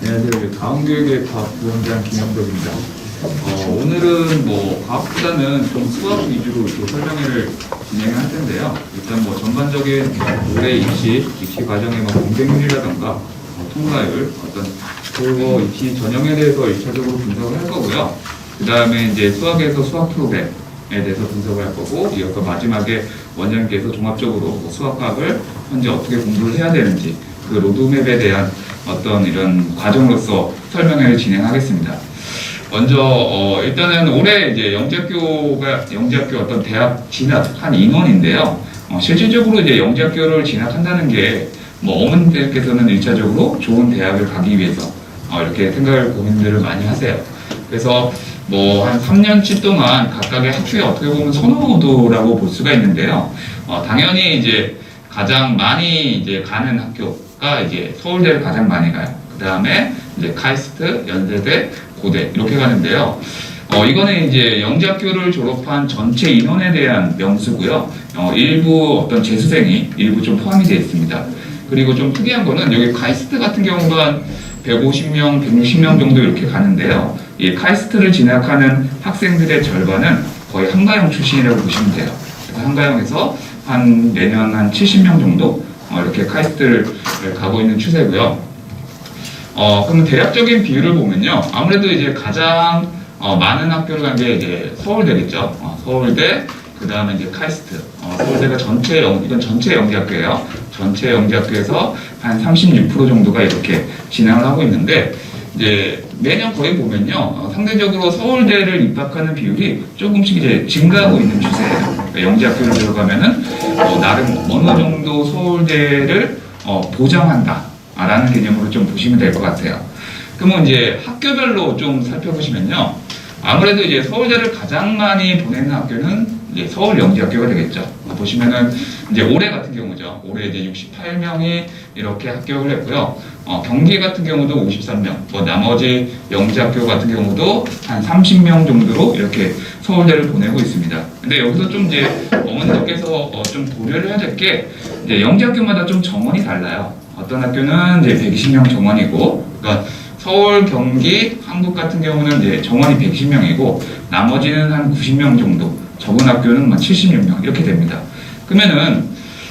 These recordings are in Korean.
안녕하세요. 다음교육의 과학부원장 김영덕입니다. 오늘은 뭐 과학보다는 좀 수학 위주로 이렇게 설명회를 진행할 텐데요. 일단 뭐 전반적인 올해 입시 과정의 뭐 공백률이라던가 통과율, 어떤 그리고 입시 전형에 대해서 1차적으로 분석을 할 거고요. 그 다음에 이제 수학에서 수학 프로그램에 대해서 분석을 할 거고, 이어서 마지막에 원장님께서 종합적으로 뭐 수학학을 현재 어떻게 공부를 해야 되는지 그 로드맵에 대한 어떤 이런 과정으로서 설명회를 진행하겠습니다. 먼저 일단은 올해 이제 영재학교 어떤 대학 진학한 인원인데요. 실질적으로 이제 영재학교를 진학한다는 게 뭐 어머님들께서는 1차적으로 좋은 대학을 가기 위해서 이렇게 생각을 고민들을 많이 하세요. 그래서 뭐 한 3년치 동안 각각의 학교에 어떻게 보면 선호도라고 볼 수가 있는데요. 당연히 이제 가장 많이 이제 가는 학교가 이제 서울대를 가장 많이 가요. 그 다음에 이제 카이스트, 연세대, 고대 이렇게 가는데요. 이거는 이제 영재학교를 졸업한 전체 인원에 대한 명수고요. 일부 어떤 재수생이 일부 좀 포함이 되어 있습니다. 그리고 좀 특이한 거는 여기 카이스트 같은 경우가 한 150명, 160명 정도 이렇게 가는데요. 이 카이스트를 진학하는 학생들의 절반은 거의 한가영 출신이라고 보시면 돼요. 그래서 한가영에서 한 내년 한 70명 정도 이렇게 카이스트를 가고 있는 추세고요. 그럼 대략적인 비율을 보면요, 아무래도 이제 가장 많은 학교를 간 게 이제 서울대겠죠. 서울대, 그 다음에 이제 카이스트. 서울대가 이건 전체 영재학교예요. 전체 영재학교에서 한 36% 정도가 이렇게 진행을 하고 있는데, 이제 매년 거의 보면요, 상대적으로 서울대를 입학하는 비율이 조금씩 이제 증가하고 있는 추세예요. 그러니까 영재학교를 들어가면은 나름 어느 정도 서울대를 보장한다 라는 개념으로 좀 보시면 될 것 같아요. 그러면 이제 학교별로 좀 살펴보시면요, 아무래도 이제 서울대를 가장 많이 보내는 학교는 이제 서울영재학교가 되겠죠. 보시면은 이제 올해 같은 경우죠. 올해 이제 68명이 이렇게 합격을 했고요. 경기 같은 경우도 53명, 뭐 나머지 영재학교 같은 경우도 한 30명 정도로 이렇게 서울대를 보내고 있습니다. 근데 여기서 좀 이제 어머니들께서 좀 고려를 해야 될 게, 이제 영재학교마다 좀 정원이 달라요. 어떤 학교는 이제 120명 정원이고, 그러니까 서울, 경기, 한국 같은 경우는 이제 정원이 110명이고 나머지는 한 90명 정도, 적은 학교는 뭐 76명 이렇게 됩니다. 그러면은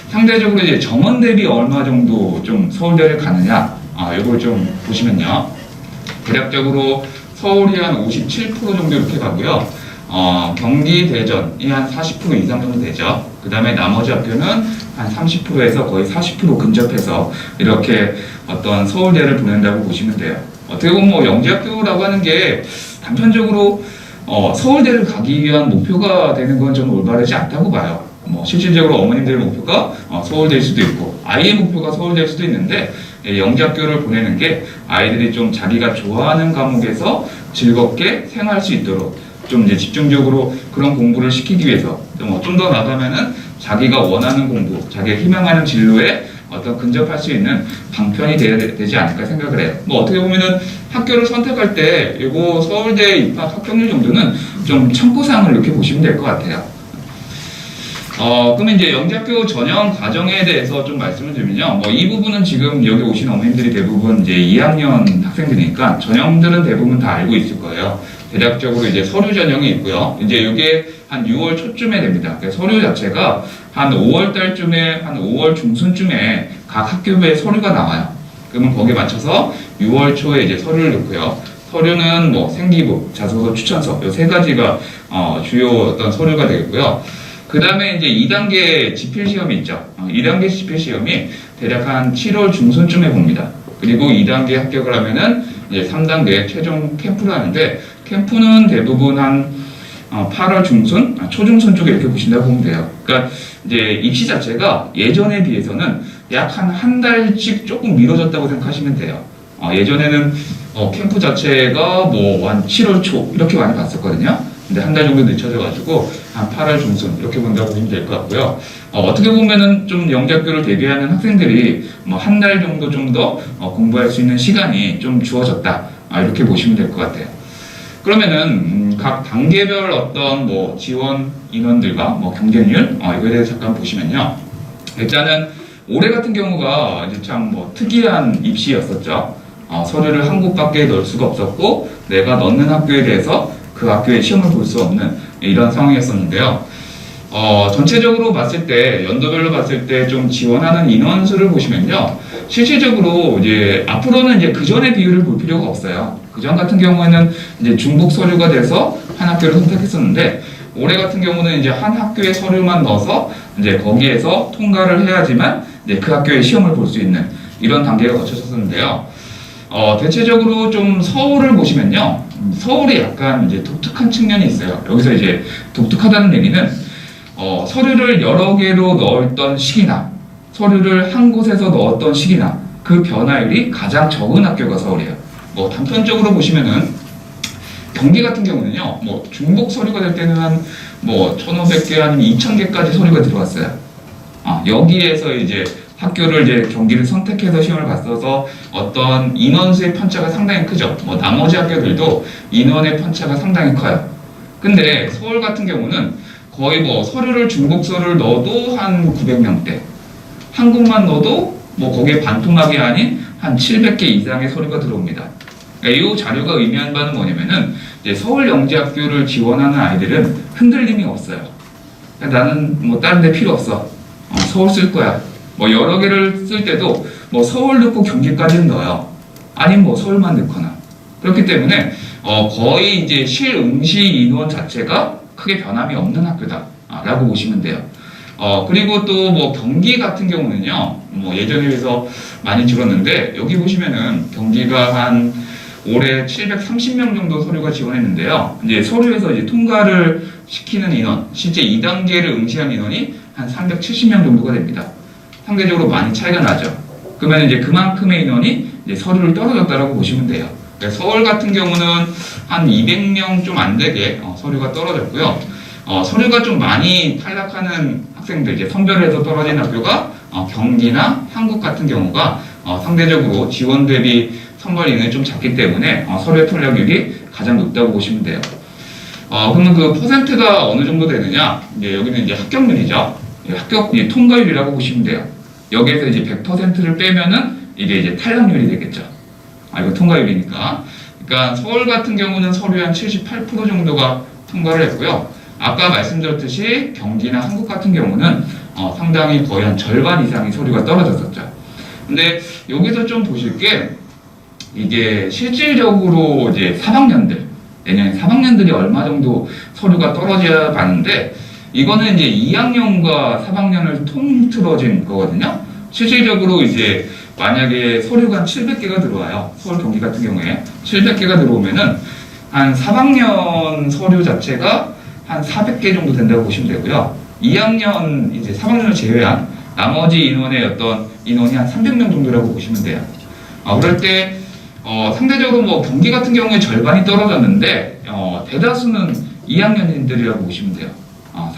상대적으로 이제 정원 대비 얼마 정도 좀 서울대를 가느냐, 이걸 좀 보시면요, 대략적으로 서울이 한 57% 정도 이렇게 가고요. 경기, 대전이 한 40% 이상 정도 되죠. 그 다음에 나머지 학교는 한 30%에서 거의 40% 근접해서 이렇게 어떤 서울대를 보낸다고 보시면 돼요. 어떻게 보면 뭐 영재학교라고 하는 게 단편적으로 서울대를 가기 위한 목표가 되는 건 저는 올바르지 않다고 봐요. 뭐 실질적으로 어머님들의 목표가 서울대일 수도 있고 아이의 목표가 서울대일 수도 있는데, 영재학교를 보내는 게 아이들이 좀 자기가 좋아하는 과목에서 즐겁게 생활할 수 있도록 좀 이제 집중적으로 그런 공부를 시키기 위해서 좀 더 나가면은 자기가 원하는 공부, 자기가 희망하는 진로에 어떤 근접할 수 있는 방편이 되지 않을까 생각을 해요. 뭐 어떻게 보면은 학교를 선택할 때 이거 서울대 입학 합격률 정도는 좀 참고사항을 이렇게 보시면 될 것 같아요. 그러면 이제 영재학교 전형 과정에 대해서 좀 말씀을 드리면요, 뭐 이 부분은 지금 여기 오신 어머님들이 대부분 이제 2학년 학생들이니까 전형들은 대부분 다 알고 있을 거예요. 대략적으로 이제 서류 전형이 있고요. 이제 이게 한 6월 초쯤에 됩니다. 서류 자체가 한 5월 달쯤에, 한 5월 중순쯤에 각 학교별 서류가 나와요. 그러면 거기에 맞춰서 6월 초에 이제 서류를 넣고요. 서류는 뭐 생기부, 자소서, 추천서 이 세 가지가 주요 어떤 서류가 되겠고요. 그 다음에 이제 2단계 지필시험이 있죠. 2단계 지필시험이 대략 한 7월 중순쯤에 봅니다. 그리고 2단계 합격을 하면은 이제 3단계 최종 캠프를 하는데, 캠프는 대부분 한 8월 중순, 초중순 쪽에 이렇게 보신다고 보면 돼요. 그러니까 이제 입시 자체가 예전에 비해서는 약 한 달씩 조금 미뤄졌다고 생각하시면 돼요. 예전에는 캠프 자체가 뭐 한 7월 초 이렇게 많이 봤었거든요. 근데 한 달 정도 늦춰져가지고 한 8월 중순 이렇게 본다고 보시면 될 것 같고요. 어떻게 보면은 좀 영재학교를 대비하는 학생들이 뭐 한 달 정도 좀 더 공부할 수 있는 시간이 좀 주어졌다, 이렇게 보시면 될 것 같아요. 그러면은 각 단계별 어떤 뭐 지원 인원들과 뭐 경쟁률 이거에 대해서 잠깐 보시면요. 일단은 올해 같은 경우가 이제 참 뭐 특이한 입시였었죠. 서류를 한 곳밖에 넣을 수가 없었고 내가 넣는 학교에 대해서 그 학교의 시험을 볼 수 없는 이런 상황이었었는데요. 전체적으로 봤을 때 연도별로 봤을 때 좀 지원하는 인원수를 보시면요. 실질적으로 이제 앞으로는 이제 그 전의 비율을 볼 필요가 없어요. 그 전 같은 경우에는 이제 중복 서류가 돼서 한 학교를 선택했었는데 올해 같은 경우는 이제 한 학교의 서류만 넣어서 이제 거기에서 통과를 해야지만 이제 그 학교의 시험을 볼 수 있는 이런 단계가 거쳐졌었는데요. 대체적으로 좀 서울을 보시면요. 서울이 약간 이제 독특한 측면이 있어요. 여기서 이제 독특하다는 얘기는 서류를 여러 개로 넣었던 시기나 서류를 한 곳에서 넣었던 시기나 그 변화율이 가장 적은 학교가 서울이에요. 뭐 단편적으로 보시면은 경기 같은 경우는요, 뭐 중복 서류가 될 때는 한 뭐 1,500개 아니면 2,000개까지 서류가 들어왔어요. 여기에서 이제 학교를 이제 경기를 선택해서 시험을 봤어서 어떤 인원수의 편차가 상당히 크죠. 뭐 나머지 학교들도 인원의 편차가 상당히 커요. 근데 서울 같은 경우는 거의 뭐 서류를 중복 서류를 넣어도 한 900명대, 한국만 넣어도 뭐 거기에 반토막이 아닌 한 700개 이상의 서류가 들어옵니다. 이 자료가 의미하는 바는 뭐냐면은 이제 서울 영재학교를 지원하는 아이들은 흔들림이 없어요. 나는 뭐 다른 데 필요 없어. 서울 쓸 거야. 뭐 여러 개를 쓸 때도 뭐 서울 넣고 경기까지는 넣어요. 아니면 뭐 서울만 넣거나. 그렇기 때문에 거의 이제 실응시 인원 자체가 크게 변함이 없는 학교다라고 보시면 돼요. 그리고 또 뭐 경기 같은 경우는요, 뭐 예전에 비해서 많이 줄었는데 여기 보시면은 경기가 한 올해 730명 정도 서류가 지원했는데요. 이제 서류에서 이제 통과를 시키는 인원, 실제 2단계를 응시한 인원이 한 370명 정도가 됩니다. 상대적으로 많이 차이가 나죠. 그러면 이제 그만큼의 인원이 이제 서류를 떨어졌다라고 보시면 돼요. 그러니까 서울 같은 경우는 한 200명 좀 안 되게 서류가 떨어졌고요. 서류가 좀 많이 탈락하는 학생들, 이제 선별해서 떨어진 학교가 경기나 한국 같은 경우가 상대적으로 지원 대비 선발 인원이 좀 작기 때문에 서류의 탈락률이 가장 높다고 보시면 돼요. 그러면 그 퍼센트가 어느 정도 되느냐? 이제 여기는 이제 합격률이죠. 합격 통과율이라고 보시면 돼요. 여기에서 이제 100%를 빼면은 이게 이제 탈락률이 되겠죠. 이거 통과율이니까. 그러니까 서울 같은 경우는 서류 한 78% 정도가 통과를 했고요. 아까 말씀드렸듯이 경기나 한국 같은 경우는 상당히 거의 한 절반 이상의 서류가 떨어졌었죠. 근데 여기서 좀 보실 게 이게 실질적으로 이제 4학년들, 내년에 4학년들이 얼마 정도 서류가 떨어져야 봤는데 이거는 이제 2학년과 3학년을 통틀어진 거거든요. 실질적으로 이제 만약에 서류가 한 700개가 들어와요. 서울 경기 같은 경우에 700개가 들어오면은 한 3학년 서류 자체가 한 400개 정도 된다고 보시면 되고요. 2학년 이제 3학년을 제외한 나머지 인원의 어떤 인원이 한 300명 정도라고 보시면 돼요. 그럴 때 상대적으로 뭐 경기 같은 경우에 절반이 떨어졌는데 대다수는 2학년들이라고 보시면 돼요.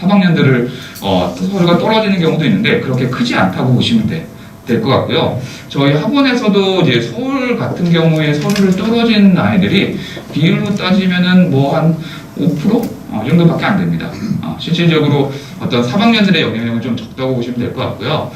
3학년들을 서류가 떨어지는 경우도 있는데 그렇게 크지 않다고 보시면 될 것 같고요. 저희 학원에서도 이제 서울 같은 경우에 서류를 떨어진 아이들이 비율로 따지면은 뭐 한 5%? 이 정도밖에 안 됩니다. 실질적으로 어떤 3학년들의 영향력은 좀 적다고 보시면 될 것 같고요.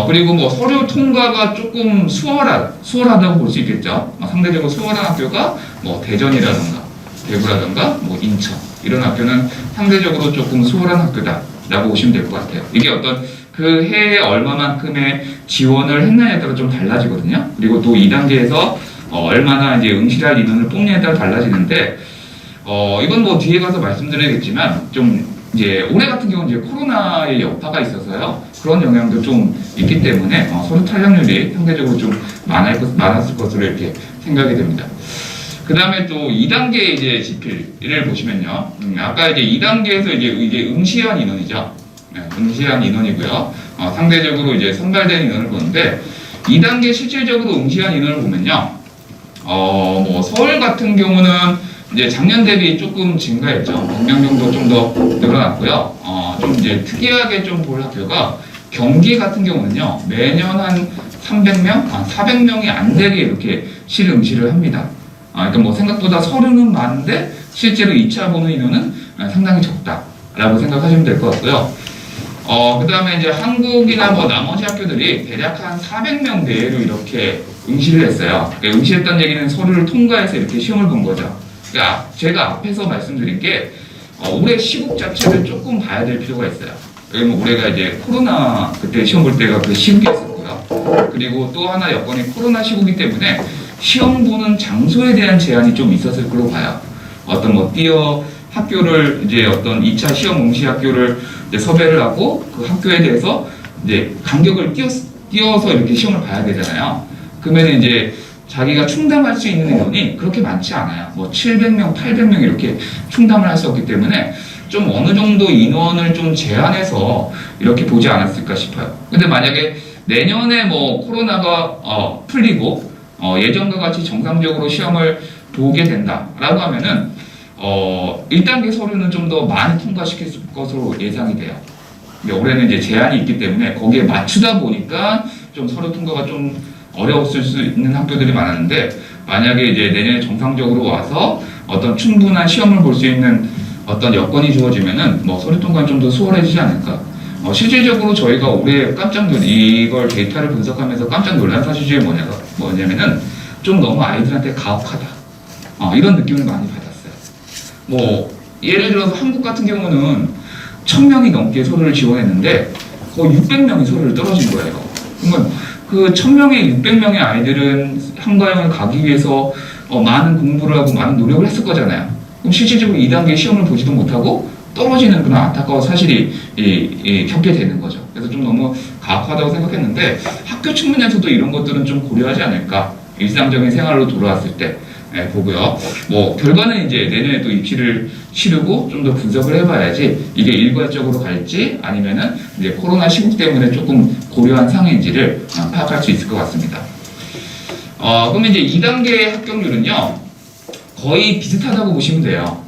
그리고 뭐 서류 통과가 조금 수월하다고 볼 수 있겠죠. 상대적으로 수월한 학교가 뭐 대전이라던가 대구라던가 뭐 인천 이런 학교는 상대적으로 조금 수월한 학교다라고 보시면 될 것 같아요. 이게 어떤 그 해에 얼마만큼의 지원을 했느냐에 따라 좀 달라지거든요. 그리고 또 2단계에서 얼마나 이제 응시할 인원을 뽑느냐에 따라 달라지는데 이건 뭐 뒤에 가서 말씀드리겠지만 좀 이제 올해 같은 경우는 이제 코로나의 여파가 있어서요. 그런 영향도 좀 있기 때문에 서류 탈락률이 상대적으로 좀 많았을 것으로 이렇게 생각이 됩니다. 그 다음에 또 2단계 이제 지필을 보시면요. 아까 이제 2단계에서 이게 응시한 인원이죠. 네, 응시한 인원이고요. 상대적으로 이제 선발된 인원을 보는데 2단계 실질적으로 응시한 인원을 보면요. 뭐 서울 같은 경우는 이제 작년 대비 조금 증가했죠. 100명 정도 좀 더 늘어났고요. 좀 이제 특이하게 좀 볼 학교가 경기 같은 경우는요. 매년 한 300명, 400명이 안 되게 이렇게 실응시를 합니다. 그러니까 뭐 생각보다 서류는 많은데 실제로 2차 보는 인원은 상당히 적다라고 생각하시면 될 것 같고요. 그 다음에 이제 한국이나 뭐 나머지 학교들이 대략 한 400명 내외로 이렇게 응시를 했어요. 그러니까 응시했다는 얘기는 서류를 통과해서 이렇게 시험을 본 거죠. 그러니까 제가 앞에서 말씀드린 게 올해 시국 자체를 조금 봐야 될 필요가 있어요. 왜냐면 올해가 이제 코로나 그때 시험 볼 때가 그 시국이었었고요. 그리고 또 하나 여건이 코로나 시국이기 때문에 시험 보는 장소에 대한 제한이 좀 있었을 걸로 봐요. 어떤 뭐 학교를 이제 어떤 2차 시험 응시 학교를 이제 섭외를 하고 그 학교에 대해서 이제 간격을 띄워서 이렇게 시험을 봐야 되잖아요. 그러면 이제 자기가 충당할 수 있는 인원이 그렇게 많지 않아요. 뭐 700명, 800명 이렇게 충당을 할 수 없기 때문에 좀 어느 정도 인원을 좀 제한해서 이렇게 보지 않았을까 싶어요. 근데 만약에 내년에 뭐 코로나가 풀리고 예전과 같이 정상적으로 시험을 보게 된다라고 하면은 1단계 서류는 좀 더 많이 통과시킬 것으로 예상이 돼요. 올해는 이제 제한이 있기 때문에 거기에 맞추다 보니까 좀 서류 통과가 좀 어려웠을 수 있는 학교들이 많았는데, 만약에 이제 내년에 정상적으로 와서 어떤 충분한 시험을 볼 수 있는 어떤 여건이 주어지면은 뭐 서류 통과는 좀 더 수월해지지 않을까. 실질적으로 저희가 올해 이걸 데이터를 분석하면서 깜짝 놀란 사실 중에 뭐냐면은 좀 너무 아이들한테 가혹하다. 이런 느낌을 많이 받았어요. 뭐 예를 들어서 한국 같은 경우는 1000명이 넘게 서류를 지원했는데 거의 600명이 서류를 떨어진 거예요. 그러면 그 1000명의 600명의 아이들은 한과형을 가기 위해서 많은 공부를 하고 많은 노력을 했을 거잖아요. 그럼 실질적으로 2단계 시험을 보지도 못하고 떨어지는 그런 안타까운 사실이 겪게 되는 거죠. 그래서 좀 너무 가혹하다고 생각했는데 학교 측면에서도 이런 것들은 좀 고려하지 않을까. 일상적인 생활로 돌아왔을 때 보고요. 뭐 결과는 이제 내년에 또 입시를 치르고 좀 더 분석을 해봐야지 이게 일괄적으로 갈지 아니면은 이제 코로나 시국 때문에 조금 고려한 상황인지를 파악할 수 있을 것 같습니다. 그럼 이제 2단계 합격률은요 거의 비슷하다고 보시면 돼요.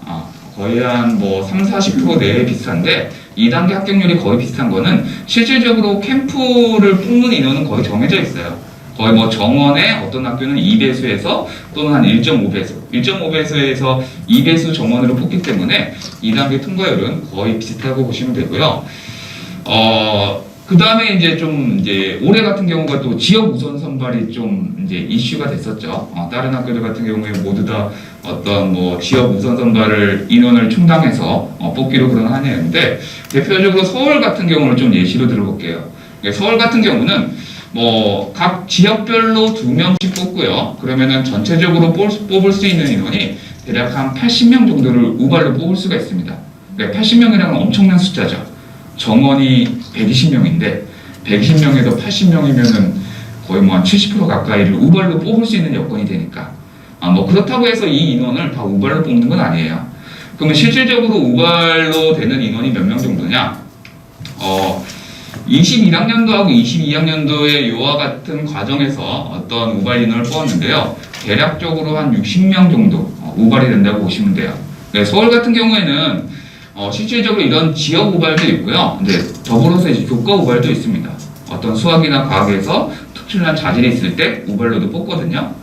거의 한 뭐 30-40% 내에 비슷한데 2단계 합격률이 거의 비슷한 거는 실질적으로 캠프를 뽑는 인원은 거의 정해져 있어요. 거의 뭐 정원에 어떤 학교는 2배수에서 또는 한 1.5배수, 1.5배수에서 2배수 정원으로 뽑기 때문에 2단계 통과율은 거의 비슷하고 보시면 되고요. 그 다음에 이제 올해 같은 경우가 또 지역 우선 선발이 좀 이제 이슈가 됐었죠. 다른 학교들 같은 경우에 모두 다 어떤 뭐 지역 우선 선발을 인원을 충당해서 뽑기로 그런 한 해였는데, 대표적으로 서울 같은 경우를 좀 예시로 들어볼게요. 서울 같은 경우는 뭐 각 지역별로 2명씩 뽑고요. 그러면은 전체적으로 뽑을 수 있는 인원이 대략 한 80명 정도를 우발로 뽑을 수가 있습니다. 80명이라는 엄청난 숫자죠. 정원이 120명인데 120명에서 80명이면은 거의 뭐 한 70% 가까이를 우발로 뽑을 수 있는 여건이 되니까 뭐 그렇다고 해서 이 인원을 다 우발로 뽑는 건 아니에요. 그러면 실질적으로 우발로 되는 인원이 몇 명 정도냐? 21학년도하고 22학년도의 요와 같은 과정에서 어떤 우발 인원을 뽑았는데요. 대략적으로 한 60명 정도 우발이 된다고 보시면 돼요. 서울 같은 경우에는 실질적으로 이런 지역 우발도 있고요. 이제 더불어서 이제 교과 우발도 있습니다. 어떤 수학이나 과학에서 특출난 자질이 있을 때 우발로도 뽑거든요.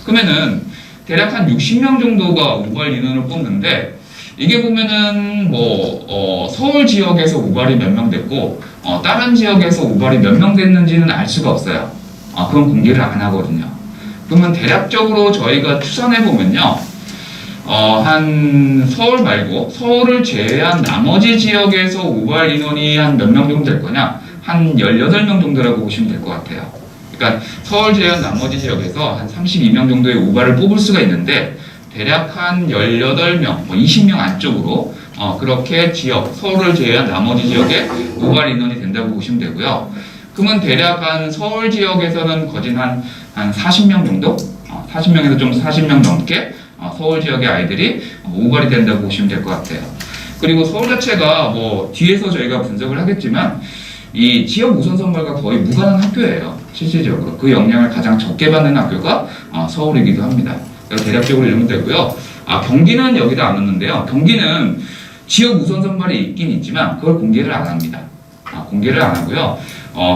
그러면은 대략 한 60명 정도가 우발 인원을 뽑는데, 이게 보면은 서울 지역에서 우발이 몇 명 됐고 다른 지역에서 우발이 몇 명 됐는지는 알 수가 없어요. 그건 공개를 안 하거든요. 그러면 대략적으로 저희가 추산해 보면요, 한 서울 말고 서울을 제외한 나머지 지역에서 우발 인원이 한 몇 명 정도 될 거냐? 한 18명 정도라고 보시면 될 것 같아요. 그러니까 서울 제외한 나머지 지역에서 한 32명 정도의 우발을 뽑을 수가 있는데, 대략 한 18명, 20명 안쪽으로 그렇게 서울을 제외한 나머지 지역에 우발 인원이 된다고 보시면 되고요. 그러면 대략 한 서울 지역에서는 거진 한 40명 정도? 40명에서 좀 40명 넘게 서울 지역의 아이들이 우발이 된다고 보시면 될 것 같아요. 그리고 서울 자체가 뒤에서 저희가 분석을 하겠지만 이 지역 우선 선발과 거의 무관한 학교예요. 실질적으로 그 영향을 가장 적게 받는 학교가 서울이기도 합니다. 대략적으로 이러면 되고요. 경기는 여기다 안 넣는데요. 경기는 지역 우선 선발이 있긴 있지만 그걸 공개를 안 합니다. 공개를 안 하고요.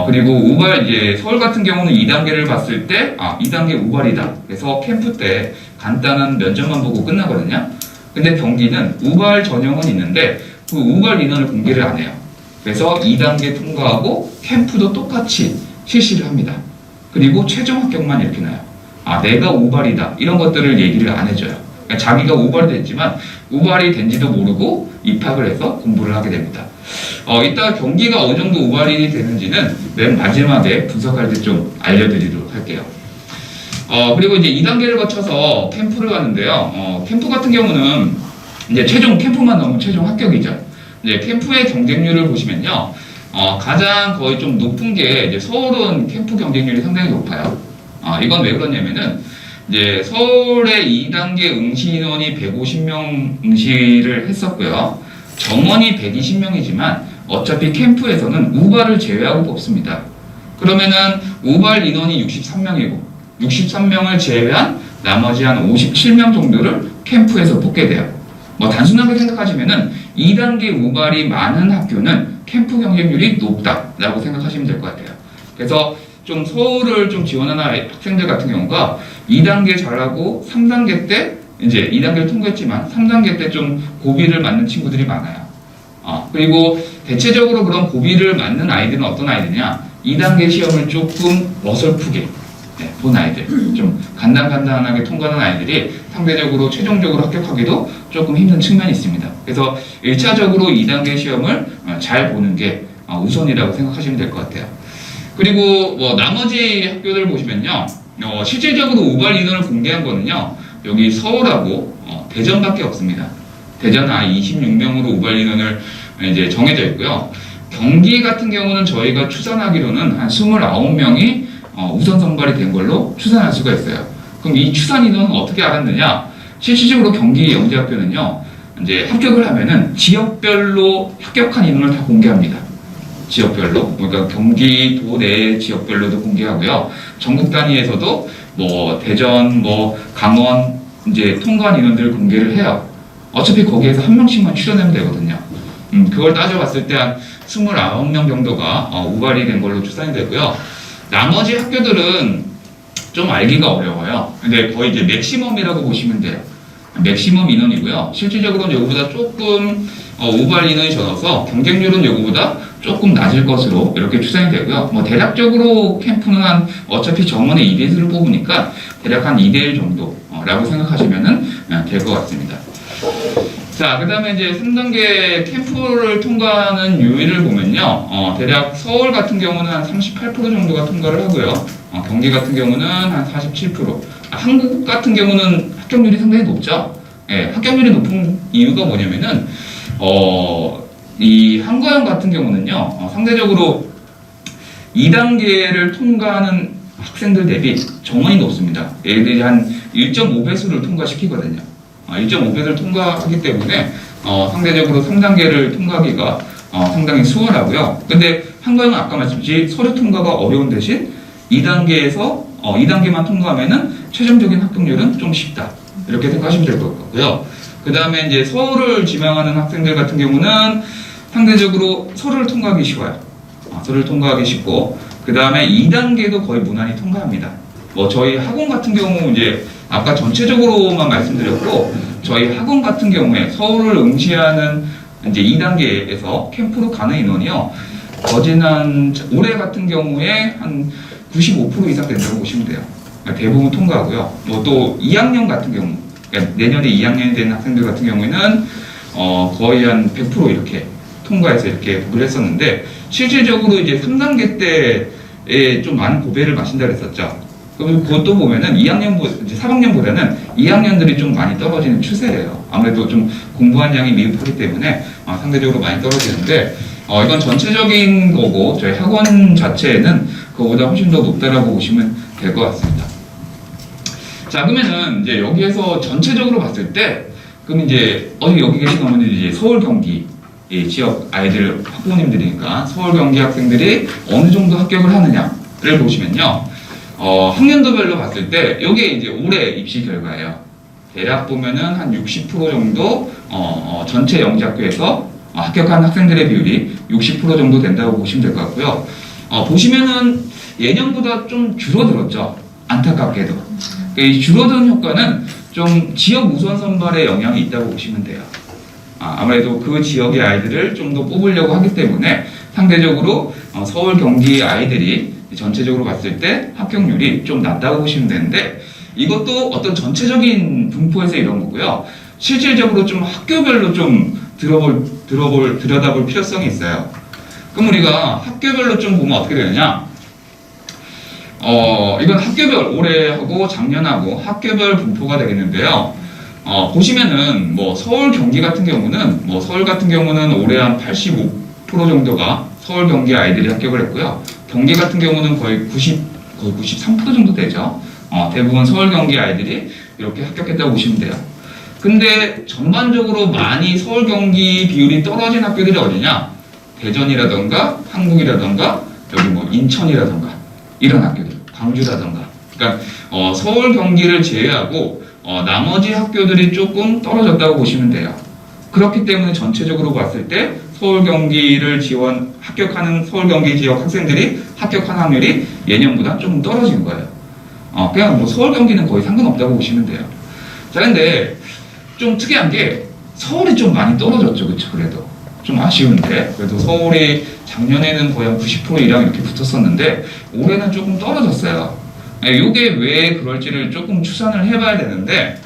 그리고 우발, 이제 서울 같은 경우는 2단계를 봤을 때, 2단계 우발이다. 그래서 캠프 때 간단한 면접만 보고 끝나거든요. 근데 경기는 우발 전형은 있는데, 그 우발 인원을 공개를 안 해요. 그래서 2단계 통과하고 캠프도 똑같이 실시를 합니다. 그리고 최종 합격만 이렇게 나요. 내가 우발이다. 이런 것들을 얘기를 안 해줘요. 그러니까 자기가 우발이 됐지만, 우발이 된지도 모르고 입학을 해서 공부를 하게 됩니다. 이따 경기가 어느 정도 우발이 되는지는 맨 마지막에 분석할 때 좀 알려드리도록 할게요. 그리고 이제 2단계를 거쳐서 캠프를 가는데요. 캠프 같은 경우는 이제 최종 캠프만 넘으면 최종 합격이죠. 이제 캠프의 경쟁률을 보시면요. 가장 거의 좀 높은 게 이제 서울은 캠프 경쟁률이 상당히 높아요. 이건 왜 그러냐면은 이제 서울의 2단계 응시 인원이 150명 응시를 했었고요. 정원이 120명이지만 어차피 캠프에서는 우발을 제외하고 뽑습니다. 그러면은 우발 인원이 63명이고 63명을 제외한 나머지 한 57명 정도를 캠프에서 뽑게 돼요. 단순하게 생각하시면은 2단계 우발이 많은 학교는 캠프 경쟁률이 높다라고 생각하시면 될 것 같아요. 그래서 좀 서울을 좀 지원하는 학생들 같은 경우가 2단계 잘하고 3단계 때 이제 2단계를 통과했지만 3단계 때 좀 고비를 맞는 친구들이 많아요. 그리고 대체적으로 그런 고비를 맞는 아이들은 어떤 아이들이냐? 2단계 시험을 조금 어설프게 본 아이들, 좀 간단하게 통과하는 아이들이 상대적으로 최종적으로 합격하기도 조금 힘든 측면이 있습니다. 그래서 1차적으로 2단계 시험을 잘 보는 게 우선이라고 생각하시면 될 것 같아요. 그리고 나머지 학교들 보시면요, 실질적으로 우발 인원을 공개한 거는요, 여기 서울하고 대전밖에 없습니다. 대전은 26명으로 우발 인원을 이제 정해져 있고요. 경기 같은 경우는 저희가 추산하기로는 한 29명이 우선 선발이 된 걸로 추산할 수가 있어요. 그럼 이 추산 인원은 어떻게 알았느냐? 실질적으로 경기 영재학교는요, 이제 합격을 하면은 지역별로 합격한 인원을 다 공개합니다. 지역별로, 그러니까 경기도 내 지역별로도 공개하고요. 전국 단위에서도 대전, 강원 이제 통과한 인원들을 공개를 해요. 어차피 거기에서 한 명씩만 출연하면 되거든요. 그걸 따져봤을 때 한 29명 정도가 우발이 된 걸로 추산이 되고요. 나머지 학교들은 좀 알기가 어려워요. 근데 거의 이제 맥시멈이라고 보시면 돼요. 맥시멈 인원이고요. 실질적으로는 여기보다 조금 우발 인원이 적어서 경쟁률은 여기보다 조금 낮을 것으로 이렇게 추산이 되고요. 대략적으로 캠프는 어차피 정원에 2대1을 뽑으니까 대략 한 2대1 정도라고 생각하시면 될 것 같습니다. 자, 그 다음에 이제 3단계 캠프를 통과하는 요일을 보면요. 대략 서울 같은 경우는 한 38% 정도가 통과를 하고요. 경기 같은 경우는 한 47%. 한국 같은 경우는 합격률이 상당히 높죠. 합격률이 높은 이유가 뭐냐면은, 이 한과형 같은 경우는요, 상대적으로 2단계를 통과하는 학생들 대비 정원이 높습니다. 얘들이 한 1.5배수를 통과시키거든요. 1.5배를 통과하기 때문에 상대적으로 3단계를 통과하기가 상당히 수월하고요. 근데 한과형은 아까 말씀드린 서류 통과가 어려운 대신 2단계만 통과하면은 최종적인 합격률은 좀 쉽다. 이렇게 생각하시면 될 것 같고요. 그 다음에 이제 서울을 지망하는 학생들 같은 경우는 상대적으로 서류를 통과하기 쉬워요. 서류를 통과하기 쉽고, 그 다음에 2단계도 거의 무난히 통과합니다. 저희 학원 같은 경우 이제 아까 전체적으로만 말씀드렸고, 저희 학원 같은 경우에 서울을 응시하는 이제 2단계에서 캠프로 가는 인원이요, 올해 같은 경우에 한 95% 이상 된다고 보시면 돼요. 그러니까 대부분 통과하고요. 또 2학년 같은 경우, 그러니까 내년에 2학년이 된 학생들 같은 경우에는 거의 한 100% 이렇게 통과해서 이렇게 복을 했었는데, 실질적으로 이제 3단계 때에 좀 많은 고배를 마신다 그랬었죠. 그럼 그것도 보면은 3학년보다는 2학년들이 좀 많이 떨어지는 추세예요. 아무래도 좀 공부한 양이 미흡하기 때문에 상대적으로 많이 떨어지는데, 이건 전체적인 거고, 저희 학원 자체에는 그거보다 훨씬 더 높다라고 보시면 될 것 같습니다. 자, 그러면은 이제 여기에서 전체적으로 봤을 때, 그럼 이제 여기 계신 어머니들 이제 서울 경기 지역 아이들 학부모님들이니까 서울 경기 학생들이 어느 정도 합격을 하느냐를 보시면요. 학년도별로 봤을 때, 이게 이제 올해 입시 결과예요. 대략 보면은 한 60% 정도, 전체 영재학교에서 합격한 학생들의 비율이 60% 정도 된다고 보시면 될 것 같고요. 보시면은 예년보다 좀 줄어들었죠. 안타깝게도. 이 줄어든 효과는 좀 지역 우선 선발에 영향이 있다고 보시면 돼요. 아무래도 그 지역의 아이들을 좀 더 뽑으려고 하기 때문에 상대적으로 서울, 경기 아이들이 전체적으로 봤을 때 합격률이 좀 낮다고 보시면 되는데, 이것도 어떤 전체적인 분포에서 이런 거고요. 실질적으로 좀 학교별로 좀 들여다볼 필요성이 있어요. 그럼 우리가 학교별로 좀 보면 어떻게 되느냐? 이건 학교별, 올해하고 작년하고 학교별 분포가 되겠는데요. 보시면은 뭐 서울, 경기 같은 경우는 서울 같은 경우는 올해 한 85% 정도가 서울, 경기 아이들이 합격을 했고요. 경기 같은 경우는 거의 93% 정도 되죠. 대부분 서울, 경기 아이들이 이렇게 합격했다고 보시면 돼요. 근데 전반적으로 많이 서울, 경기 비율이 떨어진 학교들이 어디냐? 대전이라던가 한국이라던가 여기 뭐 인천이라던가 이런 학교들, 광주라던가. 그러니까 서울, 경기를 제외하고 나머지 학교들이 조금 떨어졌다고 보시면 돼요. 그렇기 때문에 전체적으로 봤을 때 서울, 경기를 합격하는 서울, 경기 지역 학생들이 합격한 확률이 예년보다 조금 떨어진 거예요. 그냥 뭐 서울, 경기는 거의 상관없다고 보시면 돼요. 자, 근데 좀 특이한 게 서울이 좀 많이 떨어졌죠, 그쵸? 그래도 좀 아쉬운데, 그래도 서울이 작년에는 거의 한 90% 이랑 이렇게 붙었었는데 올해는 조금 떨어졌어요. 이게 왜 그럴지를 조금 추산을 해봐야 되는데,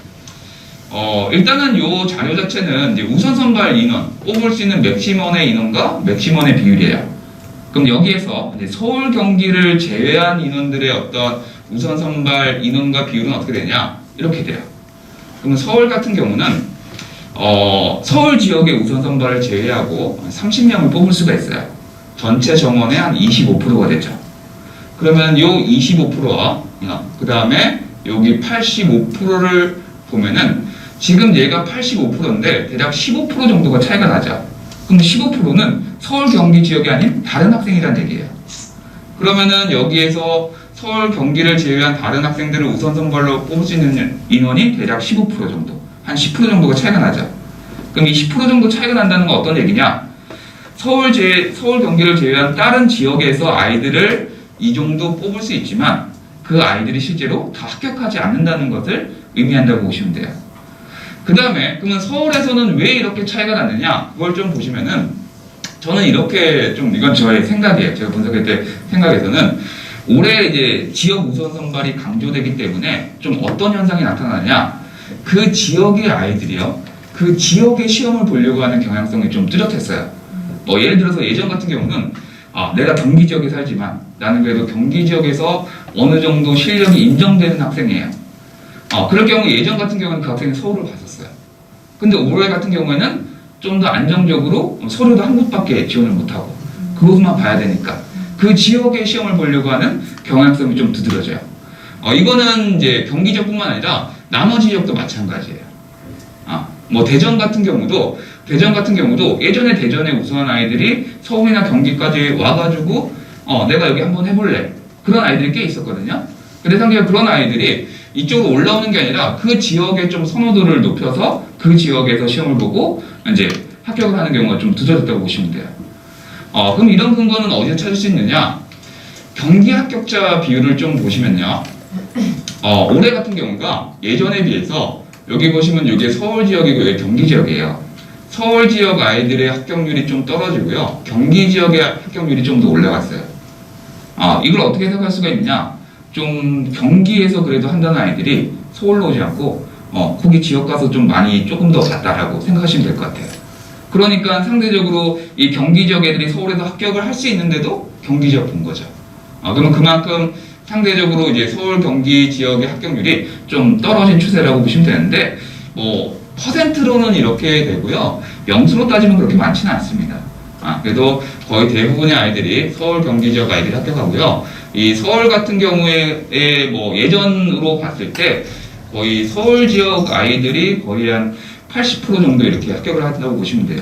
일단은 이 자료 자체는 이제 우선 선발 인원, 뽑을 수 있는 맥시멈의 인원과 맥시멈의 비율이에요. 그럼 여기에서 이제 서울, 경기를 제외한 인원들의 어떤 우선 선발 인원과 비율은 어떻게 되냐? 이렇게 돼요. 그러면 서울 같은 경우는 서울 지역의 우선 선발을 제외하고 30명을 뽑을 수가 있어요. 전체 정원의 한 25%가 되죠. 그러면 이 25%와 그 다음에 여기 85%를 보면은 지금 얘가 85%인데 대략 15% 정도가 차이가 나죠. 그럼 15%는 서울, 경기 지역이 아닌 다른 학생이란 얘기예요. 그러면은 여기에서 서울, 경기를 제외한 다른 학생들을 우선 선발로 뽑을 수 있는 인원이 대략 15% 정도, 한 10% 정도가 차이가 나죠. 그럼 이 10% 정도 차이가 난다는 건 어떤 얘기냐? 서울, 경기를 제외한 다른 지역에서 아이들을 이 정도 뽑을 수 있지만 그 아이들이 실제로 다 합격하지 않는다는 것을 의미한다고 보시면 돼요. 그 다음에 그러면 서울에서는 왜 이렇게 차이가 나느냐? 그걸 좀 보시면은 저는 이렇게 좀, 이건 저의 생각이에요. 제가 분석할 때 생각에서는 올해 이제 지역 우선 선발이 강조되기 때문에 좀 어떤 현상이 나타나냐? 그 지역의 아이들이요, 그 지역의 시험을 보려고 하는 경향성이 좀 뚜렷했어요. 예를 들어서 예전 같은 경우는 내가 경기 지역에 살지만 나는 그래도 경기 지역에서 어느 정도 실력이 인정되는 학생이에요. 그럴 경우 예전 같은 경우는 그 학생이 서울을 갔었어요. 근데 올해 같은 경우에는 좀 더 안정적으로 서류도 한 곳밖에 지원을 못하고 그것만 봐야 되니까 그 지역의 시험을 보려고 하는 경향성이 좀 두드러져요. 이거는 이제 경기 지역뿐만 아니라 나머지 지역도 마찬가지예요. 뭐 대전 같은 경우도 예전에 대전에 우수한 아이들이 서울이나 경기까지 와가지고 내가 여기 한번 해볼래, 그런 아이들이 꽤 있었거든요. 근데 상대적으로 그런 아이들이 이쪽으로 올라오는 게 아니라 그 지역의 좀 선호도를 높여서 그 지역에서 시험을 보고 이제 합격을 하는 경우가 좀 두드러졌다고 보시면 돼요. 그럼 이런 근거는 어디서 찾을 수 있느냐? 경기 합격자 비율을 좀 보시면요. 올해 같은 경우가 예전에 비해서 여기 보시면 이게 서울 지역이고 이게 경기 지역이에요. 서울 지역 아이들의 합격률이 좀 떨어지고요. 경기 지역의 합격률이 좀 더 올라갔어요. 이걸 어떻게 해석할 수가 있느냐? 좀 경기에서 그래도 한다는 아이들이 서울로 오지 않고 거기 지역 가서 좀 많이 조금 더 봤다라고 생각하시면 될 것 같아요. 그러니까 상대적으로 이 경기 지역 애들이 서울에서 합격을 할 수 있는데도 경기 지역 본 거죠. 그러면 그만큼 상대적으로 이제 서울, 경기 지역의 합격률이 좀 떨어진 추세라고 보시면 되는데, 퍼센트로는 이렇게 되고요. 영수로 따지면 그렇게 많지는 않습니다. 그래도 거의 대부분의 아이들이 서울, 경기 지역 아이들이 합격하고요. 이 서울 같은 경우에 뭐 예전으로 봤을 때 거의 서울 지역 아이들이 거의 한 80% 정도 이렇게 합격을 한다고 보시면 돼요.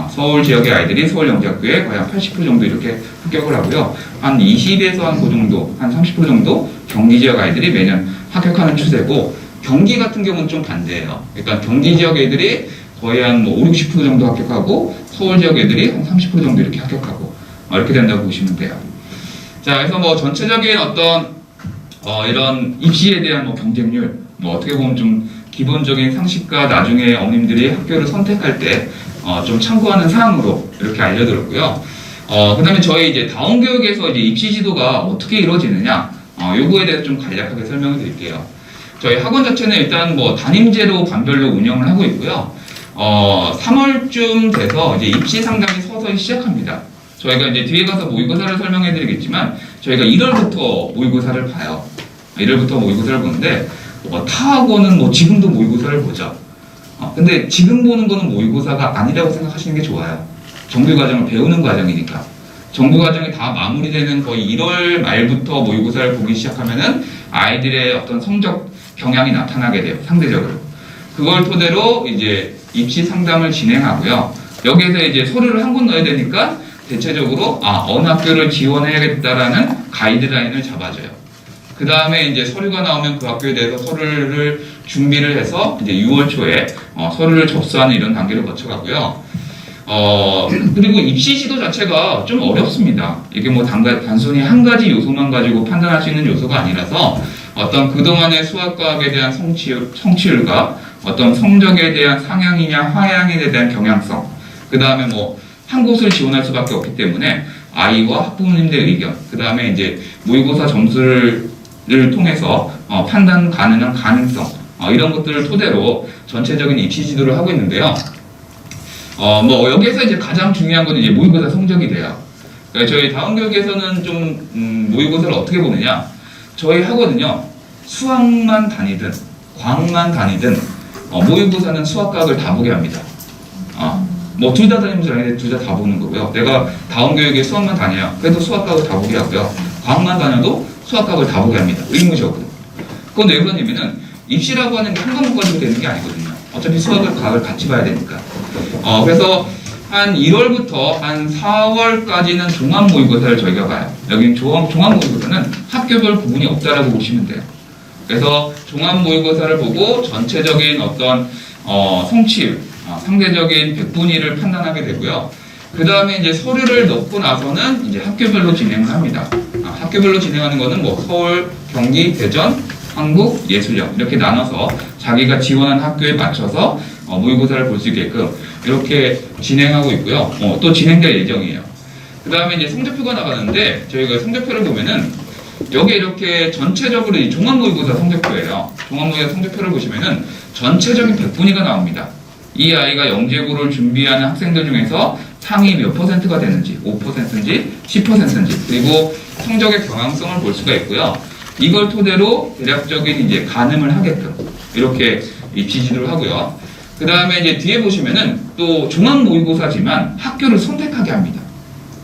서울 지역의 아이들이 서울영재학교에 거의 한 80% 정도 이렇게 합격을 하고요. 한 20에서 한 그 정도, 한 30% 정도 경기 지역 아이들이 매년 합격하는 추세고, 경기 같은 경우는 좀 반대예요. 그러니까 경기 지역 애들이 거의 한 5, 60% 정도 합격하고 서울 지역 애들이 한 30% 정도 이렇게 합격하고 이렇게 된다고 보시면 돼요. 자, 그래서 뭐 전체적인 어떤 이런 입시에 대한 뭐 경쟁률, 뭐 어떻게 보면 좀 기본적인 상식과 나중에 어머님들이 학교를 선택할 때 좀 참고하는 사항으로 이렇게 알려드렸고요. 그 다음에 저희 이제 다운교육에서 이제 입시 지도가 어떻게 이루어지느냐, 요거에 대해서 좀 간략하게 설명을 드릴게요. 저희 학원 자체는 일단 뭐 담임제로 반별로 운영을 하고 있고요. 3월쯤 돼서 이제 입시 상담이 서서히 시작합니다. 저희가 이제 뒤에 가서 모의고사를 설명해 드리겠지만, 저희가 1월부터 모의고사를 봐요. 1월부터 모의고사를 보는데, 타 학원은 뭐 지금도 모의고사를 보죠. 근데 지금 보는 거는 모의고사가 아니라고 생각하시는 게 좋아요. 정규과정을 배우는 과정이니까. 정규과정이 다 마무리되는 거의 1월 말부터 모의고사를 보기 시작하면은 아이들의 어떤 성적 경향이 나타나게 돼요. 상대적으로. 그걸 토대로 이제 입시 상담을 진행하고요. 여기에서 이제 서류를 한 권 넣어야 되니까 대체적으로 어느 학교를 지원해야겠다라는 가이드라인을 잡아줘요. 그 다음에 이제 서류가 나오면 그 학교에 대해서 서류를 준비를 해서 이제 6월 초에 서류를 접수하는 이런 단계를 거쳐가고요. 그리고 입시 지도 자체가 좀 어렵습니다. 이게 뭐 단순히 한 가지 요소만 가지고 판단할 수 있는 요소가 아니라서 어떤 그동안의 수학과학에 대한 성취율과 어떤 성적에 대한 상향이냐 하향에 대한 경향성, 그 다음에 뭐 한 곳을 지원할 수밖에 없기 때문에 아이와 학부모님들의 의견, 그 다음에 이제 모의고사 점수를 통해서 판단 가능한 가능성, 이런 것들을 토대로 전체적인 입시 지도를 하고 있는데요. 뭐 여기에서 이제 가장 중요한 건 이제 모의고사 성적이 돼요. 그러니까 저희 다운교육에서는 좀 모의고사를 어떻게 보느냐, 저희 하거든요. 수학만 다니든 과학만 다니든 모의고사는 수학과학을 다 보게 합니다. 뭐 둘 다 다니면 아닌데 둘 다 보는 거고요. 내가 다운교육에 수학만 다녀요. 그래도 수학과학을 다 보게 하고요. 과학만 다녀도 수학과학을 다 보게 합니다. 의무적으로. 그건 왜 그러냐면은 입시라고 하는 게 한 과목 가지고 되는 게 아니거든요. 어차피 수학을 과학을 같이 봐야 되니까. 그래서 한 1월부터 한 4월까지는 종합 모의고사를 저희가 봐요. 여기는 종합 모의고사는 학교별 구분이 없다라고 보시면 돼요. 그래서 종합 모의고사를 보고 전체적인 어떤 성취율, 상대적인 백분위를 판단하게 되고요. 그 다음에 이제 서류를 넣고 나서는 이제 학교별로 진행을 합니다. 학교별로 진행하는 거는 뭐 서울, 경기, 대전, 한국, 예술역 이렇게 나눠서 자기가 지원한 학교에 맞춰서 모의고사를 볼 수 있게끔 이렇게 진행하고 있고요. 또 진행될 예정이에요. 그 다음에 이제 성적표가 나가는데 저희가 성적표를 보면은 여기 이렇게 전체적으로 이 종합 모의고사 성적표예요. 종합 모의고사 성적표를 보시면은 전체적인 백분위가 나옵니다. 이 아이가 영재고를 준비하는 학생들 중에서 상위 몇 %가 되는지, 5%인지 10%인지, 그리고 성적의 경향성을 볼 수가 있고요. 이걸 토대로 대략적인 이제 가늠을 하게끔 이렇게 입시 지도를 하고요. 그 다음에 이제 뒤에 보시면은 또 종합 모의고사지만 학교를 선택하게 합니다.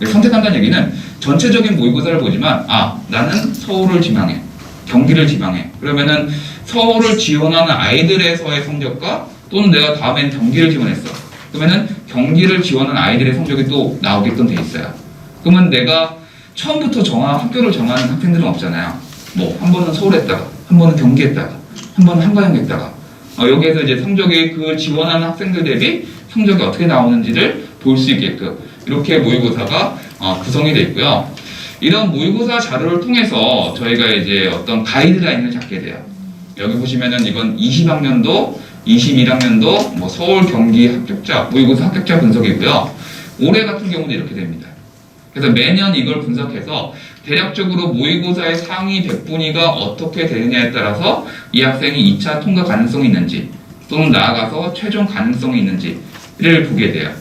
선택한다는 얘기는 전체적인 모의고사를 보지만 나는 서울을 지망해, 경기를 지망해. 그러면은 서울을 지원하는 아이들에서의 성적과 또는 내가 다음엔 경기를 지원했어. 그러면은 경기를 지원하는 아이들의 성적이 또 나오게끔 돼 있어요. 그러면 내가 처음부터 학교를 정하는 학생들은 없잖아요. 뭐 한 번은 서울했다가, 한 번은 경기했다가, 한 번은 한가영했다가 여기에서 이제 성적이 그걸 지원하는 학생들 대비 성적이 어떻게 나오는지를 볼 수 있게끔 이렇게 모의고사가 구성이 되어 있고요. 이런 모의고사 자료를 통해서 저희가 이제 어떤 가이드라인을 잡게 돼요. 여기 보시면은 이건 20학년도, 21학년도 뭐 서울 경기 합격자, 모의고사 합격자 분석이고요. 올해 같은 경우는 이렇게 됩니다. 그래서 매년 이걸 분석해서 대략적으로 모의고사의 상위 백분위가 어떻게 되느냐에 따라서 이 학생이 2차 통과 가능성이 있는지 또는 나아가서 최종 가능성이 있는지를 보게 돼요.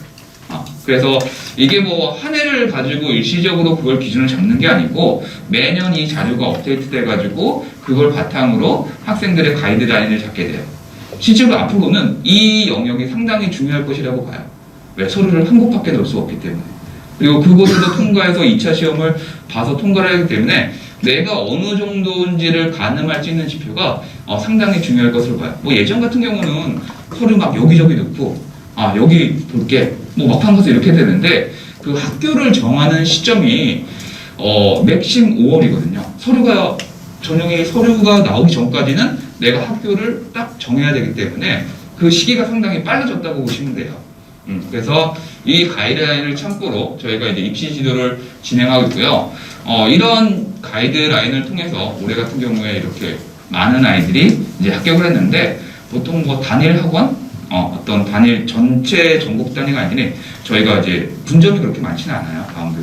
그래서 이게 뭐 한 해를 가지고 일시적으로 그걸 기준을 잡는 게 아니고 매년 이 자료가 업데이트 돼가지고 그걸 바탕으로 학생들의 가이드라인을 잡게 돼요. 실제로 앞으로는 이 영역이 상당히 중요할 것이라고 봐요. 왜? 서류를 한 곳밖에 넣을 수 없기 때문에. 그리고 그곳에도 통과해서 2차 시험을 봐서 통과를 하기 때문에 내가 어느 정도인지를 가늠할 수 있는 지표가 상당히 중요할 것으로 봐요. 뭐 예전 같은 경우는 서류 막 여기저기 넣고 여기 볼게 뭐 막판 가서 이렇게 되는데 그 학교를 정하는 시점이 맥심 5월이거든요. 서류가 나오기 전까지는 내가 학교를 딱 정해야 되기 때문에 그 시기가 상당히 빨라졌다고 보시면 돼요. 그래서 이 가이드라인을 참고로 저희가 이제 입시 지도를 진행하고 있고요. 이런 가이드라인을 통해서 올해 같은 경우에 이렇게 많은 아이들이 이제 합격을 했는데, 보통 뭐 단일 학원, 어떤 단일 전체 전국 단위가 아니라 저희가 이제 분점이 그렇게 많지는 않아요. 가운데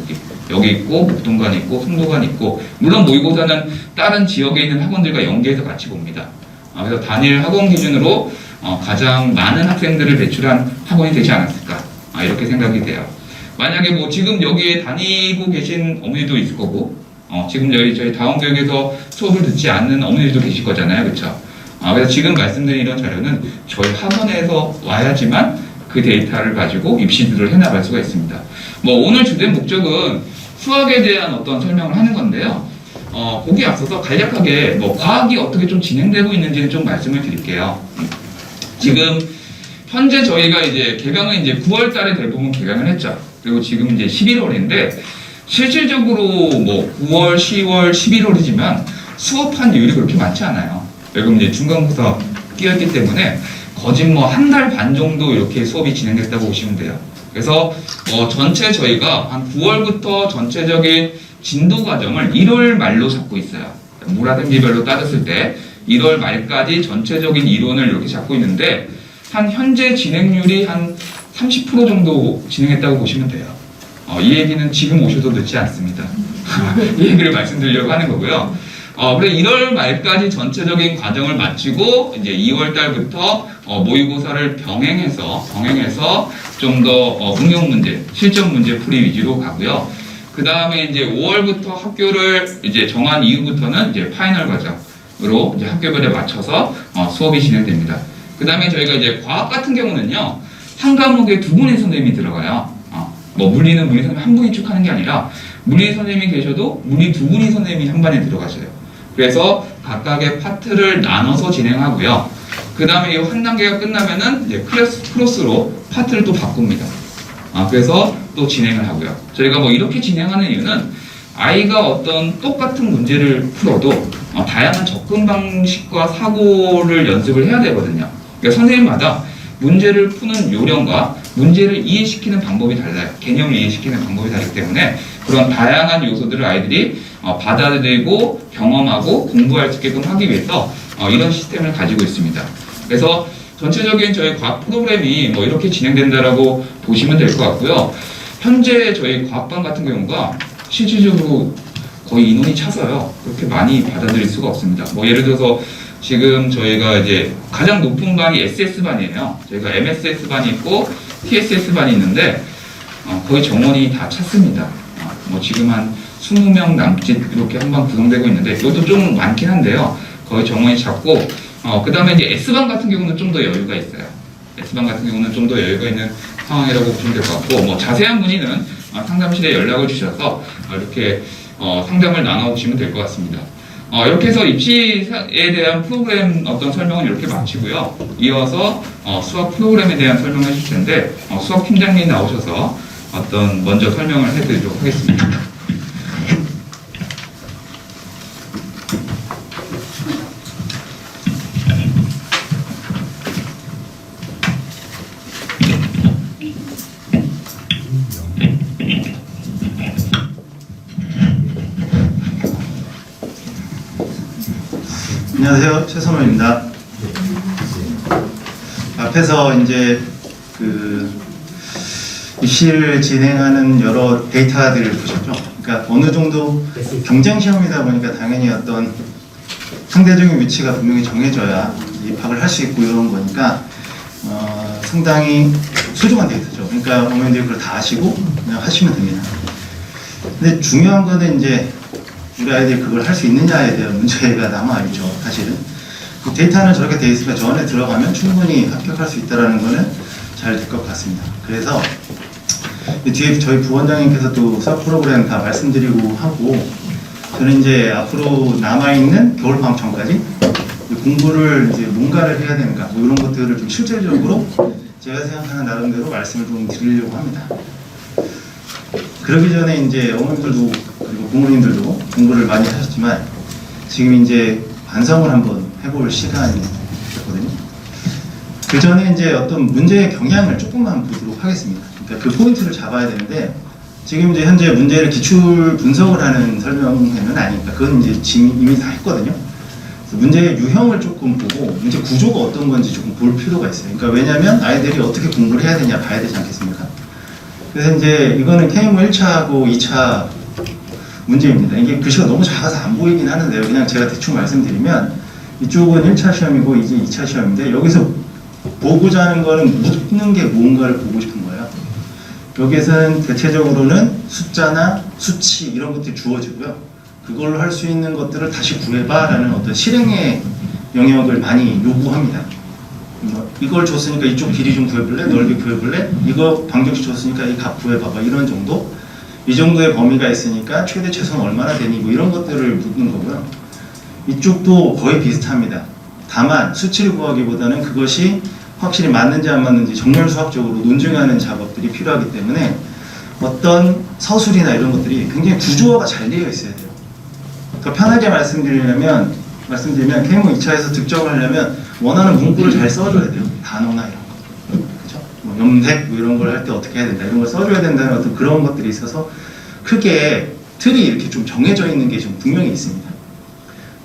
여기 있고, 목동관 있고, 송도관 있고, 물론 모의고사는 다른 지역에 있는 학원들과 연계해서 같이 봅니다. 그래서 단일 학원 기준으로 가장 많은 학생들을 배출한 학원이 되지 않았을까, 이렇게 생각이 돼요. 만약에 뭐 지금 여기에 다니고 계신 어머니도 있을 거고, 지금 저희 다원교육에서 수업을 듣지 않는 어머니들도 계실 거잖아요, 그렇죠? 그래서 지금 말씀드린 이런 자료는 저희 학원에서 와야지만 그 데이터를 가지고 입시들을 해나갈 수가 있습니다. 뭐 오늘 주된 목적은 수학에 대한 어떤 설명을 하는 건데요. 거기에 앞서서 간략하게 뭐 과학이 어떻게 좀 진행되고 있는지는 좀 말씀을 드릴게요. 지금 현재 저희가 이제 개강은 이제 9월 달에 대부분 개강을 했죠. 그리고 지금 이제 11월인데 실질적으로 뭐 9월, 10월, 11월이지만 수업한 비율이 그렇게 많지 않아요. 왜냐면 이제 중간고사 끼었기 때문에 거진 뭐 한 달 반 정도 이렇게 수업이 진행됐다고 보시면 돼요. 그래서 전체 저희가 한 9월부터 전체적인 진도 과정을 1월 말로 잡고 있어요. 모라등기별로 따졌을 때 1월 말까지 전체적인 이론을 이렇게 잡고 있는데, 한 현재 진행률이 한 30% 정도 진행했다고 보시면 돼요. 이 얘기는 지금 오셔도 늦지 않습니다. 이 얘기를 말씀드리려고 하는 거고요. 그래 1월 말까지 전체적인 과정을 마치고 이제 2월 달부터 모의고사를 병행해서 좀 더 응용 문제, 실전 문제 풀이 위주로 가고요. 그 다음에 이제 5월부터 학교를 이제 정한 이후부터는 이제 파이널 과정으로 이제 학교별에 맞춰서 수업이 진행됩니다. 그 다음에 저희가 이제 과학 같은 경우는요, 한 과목에 두 분의 선생님이 들어가요. 뭐 물리는 물리 선생님 한 분이 쭉 하는 게 아니라 물리 선생님이 계셔도 물리 두 분이 선생님이 한 반에 들어가셔요. 그래서 각각의 파트를 나눠서 진행하고요. 그 다음에 이 한 단계가 끝나면은 이제 크로스로 파트를 또 바꿉니다. 그래서 또 진행을 하고요. 저희가 뭐 이렇게 진행하는 이유는 아이가 어떤 똑같은 문제를 풀어도 다양한 접근 방식과 사고를 연습을 해야 되거든요. 그러니까 선생님마다 문제를 푸는 요령과 문제를 이해시키는 방법이 달라요. 개념을 이해시키는 방법이 다르기 때문에 그런 다양한 요소들을 아이들이 받아들이고 경험하고 공부할 수 있게끔 하기 위해서 이런 시스템을 가지고 있습니다. 그래서 전체적인 저희 과학 프로그램이 뭐 이렇게 진행된다라고 보시면 될 것 같고요. 현재 저희 과학반 같은 경우가 실질적으로 거의 인원이 차서요. 그렇게 많이 받아들일 수가 없습니다. 뭐 예를 들어서 지금 저희가 이제 가장 높은 반이 SS반이에요. 저희가 MSS반이 있고 TSS반이 있는데 거의 정원이 다 찼습니다. 뭐 지금 한 20명 남짓 이렇게 한 반 구성되고 있는데 이것도 좀 많긴 한데요. 거의 정원이 찼고 그 다음에 이제 S반 같은 경우는 좀 더 여유가 있어요. S반 같은 경우는 좀 더 여유가 있는 상황이라고 보시면 될 것 같고, 뭐 자세한 문의는 상담실에 연락을 주셔서 이렇게 상담을 나눠보시면 될 것 같습니다. 이렇게 해서 입시에 대한 프로그램 어떤 설명은 이렇게 마치고요. 이어서 수학 프로그램에 대한 설명을 해줄 텐데 수학 팀장님 나오셔서 먼저 설명을 해드리도록 하겠습니다. 안녕하세요, 최선호입니다. 앞에서 이제 입시를 진행하는 여러 데이터들을 보셨죠? 그러니까 어느 정도 경쟁 시험이다 보니까 당연히 어떤 상대적인 위치가 분명히 정해져야 입학을 할 수 있고 이런 거니까 상당히 소중한 데이터죠. 그러니까 어머님들이 그걸 다 아시고 그냥 하시면 됩니다. 근데 중요한 거는 이제 우리 아이들이 그걸 할 수 있느냐에 대한 문제가 남아있죠, 사실은. 그 데이터는 저렇게 돼 있으니까 저 안에 들어가면 충분히 합격할 수 있다는 거는 잘 될 것 같습니다. 그래서 뒤에 저희 부원장님께서 또 수학 프로그램 다 말씀드리고 하고, 저는 이제 앞으로 남아있는 겨울방학 전까지 공부를 이제 뭔가를 해야 되는가, 뭐 이런 것들을 좀 실질적으로 제가 생각하는 나름대로 말씀을 좀 드리려고 합니다. 그러기 전에 이제 어머님들도 그리고 부모님들도 공부를 많이 하셨지만 지금 이제 반성을 한번 해볼 시간이었거든요. 그 전에 이제 어떤 문제의 경향을 조금만 보도록 하겠습니다. 그러니까 그 포인트를 잡아야 되는데 지금 이제 현재 문제를 기출 분석을 하는 설명회는 아니니까 그건 이제 이미 다 했거든요. 그래서 문제의 유형을 조금 보고 문제 구조가 어떤 건지 조금 볼 필요가 있어요. 그러니까 왜냐하면 아이들이 어떻게 공부를 해야 되냐 봐야 되지 않겠습니까? 그래서 이제 이거는 KMO 1차하고 2차 문제입니다. 이게 글씨가 너무 작아서 안 보이긴 하는데요. 그냥 제가 대충 말씀드리면 이쪽은 1차 시험이고 이제 2차 시험인데 여기서 보고자 하는 거는 묻는 게 뭔가를 보고 싶은 거예요. 여기에서는 대체적으로는 숫자나 수치 이런 것들이 주어지고요. 그걸로 할 수 있는 것들을 다시 구해봐 라는 어떤 실행의 영역을 많이 요구합니다. 이걸 줬으니까 이쪽 길이 좀 구해볼래? 넓이 구해볼래? 이거 방정식 줬으니까 이 값 구해봐봐 이런 정도? 이 정도의 범위가 있으니까 최대 최소는 얼마나 되니? 뭐 이런 것들을 묻는 거고요. 이쪽도 거의 비슷합니다. 다만 수치를 구하기보다는 그것이 확실히 맞는지 안 맞는지 정렬 수학적으로 논증하는 작업들이 필요하기 때문에 어떤 서술이나 이런 것들이 굉장히 구조화가 잘 되어 있어야 돼요. 더 편하게 말씀드리면 KMO 2차에서 득점을 하려면 원하는 문구를 잘 써줘야 돼요. 단어나 이런 거. 그죠? 뭐 염색 뭐 이런 걸 할 때 어떻게 해야 된다. 이런 걸 써줘야 된다는 어떤 그런 것들이 있어서 크게 틀이 이렇게 좀 정해져 있는 게 좀 분명히 있습니다.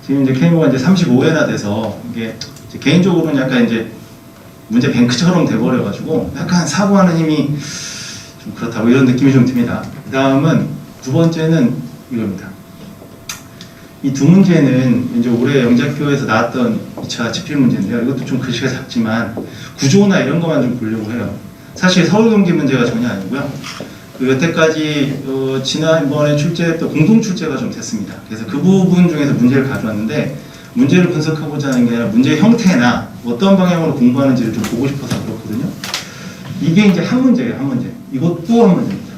지금 이제 KMO가 이제 35회나 돼서 이게 이제 개인적으로는 약간 이제 문제 뱅크처럼 돼버려가지고 약간 사고하는 힘이 좀 그렇다고 이런 느낌이 좀 듭니다. 그 다음은 두 번째는 이겁니다. 이 두 문제는 이제 올해 영작교에서 나왔던 2차 집필 문제인데요. 이것도 좀 글씨가 작지만 구조나 이런 것만 좀 보려고 해요. 사실 서울 경기 문제가 전혀 아니고요. 그 여태까지 지난번에 출제했던 공동 출제가 좀 됐습니다. 그래서 그 부분 중에서 문제를 가져왔는데 문제를 분석하고자 하는 게 아니라 문제의 형태나 어떤 방향으로 공부하는지를 좀 보고 싶어서 그렇거든요. 이게 이제 한 문제예요, 한 문제. 이것도 한 문제입니다.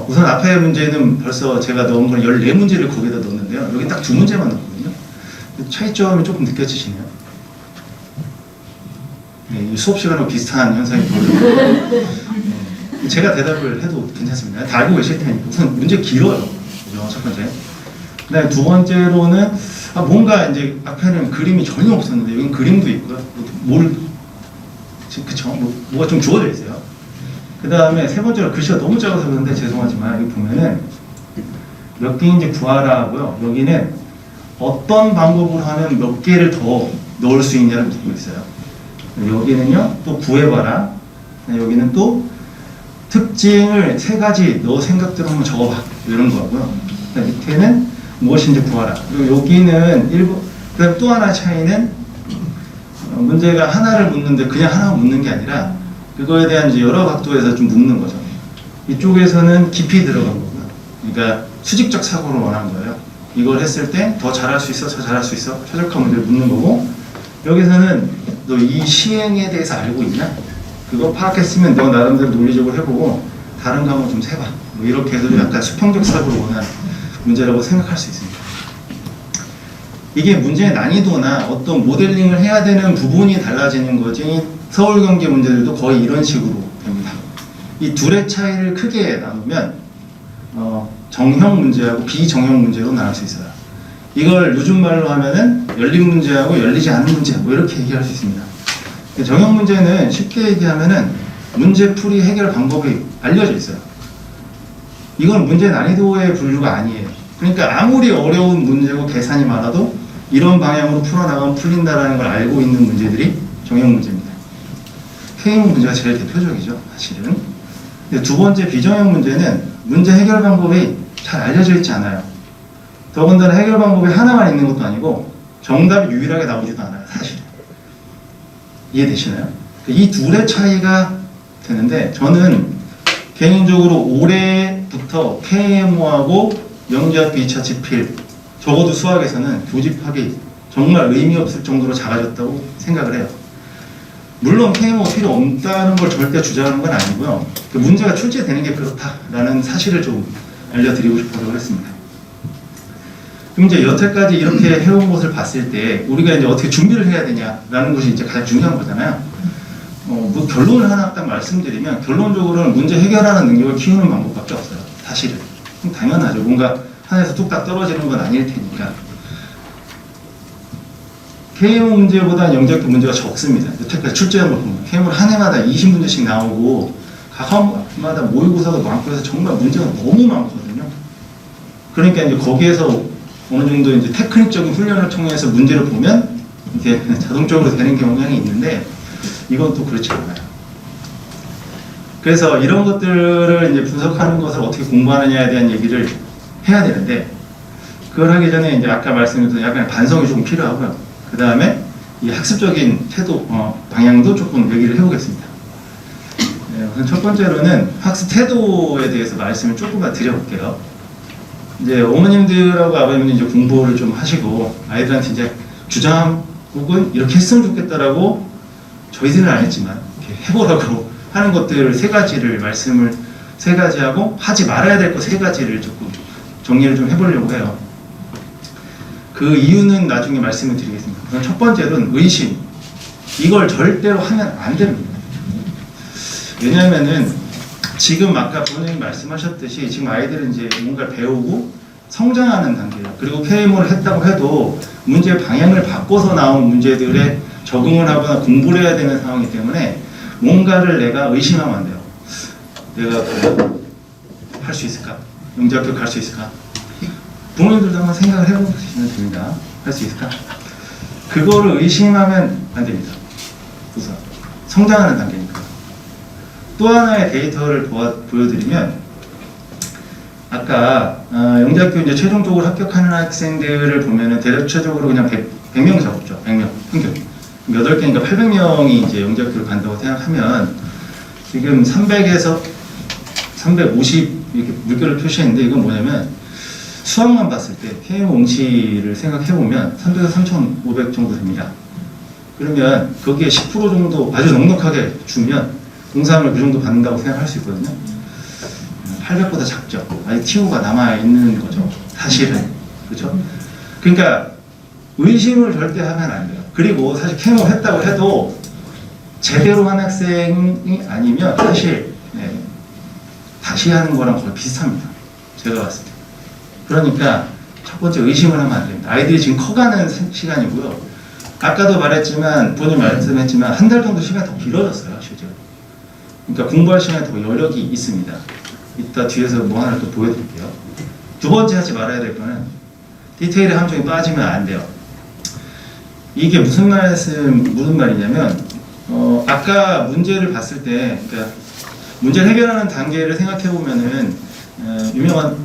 우선 앞에 문제는 벌써 제가 넣은 건 14문제를 거기다 넣었는데요. 여기 딱 두 문제만 넣었거든요. 차이점이 조금 느껴지시네요. 네, 수업 시간하고 비슷한 현상이 벌어져요. 네, 제가 대답을 해도 괜찮습니다. 다 알고 계실 테니까. 우선 문제 길어요. 그죠? 첫 번째. 그다음에 두 번째로는 뭔가 이제 앞에는 그림이 전혀 없었는데 여기는 그림도 있고요. 그쵸? 뭐가 좀 주어져 있어요. 그 다음에 세 번째로 글씨가 너무 작아서 그런데 죄송하지만 여기 보면은 몇 개인지 구하라 하고요. 여기는 어떤 방법으로 하면 몇 개를 더 넣을 수 있냐를 묻고 있어요. 여기는요, 또 구해봐라. 여기는 또 특징을 세 가지 너 생각대로 한번 적어봐. 이런 거고요. 밑에는 무엇인지 구하라. 그리고 여기는 그다음 또 하나 차이는 문제가 하나를 묻는데 그냥 하나만 묻는 게 아니라 그거에 대한 이제 여러 각도에서 좀 묻는 거죠. 이쪽에서는 깊이 들어간 거고요. 그러니까 수직적 사고를 원한 거예요. 이걸 했을 때 더 잘할 수 있어, 더 잘할 수 있어. 최적화 문제를 묻는 거고 여기서는 너 이 시행에 대해서 알고 있나? 그거 파악했으면 너 나름대로 논리적으로 해보고 다른 과목 좀 세봐. 뭐 이렇게 해서 약간 수평적 사고를 원하는 문제라고 생각할 수 있습니다. 이게 문제의 난이도나 어떤 모델링을 해야 되는 부분이 달라지는 거지 서울 경기 문제들도 거의 이런 식으로 됩니다. 이 둘의 차이를 크게 나누면 정형 문제하고 비정형 문제로 나눌 수 있어요. 이걸 요즘 말로 하면은 열린 문제하고 열리지 않은 문제 뭐 이렇게 얘기할 수 있습니다. 정형 문제는 쉽게 얘기하면은 문제풀이 해결 방법이 알려져 있어요. 이건 문제 난이도의 분류가 아니에요. 그러니까 아무리 어려운 문제고 계산이 많아도 이런 방향으로 풀어나가면 풀린다는 걸 알고 있는 문제들이 정형 문제입니다. KMO 문제가 제일 대표적이죠, 사실은. 근데 두 번째 비정형 문제는 문제 해결 방법이 잘 알려져 있지 않아요. 더군다나 해결 방법이 하나만 있는 것도 아니고 정답이 유일하게 나오지도 않아요, 사실은. 이해되시나요? 이 둘의 차이가 되는데 저는 개인적으로 올해부터 KMO하고 영재학교 2차 집필 적어도 수학에서는 교집합이 정말 의미 없을 정도로 작아졌다고 생각을 해요. 물론 KMO가 필요 없다는 걸 절대 주장하는 건 아니고요. 그 문제가 출제되는 게 그렇다라는 사실을 좀 알려드리고 싶어서 그랬습니다. 그럼 이제 여태까지 이렇게 해온 것을 봤을 때 우리가 이제 어떻게 준비를 해야 되냐라는 것이 이제 가장 중요한 거잖아요. 뭐 결론을 하나 딱 말씀드리면 결론적으로는 문제 해결하는 능력을 키우는 방법밖에 없어요. 사실은. 당연하죠. 뭔가 하늘에서 뚝딱 떨어지는 건 아닐 테니까. KMO 문제보다 영재학교 문제가 적습니다. 여태까지 출제한 걸 보면 KMO 한 해마다 20문제씩 나오고 각 학마다 모의고사가 많고 해서 정말 문제가 너무 많거든요. 그러니까 이제 거기에서 어느 정도 이제 테크닉적인 훈련을 통해서 문제를 보면 이게 자동적으로 되는 경향이 있는데 이건 또 그렇지 않아요. 그래서 이런 것들을 이제 분석하는 것을 어떻게 공부하느냐에 대한 얘기를 해야 되는데 그걸 하기 전에 이제 아까 말씀드린 약간 반성이 좀 필요하고요. 그 다음에 이 학습적인 태도, 방향도 조금 얘기를 해보겠습니다. 네, 우선 첫 번째로는 학습 태도에 대해서 말씀을 조금만 드려볼게요. 이제 어머님들하고 아버님은 이제 공부를 좀 하시고 아이들한테 이제 주장 혹은 이렇게 했으면 좋겠다라고 저희들은 안 했지만 이렇게 해보라고 하는 것들 세 가지를 세 가지 하고 하지 말아야 될 것 세 가지를 조금 정리를 좀 해보려고 해요. 그 이유는 나중에 말씀을 드리겠습니다. 우선 첫 번째로는 의심. 이걸 절대로 하면 안 됩니다. 왜냐하면은 지금 아까 부모님이 말씀하셨듯이 지금 아이들은 이제 뭔가 배우고 성장하는 단계예요. 그리고 KMO를 했다고 해도 문제 방향을 바꿔서 나온 문제들에 적응을 하거나 공부를 해야 되는 상황이기 때문에 뭔가를 내가 의심하면 안 돼요. 내가 할 수 있을까? 영재학교 갈 수 있을까? 부모님들도 한번 생각을 해보시면 됩니다. 할 수 있을까? 그거를 의심하면 안 됩니다. 우선 성장하는 단계니까. 또 하나의 데이터를 보여드리면 아까 영재학교 이제 최종적으로 합격하는 학생들을 보면은 대략적으로 그냥 100명 잡았죠. 100명 평균. 8개니까 800명이 이제 영재학교를 간다고 생각하면 지금 300에서 350 이렇게 물결을 표시했는데 이건 뭐냐면 수학만 봤을 때 KMO 응시를 생각해보면 300에서 3,500 정도 됩니다. 그러면 거기에 10% 정도 아주 넉넉하게 주면 공상을 그 정도 받는다고 생각할 수 있거든요. 800보다 작죠. 아직 TO가 남아있는 거죠. 사실은. 그렇죠? 그러니까 의심을 절대 하면 안 돼요. 그리고 사실 KMO 했다고 해도 제대로 한 학생이 아니면 사실 다시 하는 거랑 거의 비슷합니다. 제가 봤을 때. 그러니까 첫 번째 의심을 하면 안 됩니다. 아이들이 지금 커가는 시간이고요. 아까도 말했지만 본인 말씀했지만 한 달 정도 시간이 더 길어졌어요. 실제로. 그러니까 공부할 시간이 더 여력이 있습니다. 이따 뒤에서 뭐 하나 또 보여드릴게요. 두 번째 하지 말아야 될 거는 디테일의 함정에 빠지면 안 돼요. 이게 무슨 말이냐면 아까 문제를 봤을 때 그러니까 문제를 해결하는 단계를 생각해 보면은 유명한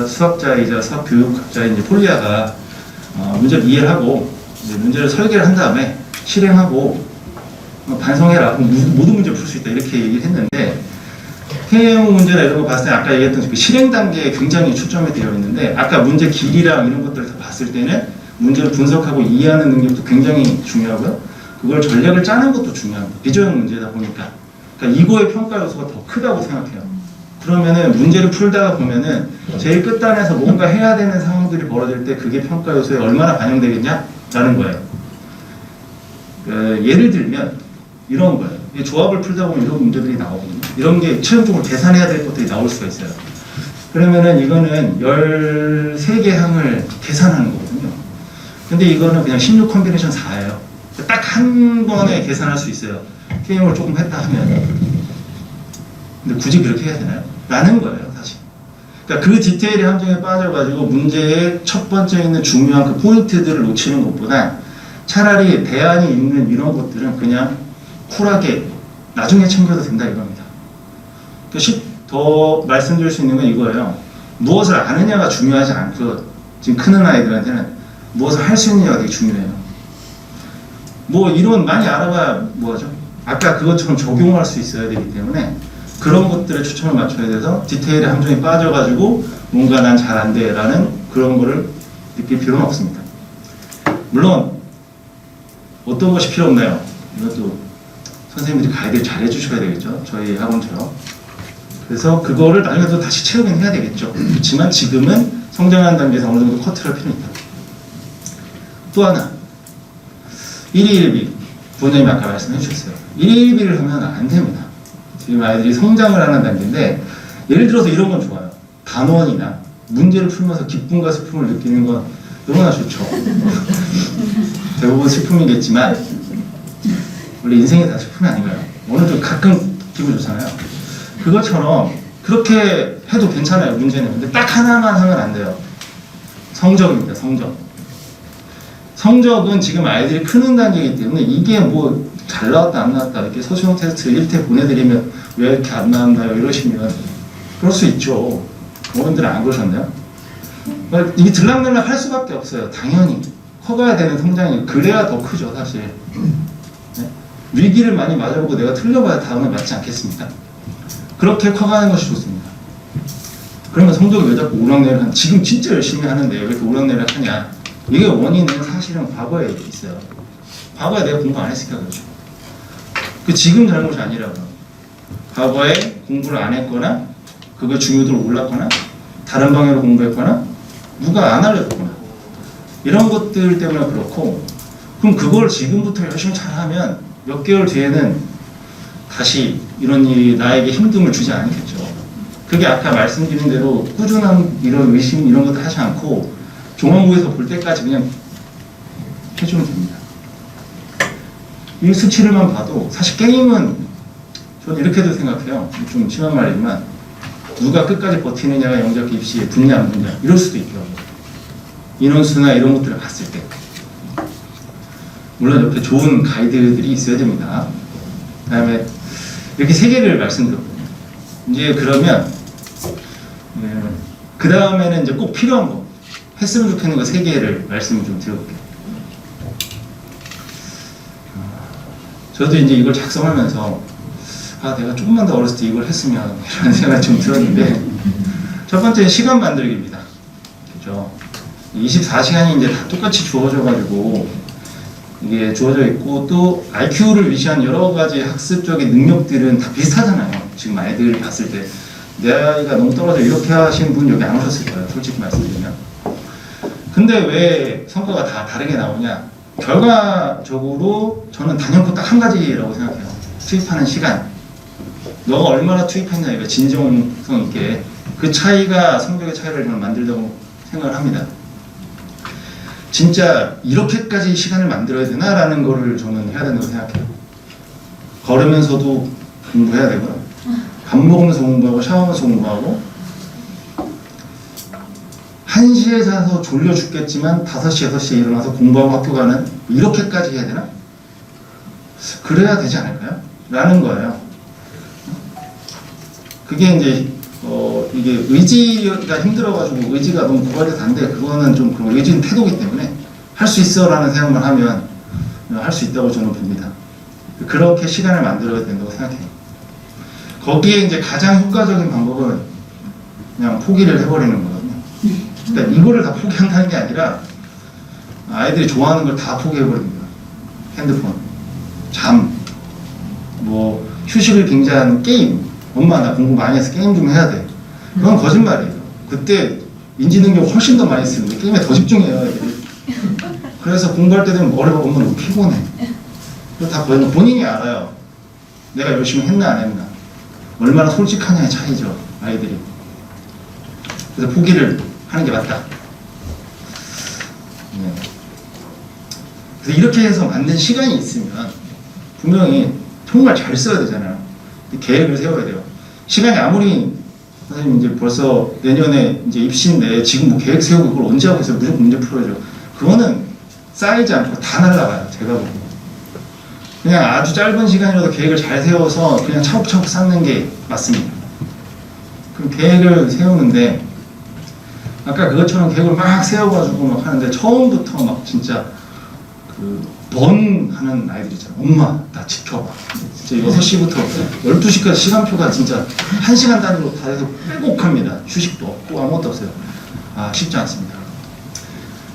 수학자이자 수학교육학자인 이제 폴리아가 문제를 이해를 하고 이제 문제를 설계를 한 다음에 실행하고 반성해라. 모든 문제를 풀 수 있다. 이렇게 얘기를 했는데 KMO 문제나 이런 거 봤을 때 아까 얘기했던 그 실행 단계에 굉장히 초점이 되어 있는데 아까 문제 길이랑 이런 것들을 다 봤을 때는 문제를 분석하고 이해하는 능력도 굉장히 중요하고요. 그걸 전략을 짜는 것도 중요합니다. 비전형 문제다 보니까. 그러니까 이거의 평가 요소가 더 크다고 생각해요. 그러면은 문제를 풀다가 보면은 제일 끝단에서 뭔가 해야 되는 상황들이 벌어질 때 그게 평가 요소에 얼마나 반영되겠냐라는 거예요. 예를 들면 이런 거예요. 조합을 풀다 보면 이런 문제들이 나오거든요. 이런 게 최종적으로 계산해야 될 것들이 나올 수가 있어요. 그러면은 이거는 13개 항을 계산하는 거거든요. 근데 이거는 그냥 16 컴비네이션 4예요. 딱 한 번에 계산할 수 있어요. 게임을 조금 했다 하면. 근데 굳이 그렇게 해야 되나요? 라는 거예요, 사실. 그러니까 그 디테일의 함정에 빠져가지고 문제의 첫 번째 있는 중요한 그 포인트들을 놓치는 것보다 차라리 대안이 있는 이런 것들은 그냥 쿨하게 나중에 챙겨도 된다 이겁니다. 더 말씀드릴 수 있는 건 이거예요. 무엇을 아느냐가 중요하지 않고 지금 크는 아이들한테는 무엇을 할 수 있느냐가 되게 중요해요. 뭐 이론 많이 알아봐야 뭐하죠? 아까 그것처럼 적용할 수 있어야 되기 때문에 그런 것들에 초점을 맞춰야 돼서 디테일의 함정에 빠져가지고 뭔가 난 잘 안 돼 라는 그런 거를 느낄 필요는 없습니다. 물론 어떤 것이 필요 없나요? 이것도 선생님들이 가이드를 잘 해주셔야 되겠죠. 저희 학원처럼. 그래서 그거를 나중에 또 다시 채우긴 해야 되겠죠. 그렇지만 지금은 성장하는 단계에서 어느 정도 커트를 할 필요는 있다. 또 하나 1위 1비 부모님이 아까 말씀해 주셨어요. 1위 1비를 하면 안 됩니다. 지금 아이들이 성장을 하는 단계인데 예를 들어서 이런 건 좋아요. 단원이나 문제를 풀면서 기쁨과 슬픔을 느끼는 건 너무나 좋죠. 대부분 슬픔이겠지만 원래 인생이 다 슬픔이 아닌가요? 어느 좀 가끔 기분 좋잖아요. 그것처럼 그렇게 해도 괜찮아요. 문제는. 근데 딱 하나만 하면 안 돼요. 성적입니다. 성적은 지금 아이들이 크는 단계이기 때문에 이게 뭐 잘 나왔다 안 나왔다 이렇게 소수용 테스트 1태 보내드리면 왜 이렇게 안 나온다요 이러시면 그럴 수 있죠. 어른들은 안 그러셨나요? 이게 들락날락 할 수밖에 없어요. 당연히 커가야 되는 성장이 그래야 더 크죠 사실. 네? 위기를 많이 맞아보고 내가 틀려봐야 다음에 맞지 않겠습니까? 그렇게 커가는 것이 좋습니다. 그러면 성적이 왜 자꾸 오락내리락 하냐? 지금 진짜 열심히 하는데 왜 이렇게 오락내리락 하냐? 이게 원인은 사실은 과거에 있어요. 과거에 내가 공부 안 했으니까 그렇죠. 그 지금 잘못이 아니라고요. 과거에 공부를 안 했거나 그게 중요도를 몰랐거나 다른 방향으로 공부했거나 누가 안 알려줬거나 이런 것들 때문에 그렇고 그럼 그걸 지금부터 열심히 잘하면 몇 개월 뒤에는 다시 이런 일이 나에게 힘듦을 주지 않겠죠. 그게 아까 말씀드린 대로 꾸준한 이런 의심 이런 것도 하지 않고 종합부에서 볼 때까지 그냥 해주면 됩니다. 이 수치를만 봐도 사실 게임은 저는 이렇게도 생각해요. 좀 심한 말이지만 누가 끝까지 버티느냐가 영적 입시에 붙냐 안 붙냐 이럴 수도 있죠. 인원수나 이런 것들을 봤을 때 물론 이렇게 좋은 가이드들이 있어야 됩니다. 그 다음에 이렇게 세 개를 말씀드렸거든요. 이제 그러면 그 다음에는 이제 꼭 필요한 거 했으면 좋겠는 거 세 개를 말씀을 좀 드려볼게요. 저도 이제 이걸 작성하면서 아 내가 조금만 더 어렸을 때 이걸 했으면 이런 생각이 좀 들었는데 첫 번째는 시간 만들기입니다. 그죠? 24시간이 이제 다 똑같이 주어져가지고 이게 주어져 있고 또 IQ를 위시한 여러 가지 학습적인 능력들은 다 비슷하잖아요. 지금 아이들을 봤을 때 내 아이가 너무 떨어져 이렇게 하신 분 여기 안 오셨을 거예요. 솔직히 말씀드리면. 근데 왜 성과가 다 다르게 나오냐? 결과적으로 저는 단연코 딱 한 가지라고 생각해요. 투입하는 시간. 너가 얼마나 투입했냐 이거 진정성 있게 그 차이가 성적의 차이를 저는 만들다고 생각을 합니다. 진짜 이렇게까지 시간을 만들어야 되나라는 거를 저는 해야 된다고 생각해요. 걸으면서도 공부해야 되고요. 밥 먹으면서 공부하고 샤워하면서 공부하고 1시에 자서 졸려 죽겠지만 5시, 6시에 일어나서 공부하고 학교 가는 이렇게까지 해야 되나? 그래야 되지 않을까요? 라는 거예요. 그게 이제 이게 의지가 힘들어가지고 의지가 너무 고갈돼서 안 돼. 그거는 좀 그런 의지는 태도이기 때문에 할 수 있어 라는 생각만 하면 할 수 있다고 저는 봅니다. 그렇게 시간을 만들어야 된다고 생각해요. 거기에 이제 가장 효과적인 방법은 그냥 포기를 해버리는 거거든요. 그러니까 이거를 다 포기한다는 게 아니라 아이들이 좋아하는 걸 다 포기해버립니다. 핸드폰, 잠, 뭐 휴식을 빙자한 게임. 엄마 나 공부 많이 해서 게임 좀 해야 돼. 그건 거짓말이에요. 그때 인지능력 훨씬 더 많이 쓰는데 게임에 더 집중해요 애들이. 그래서 공부할 때 되면 머리가 엄마 너무 피곤해. 그거 다 본인이 알아요. 내가 열심히 했나 안 했나. 얼마나 솔직하냐의 차이죠 아이들이. 그래서 포기를 하는 게 맞다. 네. 그래서 이렇게 해서 만든 시간이 있으면 분명히 정말 잘 써야 되잖아요. 계획을 세워야 돼요. 시간이 아무리 선생님 이제 벌써 내년에 이제 입시인데 지금 뭐 계획 세우고 그걸 언제 하고 있어요? 무조건 문제 풀어야죠. 그거는 쌓이지 않고 다 날라가요. 제가 보고. 그냥 아주 짧은 시간이라도 계획을 잘 세워서 그냥 차곡차곡 쌓는 게 맞습니다. 그럼 계획을 세우는데 아까 그것처럼 계획을 막 세워가지고 막 하는데 처음부터 막 진짜 하는 아이들 있잖아요. 엄마 나 지켜봐. 진짜 6시부터 12시까지 시간표가 진짜 1시간 단위로 다 해서 꼭 합니다. 휴식도 없고 아무것도 없어요. 아 쉽지 않습니다.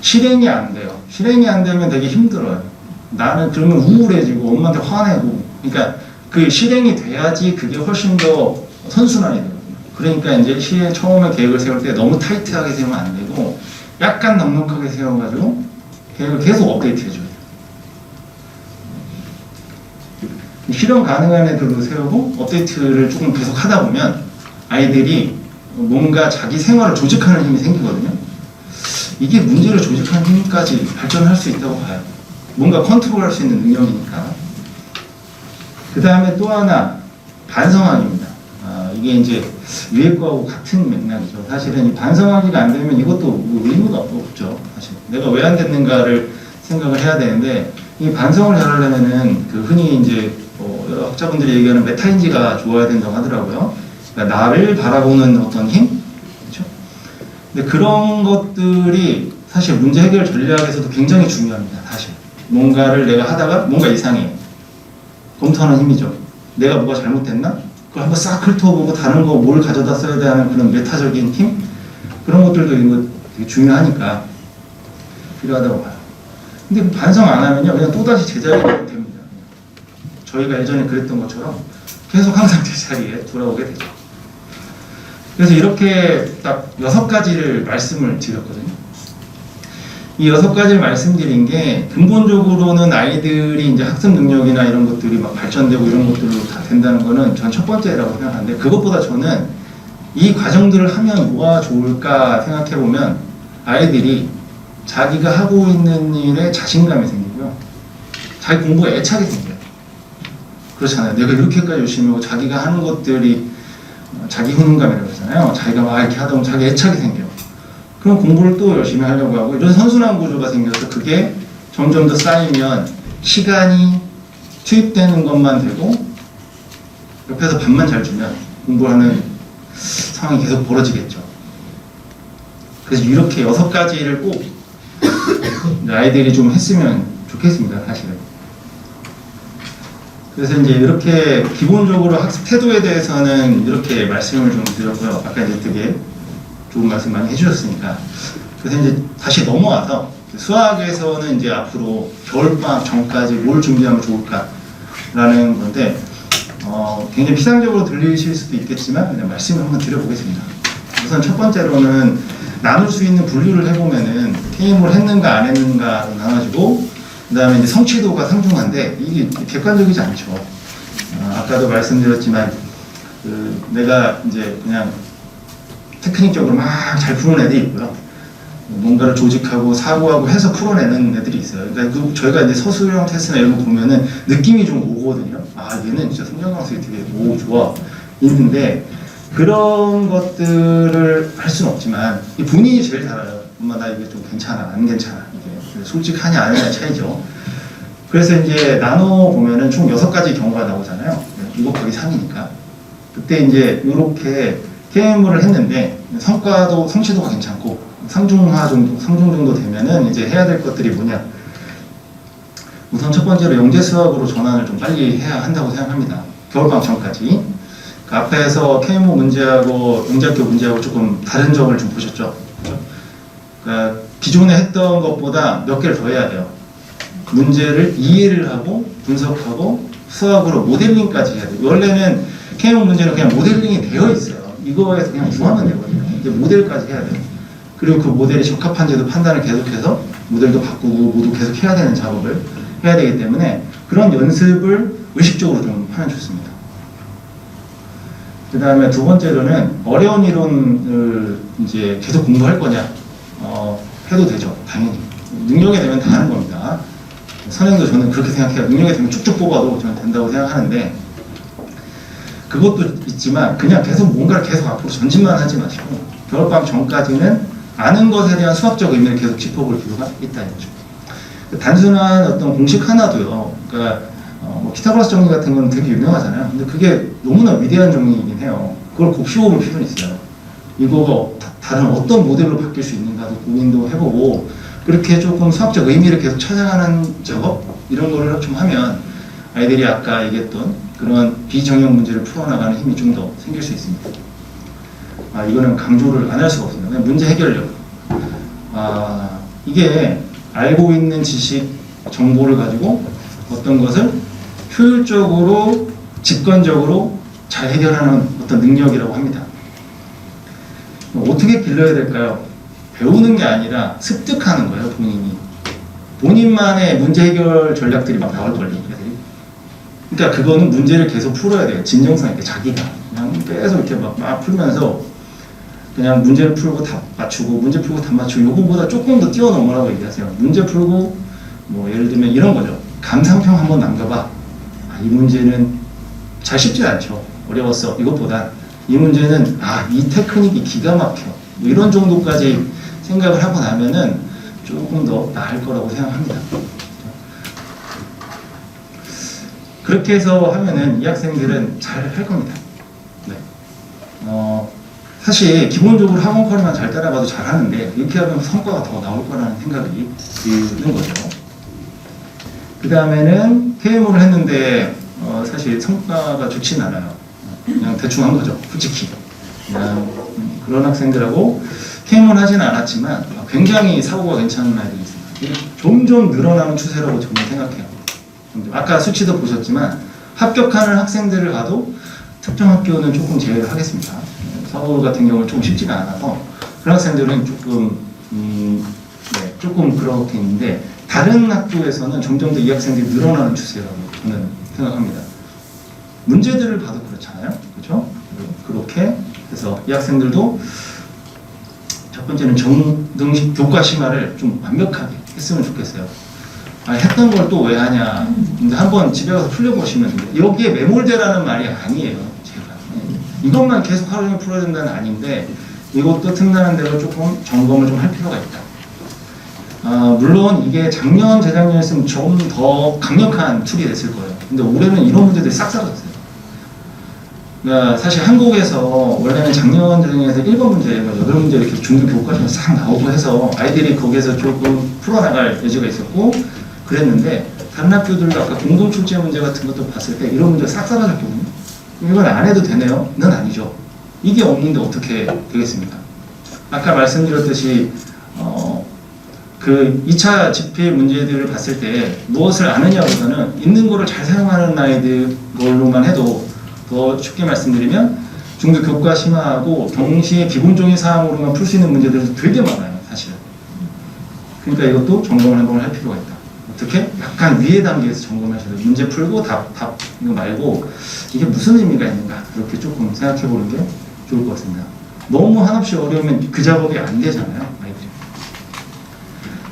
실행이 안 돼요. 실행이 안 되면 되게 힘들어요. 나는 그러면 우울해지고 엄마한테 화내고 그러니까 그 실행이 돼야지 그게 훨씬 더 선순환이 되거든요. 그러니까 이제 처음에 계획을 세울 때 너무 타이트하게 세우면 안 되고 약간 넉넉하게 세워가지고 계획을 계속 업데이트 해줘요. 실현 가능한 애들로 세우고 업데이트를 조금 계속 하다 보면 아이들이 뭔가 자기 생활을 조직하는 힘이 생기거든요. 이게 문제를 조직하는 힘까지 발전할 수 있다고 봐요. 뭔가 컨트롤할 수 있는 능력이니까. 그 다음에 또 하나 반성하기입니다. 이게 이제 위에 거하고 같은 맥락이죠. 사실은 이 반성하기가 안 되면 이것도 뭐 의무가 없죠. 사실 내가 왜 안 됐는가를 생각을 해야 되는데 이 반성을 잘하려면은 그 흔히 이제 여러 학자분들이 얘기하는 메타인지가 좋아야 된다고 하더라고요. 그러니까 나를 바라보는 어떤 힘, 그렇죠? 근데 그런 것들이 사실 문제 해결 전략에서도 굉장히 중요합니다. 사실 뭔가를 내가 하다가 뭔가 이상해. 검토하는 힘이죠. 내가 뭐가 잘못됐나? 그걸 한번 싹 훑어보고 다른 거 뭘 가져다 써야 되는 그런 메타적인 힘? 그런 것들도 이거 되게 중요하니까 필요하다고 봐요. 근데 반성 안 하면요, 그냥 또다시 제자리에 됩니다. 저희가 예전에 그랬던 것처럼 계속 항상 제자리에 돌아오게 되죠. 그래서 이렇게 딱 6가지를 말씀을 드렸거든요. 이 6가지를 말씀드린 게 근본적으로는 아이들이 이제 학습 능력이나 이런 것들이 막 발전되고 이런 것들로 다 된다는 거는 전 첫 번째라고 생각하는데, 그것보다 저는 이 과정들을 하면 뭐가 좋을까 생각해 보면 아이들이 자기가 하고 있는 일에 자신감이 생기고요. 자기 공부에 애착이 생겨요. 그렇잖아요. 내가 이렇게까지 열심히 하고 자기가 하는 것들이 자기 훈훈감이라고 그러잖아요. 자기가 막 이렇게 하다 보면 자기 애착이 생겨요. 그럼 공부를 또 열심히 하려고 하고 이런 선순환 구조가 생겨서 그게 점점 더 쌓이면 시간이 투입되는 것만 되고 옆에서 밥만 잘 주면 공부하는 상황이 계속 벌어지겠죠. 그래서 이렇게 6가지를 꼭 아이들이 좀 했으면 좋겠습니다, 사실은. 그래서 이제 이렇게 기본적으로 학습 태도에 대해서는 이렇게 말씀을 좀 드렸고요. 아까 이제 되게 좋은 말씀 많이 해주셨으니까. 그래서 이제 다시 넘어와서 수학에서는 이제 앞으로 겨울방학 전까지 뭘 준비하면 좋을까라는 건데, 굉장히 피상적으로 들리실 수도 있겠지만 그냥 말씀을 한번 드려보겠습니다. 우선 첫 번째로는 나눌 수 있는 분류를 해보면은 게임을 했는가 안 했는가로 나눠지고, 그 다음에 이제 성취도가 상중한데 이게 객관적이지 않죠. 아까도 말씀드렸지만 내가 이제 그냥 테크닉적으로 막 잘 푸는 애들이 있고요. 뭔가를 조직하고 사고하고 해서 풀어내는 애들이 있어요. 그러니까 저희가 이제 서술형 테스트나 이런 거 보면은 느낌이 좀 오거든요. 아, 얘는 진짜 성장 강습이 되게 좋아 있는데, 그런 것들을 할 수는 없지만 본인이 제일 잘 알아요. 엄마 나 이게 좀 괜찮아, 안 괜찮아. 이게 솔직하냐 안 하냐의 차이죠. 그래서 이제 나눠 보면은 총 6가지 경우가 나오잖아요. 7 곱하기 3이니까. 그때 이제 이렇게 게임을 했는데 성과도 성취도가 괜찮고 상중 정도 되면은 이제 해야 될 것들이 뭐냐. 우선 첫 번째로 영재 수학으로 전환을 좀 빨리 해야 한다고 생각합니다. 겨울방학 전까지. 그 앞에서 KMO 문제하고 영재학교 문제하고 조금 다른 점을 좀 보셨죠. 그러니까 기존에 했던 것보다 몇 개를 더 해야 돼요. 문제를 이해를 하고 분석하고 수학으로 모델링까지 해야 돼요. 원래는 KMO 문제는 그냥 모델링이 되어 있어요. 이거에서 그냥 구하면 되거든요. 이제 모델까지 해야 돼요. 그리고 그 모델이 적합한지도 판단을 계속해서 모델도 바꾸고 모두 계속 해야 되는 작업을 해야 되기 때문에 그런 연습을 의식적으로 좀 하면 좋습니다. 그 다음에 두 번째로는 어려운 이론을 이제 계속 공부할 거냐, 해도 되죠. 당연히. 능력이 되면 다 하는 겁니다. 선행도 저는 그렇게 생각해요. 능력이 되면 쭉쭉 뽑아도 저는 된다고 생각하는데, 그것도 있지만 그냥 계속 뭔가를 계속 앞으로 전진만 하지 마시고 겨울방학 전까지는 아는 것에 대한 수학적 의미를 계속 짚어볼 필요가 있다는 거죠. 단순한 어떤 공식 하나도요. 그러니까 뭐 피타고라스 정리 같은 건 되게 유명하잖아요. 근데 그게 너무나 위대한 정리이긴 해요. 그걸 꼭 씌워볼 필요는 있어요. 이거가 다른 어떤 모델로 바뀔 수 있는가도 고민도 해보고, 그렇게 조금 수학적 의미를 계속 찾아가는 작업 이런 거를 좀 하면 아이들이 아까 얘기했던 그런 비정형 문제를 풀어나가는 힘이 좀 더 생길 수 있습니다. 이거는 강조를 안 할 수가 없습니다. 그냥 문제 해결력. 이게 알고 있는 지식, 정보를 가지고 어떤 것을 효율적으로, 직관적으로 잘 해결하는 어떤 능력이라고 합니다. 어떻게 길러야 될까요? 배우는 게 아니라 습득하는 거예요, 본인이. 본인만의 문제 해결 전략들이 막 나올걸요. 그러니까 그거는 문제를 계속 풀어야 돼요. 진정성 있게 자기가. 그냥 계속 이렇게 막 풀면서 그냥 문제를 풀고 답 맞추고 문제 풀고 답 맞추고 요거보다 조금 더 뛰어넘으라고 얘기하세요. 문제 풀고 뭐 예를 들면 이런 거죠. 감상평 한번 남겨봐. 아, 이 문제는 잘 쉽지 않죠. 어려웠어. 이것보다 이 문제는 이 테크닉이 기가 막혀. 뭐 이런 정도까지 생각을 하고 나면은 조금 더 나을 거라고 생각합니다. 그렇게 해서 하면은 이 학생들은 잘 할 겁니다. 네. 사실 기본적으로 학원 커리만 잘 따라가도 잘 하는데 이렇게 하면 성과가 더 나올 거라는 생각이 드는 거죠. 그 다음에는 KMO를 했는데 사실 성과가 좋진 않아요. 그냥 대충 한 거죠. 솔직히. 그냥 그런 학생들하고 KMO를 하진 않았지만 굉장히 사고가 괜찮은 아이들이 있습니다. 점점 늘어나는 추세라고 저는 생각해요. 아까 수치도 보셨지만 합격하는 학생들을 봐도 특정 학교는 조금 제외를 하겠습니다. 서울 같은 경우는 좀 쉽지가 않아서 그런 학생들은 조금 그렇게 있는데 다른 학교에서는 점점 더 이 학생들이 늘어나는 추세라고 저는 생각합니다. 문제들을 봐도 그렇잖아요. 그렇죠? 그렇게 해서 이 학생들도 첫 번째는 정등식 교과 심화를 좀 완벽하게 했으면 좋겠어요. 했던 걸 또 왜 하냐. 근데 한번 집에 가서 풀려보시면 돼요. 여기에 매몰되라는 말이 아니에요. 제가. 이것만 계속 하루 종일 풀어야 된다는 아닌데 이것도 틈나는 대로 조금 점검을 좀 할 필요가 있다. 물론 이게 작년, 재작년이었으면 좀 더 강력한 툴이 됐을 거예요. 근데 올해는 이런 문제들이 싹 사라졌어요. 그러니까 사실 한국에서 원래는 작년, 재작년에서 1번 문제, 8문제 이렇게 중등 교과서가 싹 나오고 해서 아이들이 거기에서 조금 풀어나갈 여지가 있었고 그랬는데 다른 학교들도 아까 공동 출제 문제 같은 것도 봤을 때 이런 문제가 싹 사라졌거든요. 이건 안 해도 되네요? 는 아니죠. 이게 없는데 어떻게 되겠습니까? 아까 말씀드렸듯이 그 2차 집필 문제들을 봤을 때 무엇을 아느냐보다는 있는 거를 잘 사용하는 아이들 걸로만 해도 더 쉽게 말씀드리면 중등 교과 심화하고 동시에 기본적인 사항으로만 풀 수 있는 문제들도 되게 많아요, 사실. 그러니까 이것도 점검을 한번 할 필요가 있다. 어떻게? 약간 위에 단계에서 점검하셔야 돼요. 문제 풀고 답 이거 말고 이게 무슨 의미가 있는가 이렇게 조금 생각해 보는 게 좋을 것 같습니다. 너무 한없이 어려우면 그 작업이 안 되잖아요, 아이들이.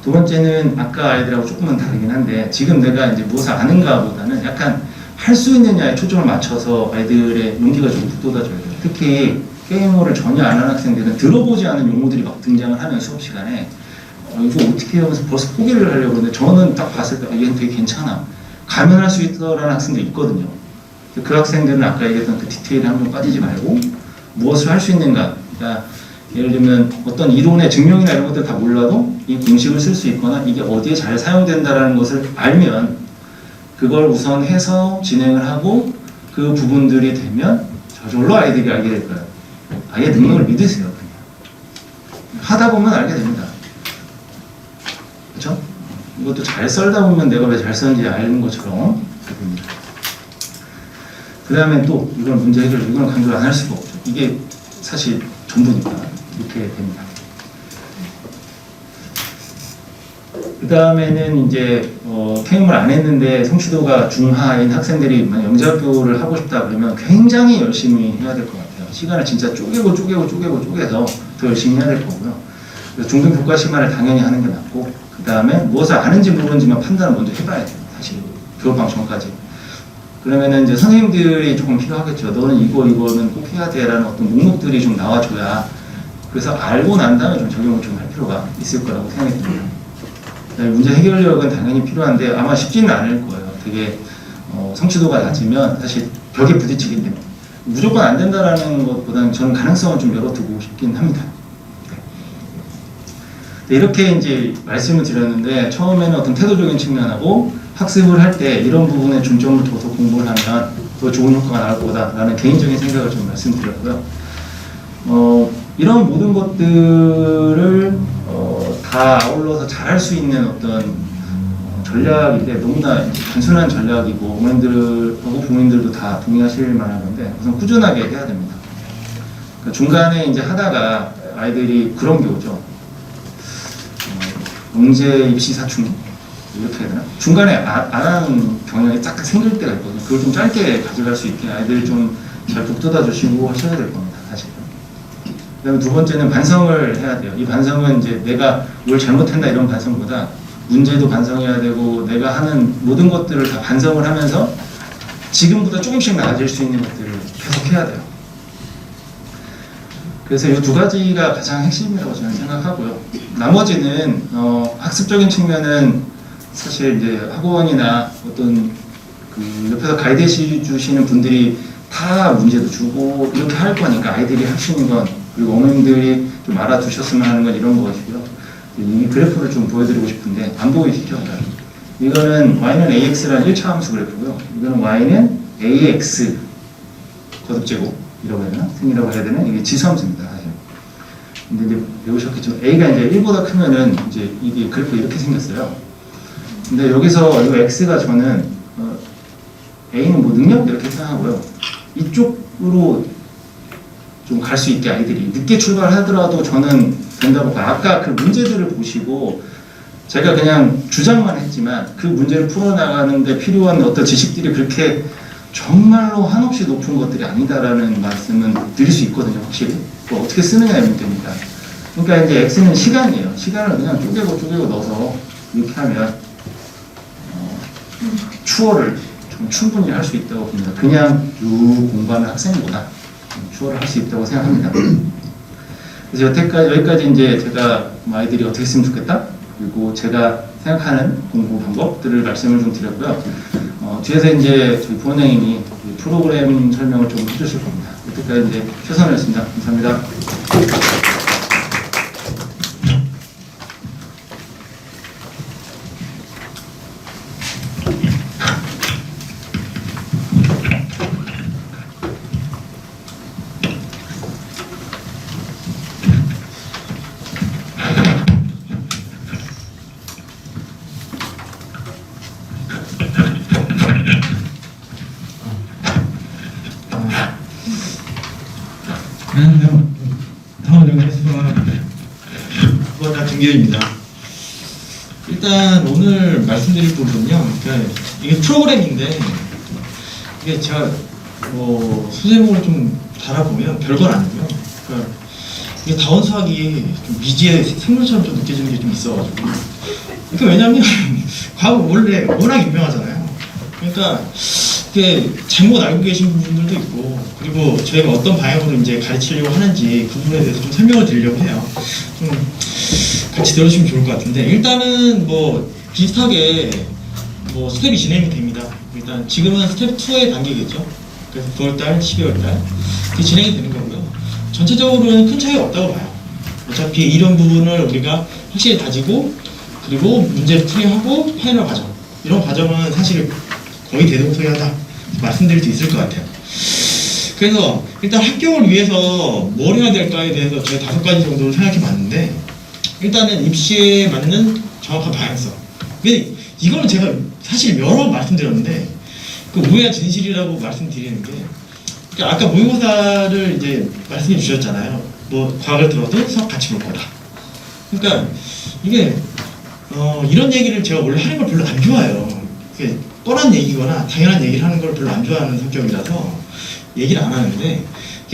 두 번째는 아까 아이들하고 조금은 다르긴 한데 지금 내가 이제 무엇을 아는가 보다는 약간 할 수 있느냐에 초점을 맞춰서 아이들의 용기가 좀 북돋아져야 돼요. 특히 게임어를 전혀 안 하는 학생들은 들어보지 않은 용어들이 막 등장을 하면 수업 시간에 이거 어떻게 하면서 벌써 포기를 하려고 그러는데 저는 딱 봤을 때 얘는 되게 괜찮아. 가면 할 수 있다라는 학생도 있거든요. 그 학생들은 아까 얘기했던 그 디테일에 한번 빠지지 말고 무엇을 할 수 있는가. 그러니까 예를 들면 어떤 이론의 증명이나 이런 것들 다 몰라도 이 공식을 쓸 수 있거나 이게 어디에 잘 사용된다라는 것을 알면 그걸 우선 해서 진행을 하고 그 부분들이 되면 저절로 아이들이 알게 될 거예요. 아예 능력을 믿으세요. 그냥. 하다 보면 알게 됩니다. 그렇죠? 이것도 잘 썰다 보면 내가 왜 잘 썼는지 아는 것처럼 됩니다. 그 다음에 또 이건 문제 해결, 이건 강조를 안 할 수가 없죠. 이게 사실 전부니까 이렇게 됩니다. 그 다음에는 이제 KMO를 안 했는데 성취도가 중하인 학생들이 영재학교를 하고 싶다 그러면 굉장히 열심히 해야 될 것 같아요. 시간을 진짜 쪼개서 더 열심히 해야 될 거고요. 그래서 중등 교과 심화를 당연히 하는 게 맞고 그 다음에 무엇을 아는지 모르는지만 판단을 먼저 해봐야 돼요. 사실 졸업방 전까지. 그러면은 이제 선생님들이 조금 필요하겠죠. 너는 이거는 꼭 해야 돼라는 어떤 목록들이 좀 나와줘야 그래서 알고 난 다음에 좀 적용을 좀 할 필요가 있을 거라고 생각이 듭니다. 문제 해결력은 당연히 필요한데 아마 쉽지는 않을 거예요. 되게 성취도가 낮으면 사실 벽에 부딪히기 때문에 무조건 안 된다라는 것보다는 저는 가능성을 좀 열어두고 싶긴 합니다. 네, 이렇게 이제 말씀을 드렸는데 처음에는 어떤 태도적인 측면하고 학습을 할 때 이런 부분에 중점을 둬서 공부를 하면 더 좋은 효과가 나올 거다라는 개인적인 생각을 좀 말씀드렸고요. 이런 모든 것들을 다 아울러서 잘할 수 있는 어떤 전략인데 너무나 단순한 전략이고 어머님들하고 부모님들도 다 동의하실 만한 건데 우선 꾸준하게 해야 됩니다. 그러니까 중간에 이제 하다가 아이들이 그런 게 오죠. 영재 입시 사춘 이렇게 해야 되나? 중간에 안 하는 경향이 딱 생길 때가 있거든요. 그걸 좀 짧게 가져갈 수 있게 아이들 좀 잘 북돋아 주시고 하셔야 될 겁니다. 사실은. 그다음에 두 번째는 반성을 해야 돼요. 이 반성은 이제 내가 뭘 잘못했나 이런 반성보다 문제도 반성해야 되고 내가 하는 모든 것들을 다 반성을 하면서 지금보다 조금씩 나아질 수 있는 것들을 계속 해야 돼요. 그래서 이 두 가지가 가장 핵심이라고 저는 생각하고요. 나머지는 학습적인 측면은 사실 이제 학원이나 어떤 그 옆에서 가이드 해주시는 분들이 다 문제도 주고 이렇게 할 거니까 아이들이 할 수 있는 건, 그리고 어머님들이 좀 알아두셨으면 하는 건 이런 것이고요. 이 그래프를 좀 보여드리고 싶은데 안 보이시죠? 이거는 y는 ax라는 1차 함수 그래프고요. 이거는 y는 ax 거듭제곱이라고 해야 되나? 승이라고 해야 되나? 이게 지수함수입니다. 사실. 근데 이제 배우셨겠지만 a가 이제 1보다 크면은 이제 이게 그래프 이렇게 생겼어요. 근데 여기서 이 x가 저는 a는 뭐 능력 이렇게 생각하고요. 이쪽으로 좀 갈 수 있게 아이들이 늦게 출발하더라도 저는 된다고 봐요. 아까 그 문제들을 보시고 제가 그냥 주장만 했지만 그 문제를 풀어나가는데 필요한 어떤 지식들이 그렇게 정말로 한없이 높은 것들이 아니다라는 말씀은 드릴 수 있거든요. 확실히 뭐 어떻게 쓰느냐의 문제니까. 그러니까 이제 x는 시간이에요. 시간을 그냥 쪼개고 넣어서 이렇게 하면 추월을 좀 충분히 할 수 있다고 봅니다. 그냥 쭉 공부하는 학생보다 추월을 할 수 있다고 생각합니다. 그래서 여기까지 이제 제가 아이들이 어떻게 했으면 좋겠다, 그리고 제가 생각하는 공부 방법들을 말씀을 좀 드렸고요. 뒤에서 이제 저희 부원장님이 프로그램 설명을 좀 해주실 겁니다. 여기까지 이제 최선이었습니다. 감사합니다. 안녕하세요. 다원정교수와 부원장 김기현입니다. 일단 오늘 말씀드릴 부분은요, 그러니까 이게 프로그램인데 이게 제가 뭐 소제목을 좀 달아보면 별건 아니고요. 그러니까 이게 다원 수학이 좀 미지의 생물처럼 좀 느껴지는 게 좀 있어가지고. 그러니까 왜냐면 과거 원래 워낙 유명하잖아요. 그러니까 이게 잘못 알고 계신 분들도 있고, 그리고 저희가 어떤 방향으로 이제 가르치려고 하는지 그 부분에 대해서 좀 설명을 드리려고 해요. 좀 같이 들어주시면 좋을 것 같은데, 일단은 뭐 비슷하게 뭐 스텝이 진행이 됩니다. 일단 지금은 스텝 2의 단계겠죠. 그래서 9월달, 12월달 그게 진행이 되는 거고요. 전체적으로는 큰 차이가 없다고 봐요. 어차피 이런 부분을 우리가 확실히 다지고, 그리고 문제 풀이하고 파이널 과정, 이런 과정은 사실 거의 대동소이하다 말씀드릴 수 있을 것 같아요. 그래서 일단 합격을 위해서 뭘 해야 될까에 대해서 저희 5가지 정도를 생각해 봤는데, 일단은 입시에 맞는 정확한 방향성. 근데 이거는 제가 사실 여러 번 말씀드렸는데 그 오해와 진실이라고 말씀드리는 게, 그러니까 아까 모의고사를 이제 말씀해 주셨잖아요. 뭐 과학을 들어도 수학 같이 볼 거다. 그러니까 이게 이런 얘기를 제가 원래 하는 걸 별로 안 좋아해요. 뻔한 얘기거나 당연한 얘기를 하는 걸 별로 안 좋아하는 성격이라서 얘기를 안 하는데,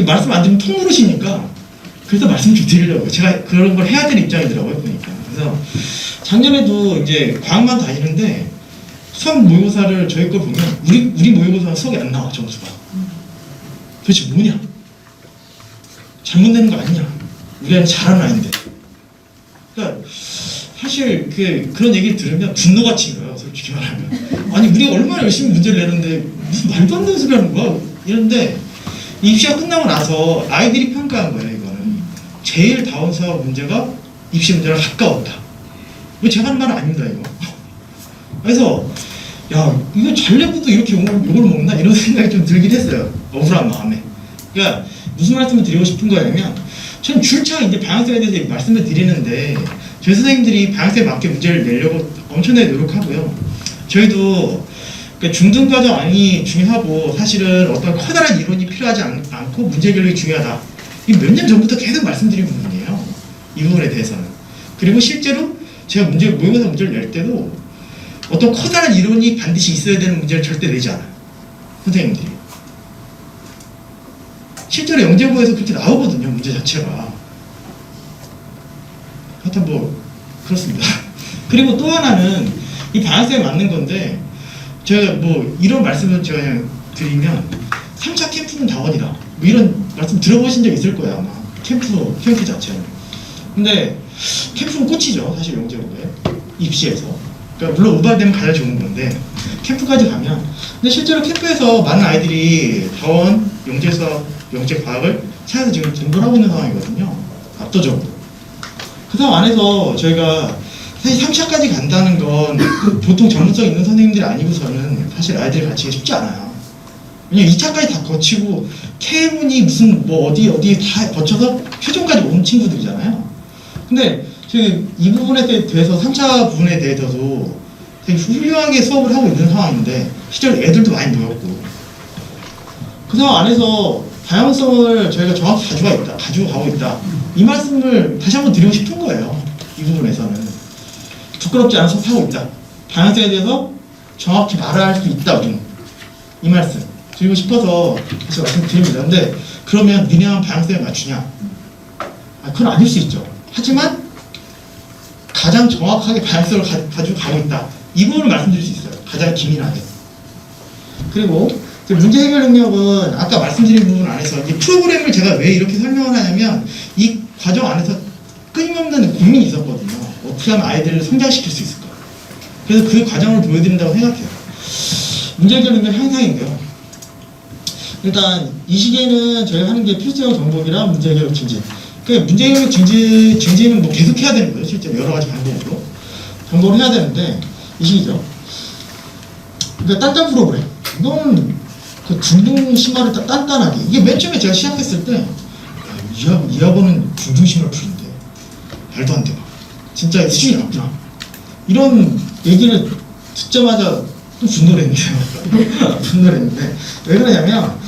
말씀 안 드리면 통 물으시니까 그래서 말씀 좀 드리려고요. 제가 그런 걸 해야 될 입장이더라고요, 보니까. 그래서 작년에도 이제 과학만 다니는데 수학 모의고사를 저희 걸 보면 우리 모의고사는 수학이 안 나와, 점수가. 도대체 뭐냐? 잘못된 거 아니냐? 우리는 잘하는 아이인데. 그러니까 사실 그런 얘기를 들으면 분노가 치여요, 솔직히 말하면. 아니 우리가 얼마나 열심히 문제를 내는데 무슨 말도 안 되는 소리 하는 거야? 이런데 입시가 끝나고 나서 아이들이 평가한 거예요. 이거는 제일 다운 수학 문제가 입시 문제랑 가까웠다. 이거 제가 하는 말은 아닙니다, 이거. 그래서 야, 이거 잘 내고도 이렇게 욕을 먹나? 이런 생각이 좀 들긴 했어요, 억울한 마음에. 그러니까 무슨 말씀을 드리고 싶은 거냐면, 저는 줄차 이제 방향성에 대해서 말씀을 드리는데 저희 선생님들이 방향성에 맞게 문제를 내려고 엄청나게 노력하고요. 저희도 중등과정이 중요하고, 사실은 어떤 커다란 이론이 필요하지 않고 문제 해결력이 중요하다. 이거 몇 년 전부터 계속 말씀드린 부분이에요, 이 부분에 대해서는. 그리고 실제로 제가 모의고사 문제를 낼 때도 어떤 커다란 이론이 반드시 있어야 되는 문제를 절대 내지 않아요, 선생님들이. 실제로 영재고에서 그렇게 나오거든요, 문제 자체가. 하여튼 뭐 그렇습니다. 그리고 또 하나는 이 방향성에 맞는 건데 제가 뭐 이런 말씀을 제가 그냥 드리면 3차 캠프는 다원이다 뭐 이런 말씀 들어보신 적 있을 거예요 아마. 캠프 자체는. 근데 캠프는 꽃이죠 사실 영재고에 입시에서. 그러니까 물론 우발되면 가장 좋은 건데 캠프까지 가면 근데 실제로 캠프에서 많은 아이들이 다원, 영재 수학, 영재 과학을 찾아서 지금 공부를 하고 있는 상황이거든요. 압도적으로. 그 상황 안에서 저희가 사실 3차까지 간다는 건 보통 전문성 있는 선생님들이 아니고서는 사실 아이들이 가르치기 쉽지 않아요. 왜냐면 2차까지 다 거치고 K문이 무슨 뭐 어디 다 거쳐서 최종까지 온 친구들이잖아요. 근데 저희 이 부분에 대해서 3차 부분에 대해서도 되게 훌륭하게 수업을 하고 있는 상황인데 실제로 애들도 많이 모였고 그 상황 안에서 다양성을 저희가 정확히 가지고 가고 있다. 이 말씀을 다시 한번 드리고 싶은 거예요. 이 부분에서는 부끄럽지 않아서 하고 있다. 다양성에 대해서 정확히 말할 수 있다. 우리는 이 말씀 드리고 싶어서 다시 말씀드립니다. 근데 그러면 니네만 다양성에 맞추냐? 그건 아닐 수 있죠. 하지만 가장 정확하게 다양성을 가지고 가고 있다. 이 부분을 말씀드릴 수 있어요. 가장 기민하게. 그리고 문제 해결 능력은 아까 말씀드린 부분 안에서 이 프로그램을 제가 왜 이렇게 설명을 하냐면 이 과정 안에서 끊임없는 고민이 있었거든요. 어떻게 하면 아이들을 성장시킬 수 있을까. 그래서 그 과정을 보여드린다고 생각해요. 문제 해결 능력 향상인데요. 일단 이 시기에는 저희가 하는 게 필수형 정복이랑 문제 해결 증진. 그 문제 해결 증진은 뭐 계속 해야 되는 거예요. 실제로 여러 가지 방법으로 정복을 해야 되는데 이 시기죠. 그러니까 딴딴 프로그램. 이건 그 중등심화를 단단하게 이게 맨 처음에 제가 시작했을 때 이 학원은 중등심화를 푸는데 말도 안 돼. 진짜 수준이 낮구나. 이런 얘기를 듣자마자 또 분노했는데요. 분노했는데 왜 그러냐면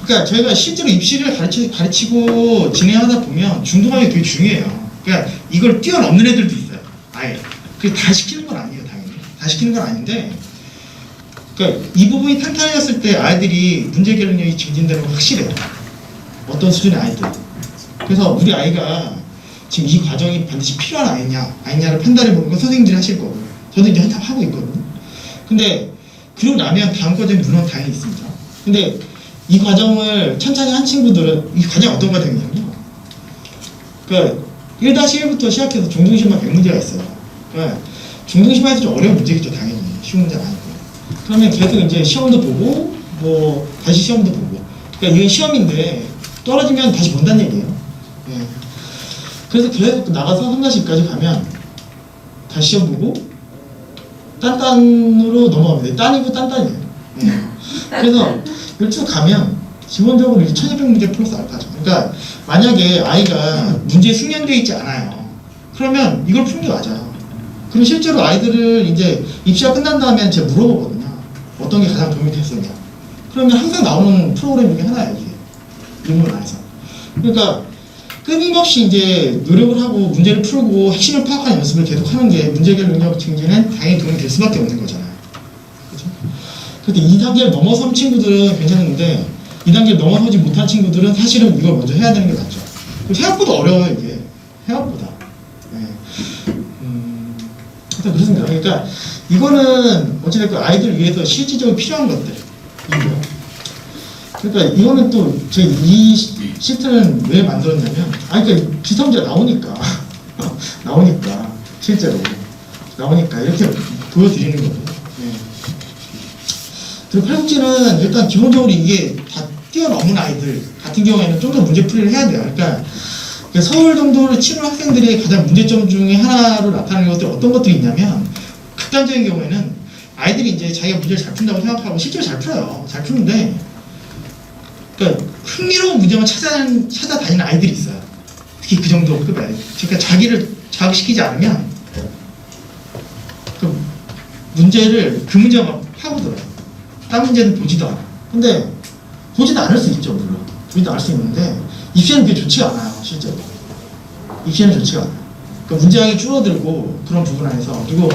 그러니까 저희가 실제로 입시를 가르치고 진행하다 보면 중등학이 되게 중요해요. 그러니까 이걸 뛰어넘는 애들도 있어요. 아예. 그게 다 시키는 건 아니에요, 당연히. 다 시키는 건 아닌데 그러니까 이 부분이 탄탄해졌을 때 아이들이 문제 해결 능력이 증진되는 건 확실해요. 어떤 수준의 아이들. 그래서 우리 아이가 지금 이 과정이 반드시 필요한 아니냐를 판단해 보는 건 선생님들이 하실 거고 저도 이제 하고 있거든요. 근데 그러고 나면 다음 과정이 물론 당연히 있습니다. 근데 이 과정을 천천히 한 친구들은 이 과정이 어떤 과정이냐면요. 그러니까 1-1부터 시작해서 중등심화 100문제가 있어요. 그러니까 중등심화에서 좀 어려운 문제겠죠, 당연히. 쉬운 문제가 아니고. 그러면 계속 이제 시험도 보고, 뭐, 다시 시험도 보고. 그러니까 이게 시험인데, 떨어지면 다시 본다는 얘기예요. 예. 그래서 계속 나가서 3-2까지 가면, 다시 시험 보고, 딴딴으로 넘어갑니다. 딴이고 딴딴이에요. 예. 그래서, 이쪽 가면, 기본적으로 1200문제 플러스 알파죠. 그러니까, 만약에 아이가 문제에 숙련되어 있지 않아요. 그러면 이걸 푸는 게 맞아요. 그리고 실제로 아이들을 이제 입시가 끝난 다음에 제가 물어보거든요. 어떤 게 가장 도움이 됐었냐. 그러면 항상 나오는 프로그램 중에 하나예요, 이게. 인문 안에서. 그러니까 끊임없이 이제 노력을 하고 문제를 풀고 핵심을 파악하는 연습을 계속 하는 게 문제 해결 능력 증진에 당연히 도움이 될 수밖에 없는 거잖아요. 그렇죠? 그런데 2단계를 넘어선 친구들은 괜찮은데 2단계를 넘어서지 못한 친구들은 사실은 이걸 먼저 해야 되는 게 맞죠. 생각보다 어려워요, 이게. 생각보다. 일단 그렇습니다. 그러니까 이거는 어찌됐건 아이들 위해서 실질적으로 필요한 것들이고요. 그러니까 이거는 또 저희 이 시트는 왜 만들었냐면 그러니까 비슷한 문제가 나오니까 나오니까 실제로 나오니까 이렇게 보여드리는 거죠. 네. 그리고 팔국지는 일단 기본적으로 이게 다 뛰어넘은 아이들 같은 경우에는 좀 더 문제풀이를 해야 돼요. 그러니까 서울 정도를 치는 학생들의 가장 문제점 중에 하나로 나타나는 것들이 어떤 것들이 있냐면 극단적인 경우에는 아이들이 이제 자기가 문제를 잘 푼다고 생각하고 실제로 잘 풀어요. 잘 푸는데 그러니까 흥미로운 문제만 찾아다니는 아이들이 있어요. 특히 그 정도 급의 아이들. 그러니까 자기를 자극시키지 않으면 그 문제를 그 문제가 막 파고들어요. 다른 문제는 보지도 않아. 근데 보지도 않을 수 있죠, 물론. 보지도 않을 수 있는데 입시는 그게 좋지가 않아요, 실제로. 입시는 좋지가 않아요. 그러니까 문제량이 줄어들고 그런 부분 안에서. 그리고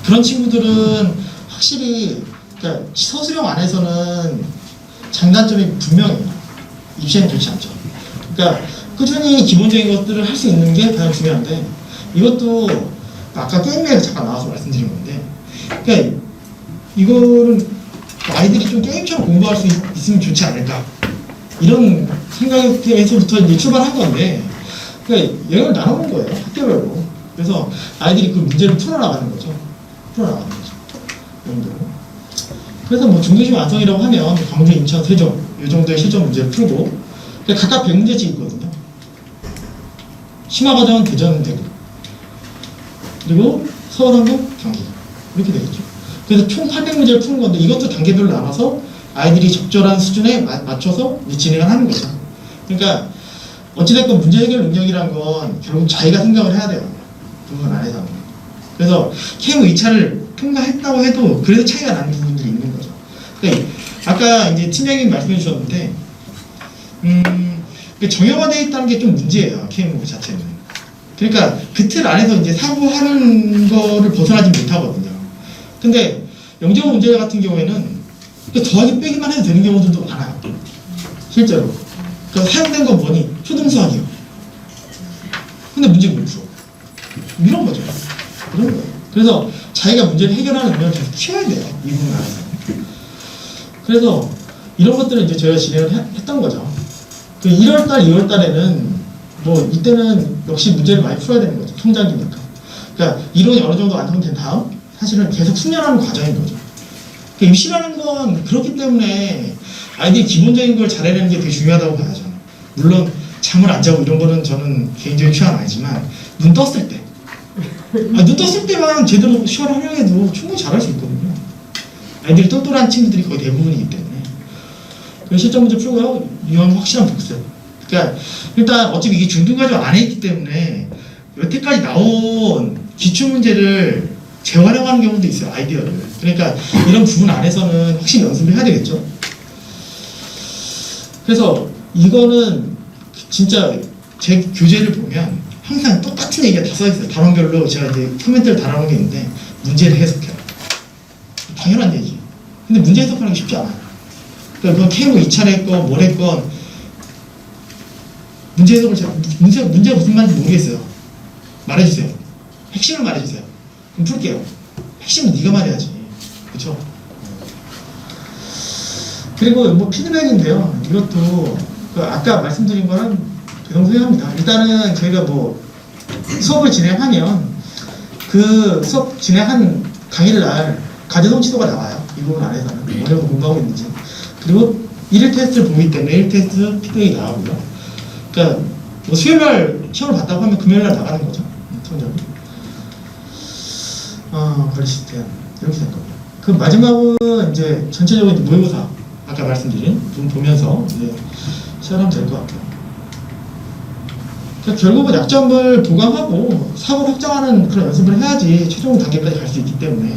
그런 친구들은 확실히 그러니까 서술형 안에서는 장단점이 분명해요. 입시는 좋지 않죠. 그러니까 꾸준히 기본적인 것들을 할 수 있는 게 가장 중요한데 이것도 아까 게임에서 잠깐 나와서 말씀드린 건데, 그러니까 이거는 아이들이 좀 게임처럼 공부할 수 있으면 좋지 않을까, 이런 생각에서부터 이제 출발한 건데, 그러니까 영역을 나눠본 거예요, 학교별로. 그래서 아이들이 그 문제를 풀어나가는 거죠. 풀어나가는 거죠. 정도로. 그래서 뭐 중도시 완성이라고 하면 광주, 인천, 세종 이 정도의 실전 문제를 풀고, 그러니까 각각 100문제씩 있거든요. 심화과정은 대전, 대구, 그리고 서울, 한국, 경기, 이렇게 되겠죠. 그래서 총 800문제를 푸는 건데, 이것도 단계별로 나눠서 아이들이 적절한 수준에 맞춰서 진행을 하는 거죠. 그러니까 어찌됐건 문제 해결 능력이란 건 결국 자기가 생각을 해야 돼요, 부분 안에서는. 그래서 KM 2차를 통과했다고 해도 그래도 차이가 나는 부분들이 있는 거죠. 그러니까 아까 이제 팀장님이 말씀해 주셨는데, 정형화되어 있다는 게 좀 문제예요, KM 그 자체는. 그러니까 그 틀 안에서 이제 사고하는 거를 벗어나지 못하거든요. 근데 영재고 문제 같은 경우에는 더하기 빼기만 해도 되는 경우들도 많아요, 실제로. 그러니까 사용된 건 뭐니? 초등수학이요. 근데 문제 못 풀어. 이런 거죠. 그런 거예요. 그래서 자기가 문제를 해결하는 능력을 계속 키워야 돼요, 이 부분 안에서. 그래서 이런 것들을 이제 저희가 진행을 했던 거죠. 그 1월달, 2월달에는 뭐 이때는 역시 문제를 많이 풀어야 되는 거죠, 통장기니까. 그러니까 이론이 어느 정도 완성된 다음 사실은 계속 숙련하는 과정인 거죠. 그러니까 입시라는 건 그렇기 때문에 아이들이 기본적인 걸 잘해내는 게 되게 중요하다고 봐요, 저는. 물론 잠을 안 자고 이런 거는 저는 개인적인 취향은 아니지만, 눈 떴을 때, 눈 떴을 때만 제대로 시험을 하려고 해도 충분히 잘할 수 있거든요. 아이들이 똘똘한 친구들이 거의 대부분이기 때문에. 그래서 실전 문제 풀고요, 유형 확실한 복습. 그러니까 일단 어차피 이게 중등과정 안에 있기 때문에 여태까지 나온 기출 문제를 재활용하는 경우도 있어요, 아이디어를. 그러니까 이런 부분 안에서는 확실히 연습을 해야 되겠죠. 그래서 이거는 진짜 제 교재를 보면 항상 똑같은 얘기가 다 써있어요. 단원별로 제가 이제 코멘트를 달아놓은 게 있는데, 문제를 해석해요. 당연한 얘기. 근데 문제 해석하는 게 쉽지 않아요. 그러니까 그건 KM 2차를 했건 뭘 했건 문제 해석을 제가 문제가 무슨 말인지 모르겠어요. 말해주세요. 핵심을 말해주세요. 그럼 풀게요. 핵심은 네가 말해야지. 그렇죠? 그리고 뭐 피드백인데요. 이것도 그 아까 말씀드린 거랑 대동소이합니다. 일단은 저희가 뭐 수업을 진행하면 그 수업 진행한 당일 날 과제 성취도가 나와요, 이 부분 안에서는. 어느 정도 공부하고 있는지. 그리고 1일 테스트를 보기 때문에 1일 테스트 피드백이 나오고요. 그러니까 뭐 수요일날 시험을 봤다고 하면 금요일날 나가는 거죠, 성적이. 관리 시스템 이렇게 된 겁니다. 그 마지막은 이제 전체적으로 모의고사 아까 말씀드린 부분 보면서 이제 시작하면 될 것 같아요. 그러니까 결국은 약점을 보강하고 사고를 확장하는 그런 연습을 해야지 최종 단계까지 갈 수 있기 때문에.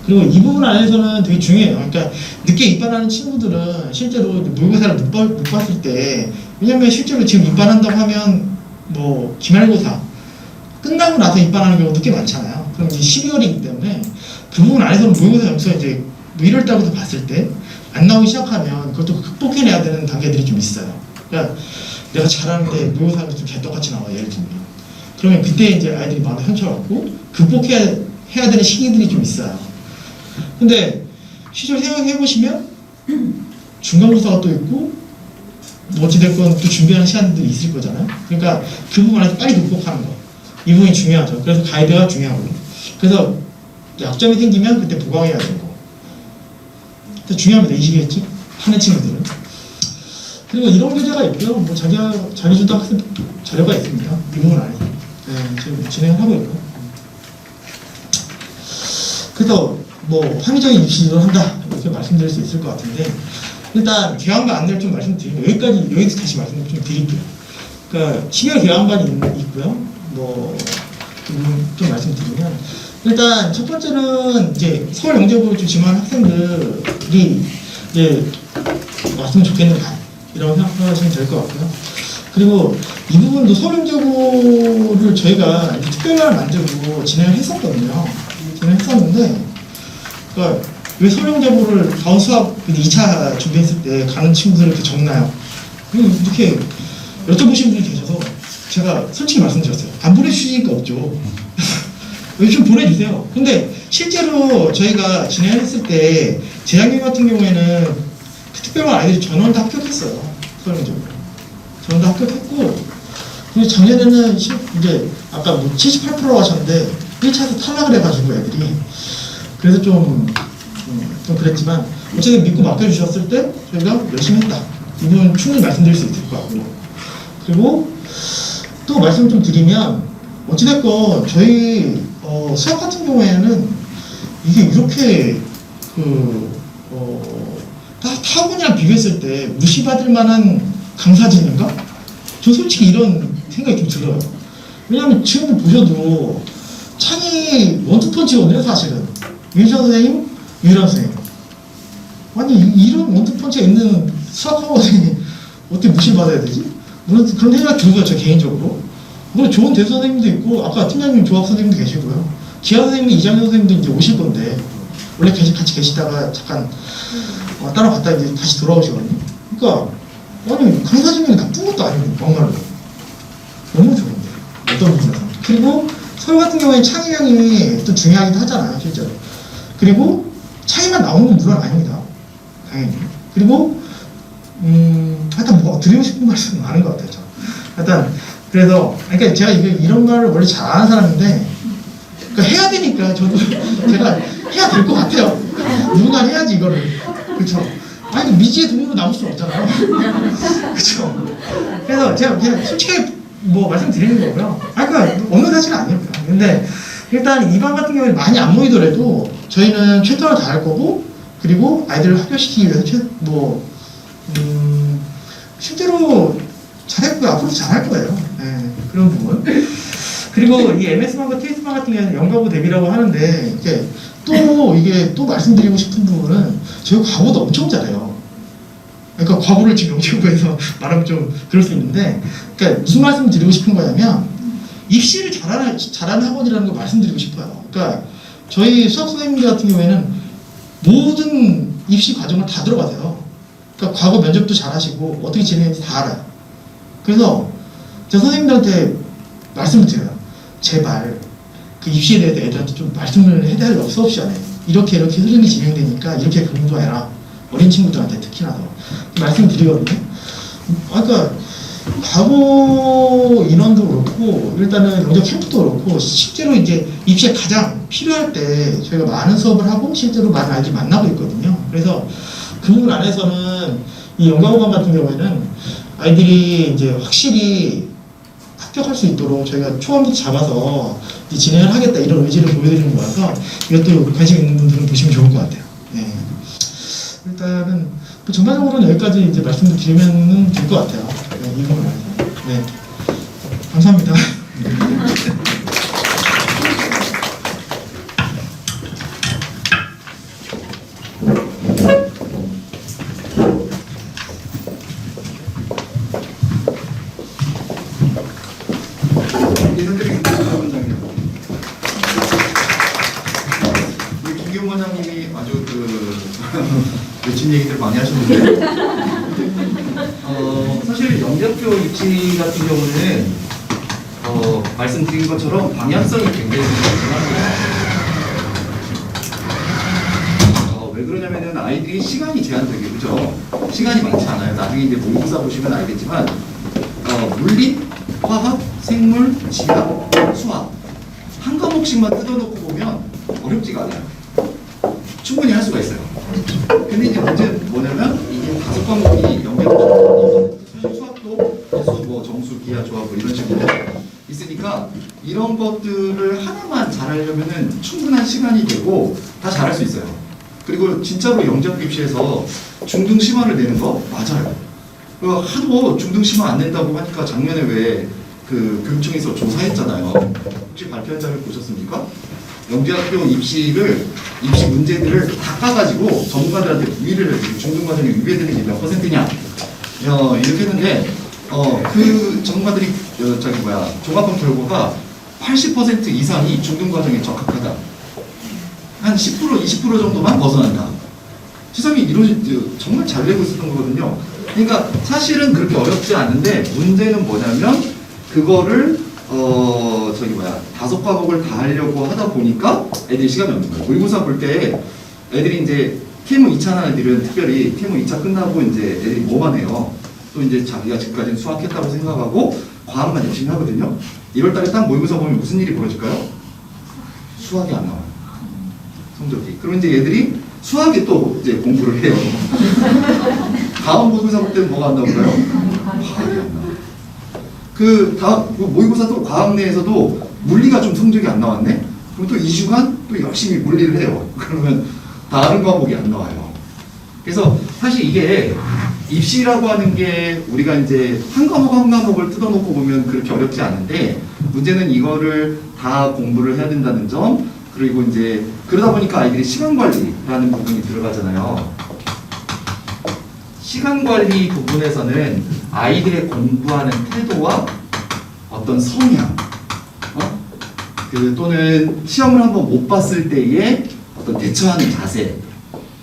그리고 이 부분 안에서는 되게 중요해요. 그러니까 늦게 입반하는 친구들은 실제로 모의고사를 못 봤을 때, 왜냐면 실제로 지금 입반한다고 하면 뭐 기말고사 끝나고 나서 입반하는 경우도 꽤 많잖아요. 그럼 이제 12월이기 때문에 그 부분 안에서는 모의고사 점수가 이제 1월 달부터 봤을 때 안 나오기 시작하면 그것도 극복해내야 되는 단계들이 좀 있어요. 그러니까 내가 잘하는데 모의고사가 좀 개떡같이 나와, 예를 들면. 그러면 그때 이제 아이들이 마음에 상처를 받고 극복해야 되는 시기들이 좀 있어요. 근데 시절 생각해보시면 중간고사가 또 있고 뭐 어찌됐건 또 준비하는 시간들이 있을 거잖아요. 그러니까 그 부분에서 빨리 극복하는 거, 이 부분이 중요하죠. 그래서 가이드가 중요하고, 그래서 약점이 생기면 그때 보강해야 되는 거 중요합니다, 이 시기에 하는 친구들은. 그리고 이런 교재가 있고요. 뭐 자기주도 학습 자료가 있습니다, 이 부분 안에. 네, 지금 진행을 하고 있고. 그래서 뭐 합리적인 입시 지도를 한다, 이렇게 말씀드릴 수 있을 것 같은데, 일단 개강반 안내를 좀 말씀드리고 여기서 다시 말씀을 좀 드릴게요. 그러니까 12월 개강반이 있고요. 뭐 좀 말씀드리면, 일단 첫 번째는 이제 서울 영재고를 좀 지망한 학생들이 이제 왔으면 좋겠는 반이라고 생각하시면 될 것 같고요. 그리고 이 부분도 서울 영재고를 저희가 이제 특별반을 만들고 진행을 했었거든요. 진행했었는데, 그러니까 왜 서울 영재고를 다운 수학 2차 준비했을 때 가는 친구들을 이렇게 적나요? 이렇게 여쭤보신 분이 계셔서 제가 솔직히 말씀드렸어요. 안 보내주시니까 없죠. 좀 보내주세요. 근데 실제로 저희가 진행했을 때 재작년 같은 경우에는 그 특별한 아이들이 전원 다 합격했어요. 설명적으로. 전원 다 합격했고, 그리고 작년에는 이제 아까 뭐 78% 하셨는데 1차에서 탈락을 해가지고 애들이. 그래서 좀 그랬지만 어쨌든 믿고 맡겨주셨을 때 저희가 열심히 했다. 이 부분 충분히 말씀드릴 수 있을 것 같고요. 그리고 또 말씀 좀 드리면 어찌됐건 저희 수학 같은 경우에는 이게 이렇게 타고이랑 비교했을 때 무시받을 만한 강사진인가? 저 솔직히 이런 생각이 좀 들어요. 왜냐하면 지금 보셔도 창이 원투펀치거든요, 사실은. 윤시현 선생님, 유일한 선생님. 아니 이런 원투펀치가 있는 수학학원이 어떻게 무시받아야 되지? 물론 그런 생각이 들고요, 저 개인적으로. 물론 좋은 대수 선생님도 있고 아까 팀장님 조합 선생님도 계시고요. 기하 선생님, 이장현 선생님도 이제 오실 건데 원래 같이 계시다가 잠깐 따라갔다 이제 다시 돌아오시거든요. 그러니까 아니 강사 중에 나쁜 것도 아니고 정말로 너무 좋은데 어떤 부분에서. 그리고 서울 같은 경우에 창의형이 또 중요하기도 하잖아요, 실제로. 그리고 차이만 나오는 건 물론 아닙니다, 당연히. 그리고 하여튼 뭐 드리고 싶은 말씀은 많은 것 같아요. 하여튼 그래서 그러니까 제가 이런 말을 원래 잘하는 사람인데 그러니까 해야 되니까 저도 제가 해야 될 것 같아요. 누군가 해야지 이거를. 그렇죠. 아니 미지의 동료로 남을 수는 없잖아요. 그렇죠. 그래서 제가 그냥 솔직하게 뭐 말씀드리는 거고요. 그러니까 없는 사실은 아닙니다. 근데 일단 이 반 같은 경우에 많이 안 모이더라도 저희는 최선을 다할 거고, 그리고 아이들을 합격시키기 위해서 실제로 잘했고요. 앞으로도 잘할 거예요. 네, 그런 부분. 그리고 이 MS반과 TS반 같은 경우에는 연가고 대비라고 하는데, 이게 또 말씀드리고 싶은 부분은 저희 과거도 엄청 잘해요. 그러니까 과거를 지금 연기부에서 말하면 좀 그럴 수 있는데, 그러니까 무슨 말씀을 드리고 싶은 거냐면, 입시를 잘하는 학원이라는 걸 말씀드리고 싶어요. 그러니까 저희 수학 선생님들 같은 경우에는 모든 입시 과정을 다 들어가세요. 그러니까 과거 면접도 잘하시고 어떻게 진행했는지 다 알아요. 그래서 제가 선생님들한테 말씀을 드려요. 제발 그 입시에 대해서 애들한테 좀 말씀을 해야 할 수업 시간에 이렇게 흐름이 진행되니까 이렇게 공부해라. 어린 친구들한테 특히나 더 말씀을 드리거든요. 그러니까 과거 인원도 그렇고 일단은 영적 캠프도 그렇고 실제로 이제 입시에 가장 필요할 때 저희가 많은 수업을 하고 실제로 많은 아이들이 만나고 있거든요. 그래서 그 부분 안에서는 이 연가고반 같은 경우에는 아이들이 이제 확실히 합격할 수 있도록 저희가 초반부터 잡아서 이제 진행을 하겠다 이런 의지를 보여드리는 거라서 이것도 관심 있는 분들은 보시면 좋을 것 같아요. 네. 일단은 뭐 전반적으로는 여기까지 이제 말씀을 드리면 될 것 같아요. 네, 이 부분 안에서. 네. 감사합니다. 김기훈 원장님이 아주 외친 얘기들 많이 하셨는데 사실 영재학교 입시 같은 경우는 말씀드린 것처럼 방향성이 굉장히 중요합니다. 왜 그러냐면은 아이들이 시간이 제한되게 그죠? 시간이 많지 않아요. 나중에 이제 모의고사 보시면 알겠지만 물리, 화학, 생물, 지학, 수학 한 과목씩만 뜯어놓고 보면 어렵지가 않아요. 충분히 할 수가 있어요. 근데 이제 문제는 뭐냐면 이게 5과목이 연계하고 수학도 배수, 뭐 정수, 기하, 조합 뭐 이런 식으로 있으니까 이런 것들을 하나만 잘하려면은 충분한 시간이 되고 다 잘할 수 있어요. 그리고 진짜로 영재학교 입시에서 중등 심화를 내는 거 맞아요. 하도 중등 심화 안 낸다고 하니까 작년에 왜 그 교육청에서 조사했잖아요. 혹시 발표한 자를 보셨습니까? 영재학교 입시 문제들을 다 까가지고 전문가들한테 문의를 해주고 중등과정에 위배되는 게 몇 %냐 이렇게 했는데 그 전문가들이 종합한 결과가 80% 이상이 중등과정에 적합하다. 한 10% 20% 정도만 벗어난다. 세상에 정말 잘 되고 있었던 거거든요. 그러니까 사실은 그렇게 어렵지 않은데 문제는 뭐냐면 그거를 저기 뭐야 5과목을 다 하려고 하다 보니까 애들이 시간이 없는 거예요. 모의고사 볼 때 애들이 이제 케모 2차 하는 애들은 특별히 케모 2차 끝나고 이제 애들이 뭐만 해요. 또 이제 자기가 지금까지 수학했다고 생각하고 과학만 열심히 하거든요. 1월 달에 딱 모의고사 보면 무슨 일이 벌어질까요? 수학이 안 나와요. 성적이. 그럼 이제 얘들이 수학에 또 이제 공부를 해요. 다음 모의고사 볼 때는 뭐가 안 나올까요? 과학이 안 나와요. 그 모의고사 또 과학 내에서도 물리가 좀 성적이 안 나왔네? 그럼 또 2주간 또 열심히 물리를 해요. 그러면 다른 과목이 안 나와요. 그래서 사실 이게 입시라고 하는 게 우리가 이제 한 과목 한 과목을 뜯어놓고 보면 그렇게 어렵지 않은데 문제는 이거를 다 공부를 해야 된다는 점 그리고 이제 그러다 보니까 아이들이 시간 관리라는 부분이 들어가잖아요. 시간 관리 부분에서는 아이들의 공부하는 태도와 어떤 성향, 또는 시험을 한번 못 봤을 때의 어떤 대처하는 자세.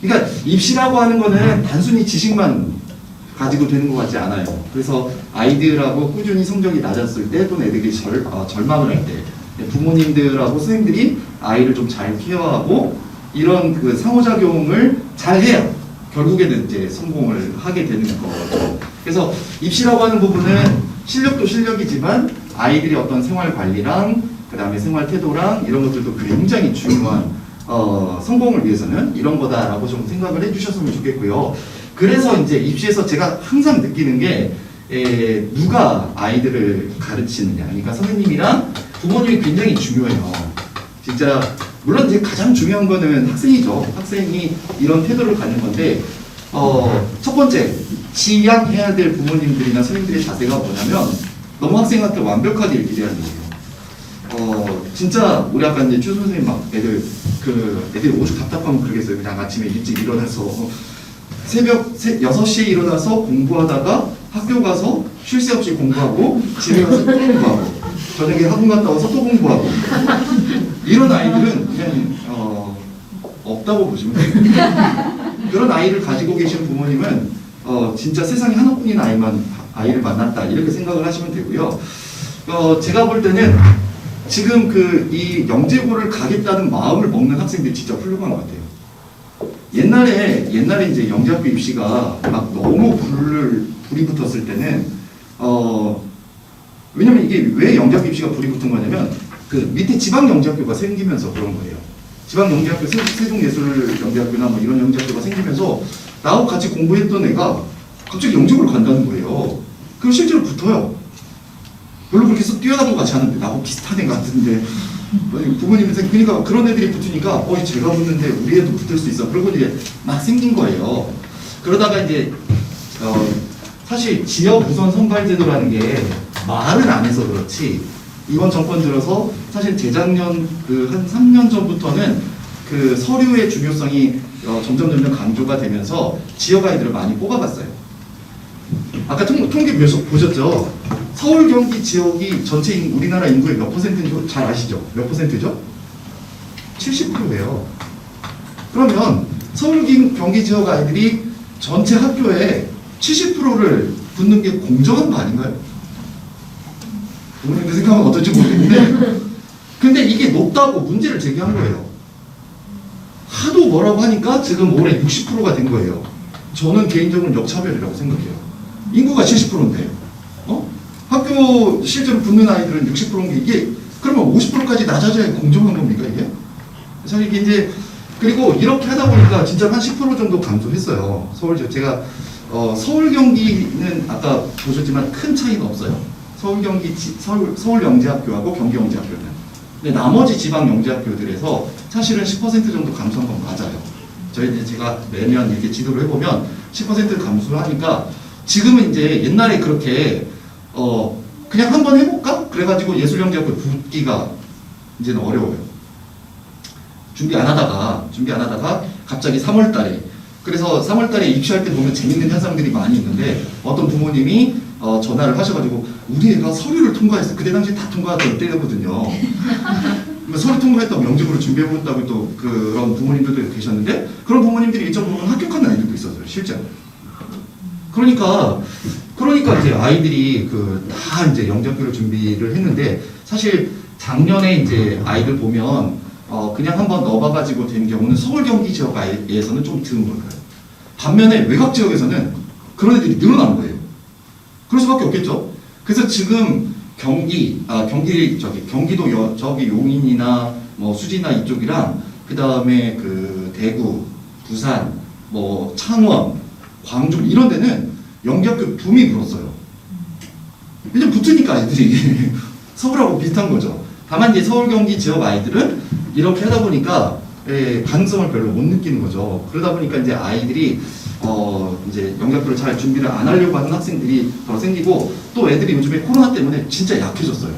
그러니까 입시라고 하는 거는 단순히 지식만 가지고 되는 것 같지 않아요. 그래서 아이들하고 꾸준히 성적이 낮았을 때 또는 애들이 절망을 할 때 부모님들하고 선생님들이 아이를 좀 잘 케어하고 이런 그 상호작용을 잘 해야 결국에는 이제 성공을 하게 되는 거죠. 그래서 입시라고 하는 부분은 실력도 실력이지만 아이들이 어떤 생활 관리랑 그 다음에 생활 태도랑 이런 것들도 굉장히 중요한 성공을 위해서는 이런 거다라고 좀 생각을 해주셨으면 좋겠고요. 그래서 이제 입시에서 제가 항상 느끼는 게 누가 아이들을 가르치느냐, 그러니까 선생님이랑 부모님이 굉장히 중요해요. 진짜 물론 이제 가장 중요한 거는 학생이죠. 학생이 이런 태도를 갖는 건데 첫 번째 지향해야 될 부모님들이나 선생님들의 자세가 뭐냐면 너무 학생한테 완벽하게 기대하는 거예요. 진짜 우리 아까 이제 추 선생님 막 애들이 오죽 답답하면 그러겠어요. 그냥 아침에 일찍 일어나서 새벽 6시에 일어나서 공부하다가 학교 가서 쉴 새 없이 공부하고 집에 가서 또 공부하고 저녁에 학원 갔다 와서 또 공부하고 이런 아이들은 그냥 없다고 보시면 돼요. 그런 아이를 가지고 계신 부모님은 진짜 세상에 하나뿐인 아이를 만났다 이렇게 생각을 하시면 되고요. 제가 볼 때는 지금 이 영재고를 가겠다는 마음을 먹는 학생들이 진짜 훌륭한 것 같아요. 옛날에 이제 영재학교 입시가 막 너무 불이 붙었을 때는 왜냐면 이게 왜 영재학교 입시가 불이 붙은 거냐면 그 밑에 지방 영재학교가 생기면서 그런 거예요. 지방 영재학교 세종예술영재학교나 뭐 이런 영재학교가 생기면서 나하고 같이 공부했던 애가 갑자기 영재고를 간다는 거예요. 그럼 실제로 붙어요. 별로 그렇게 뛰어난 것 같지 않은데 나하고 비슷한 애 같은데 부모님들 그러니까 그런 애들이 붙으니까 제가 붙는데 우리 애도 붙을 수 있어. 그러고 이제 막 생긴 거예요. 그러다가 이제 사실 지역 우선 선발 제도라는 게 말은 안 해서 그렇지 이번 정권 들어서 사실 재작년 한 3년 전부터는 그 서류의 중요성이 점점 강조가 되면서 지역 아이들을 많이 뽑아봤어요. 아까 통계 보셨죠? 서울 경기 지역이 전체 우리나라 인구의 몇 퍼센트인지 잘 아시죠? 몇 퍼센트죠? 70%예요. 그러면 서울 경기 지역 아이들이 전체 학교에 70%를 붙는 게 공정한 거 아닌가요? 부모님들 생각은 어떨지 모르겠는데 근데 이게 높다고 문제를 제기한 거예요. 하도 뭐라고 하니까 지금 올해 60%가 된 거예요. 저는 개인적으로는 역차별이라고 생각해요. 인구가 70%인데 학교 실제로 붙는 아이들은 60%인 게 이게 그러면 50%까지 낮아져야 공정한 겁니까 이게? 사실 이게 이제 그리고 이렇게 하다 보니까 진짜 한 10% 정도 감소했어요. 제가 서울 경기는 아까 보셨지만 큰 차이는 없어요. 서울 영재학교하고 경기 영재학교는. 근데 나머지 지방 영재학교들에서 사실은 10% 정도 감소한 건 맞아요. 제가 매년 이렇게 지도를 해보면 10% 감소하니까 지금은 이제 옛날에 그렇게 그냥 한번 해볼까? 그래가지고 예술영재학교 붙기가 이제는 어려워요. 준비 안 하다가 갑자기 3월달에 그래서 3월달에 입시할 때 보면 재밌는 현상들이 많이 있는데 어떤 부모님이 전화를 하셔가지고 우리 애가 서류를 통과했어. 그때 당시에 다 통과했던 때거든요. 서류 통과했다고 영재고를 준비해본다고 또 그런 부모님들도 계셨는데 그런 부모님들이 일정 부분 합격한 아이들도 있었어요. 실제로. 그러니까 그러니까 이제 아이들이 다 이제 영재학교를 준비를 했는데 사실 작년에 이제 아이들 보면 그냥 한번 넣어봐가지고 된 경우는 서울 경기 지역에서는 좀 드문 걸까요? 반면에 외곽 지역에서는 그런 애들이 늘어난 거예요. 그럴 수밖에 없겠죠. 그래서 지금 경기도 저기 용인이나 뭐 수지나 이쪽이랑 그 다음에 그 대구, 부산, 뭐 창원, 광주 이런 데는 영재학교 붐이 불었어요. 이제 붙으니까 애들이 서울하고 비슷한 거죠. 다만 이제 서울 경기 지역 아이들은 이렇게 하다 보니까 가능성을 별로 못 느끼는 거죠. 그러다 보니까 이제 아이들이 이제 영재학교를 잘 준비를 안 하려고 하는 학생들이 더 생기고 또 애들이 요즘에 코로나 때문에 진짜 약해졌어요.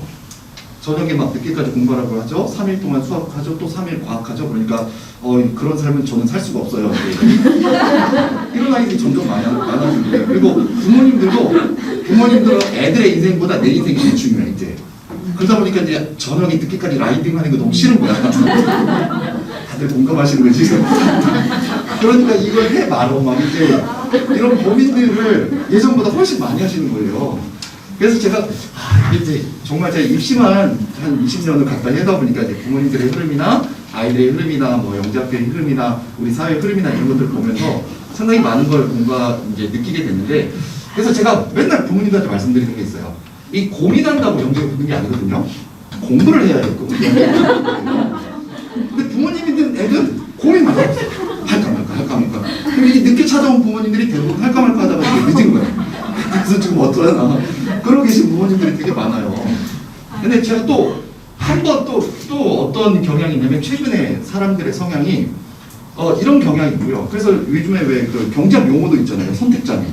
저녁에 막 늦게까지 공부하라고 하죠. 3일 동안 수학하죠. 또 3일 과학하죠. 그러니까 그런 삶은 저는 살 수가 없어요. 이런 아이들이 점점 많아지고 그리고 부모님들은 애들의 인생보다 내 인생이 제일 중요해 이제. 그러다 보니까 이제 저녁에 늦게까지 라이딩 하는 거 너무 싫은 거야. 다들 공감하시는 거지. 그러니까 이걸 해 말어 막 이제 이런 고민들을 예전보다 훨씬 많이 하시는 거예요. 그래서 제가 이제 정말 제가 입시만 한 20년을 가까이 하다 보니까 이제 부모님들의 흐름이나 아이들의 흐름이나 뭐 영재학교의 흐름이나 우리 사회의 흐름이나 이런 것들 보면서 상당히 많은 걸 이제 느끼게 됐는데 그래서 제가 맨날 부모님들한테 말씀드리는 게 있어요. 이 고민한다고 영재가 붙는 게 아니거든요. 공부를 해야 되거든요. 근데 부모님이든 애든 고민 많이 했어요. 할까 말까. 근데 이 늦게 찾아온 부모님들이 대부분 할까 말까 하다가 이게 늦은 거예요. 그래서 지금 어떠나 그러고 계신 부모님들이 되게 많아요. 근데 제가 또 한 번 또 어떤 경향이 있냐면 최근에 사람들의 성향이 이런 경향이 있고요. 그래서 요즘에 왜 그 경제학 용어도 있잖아요. 선택장애.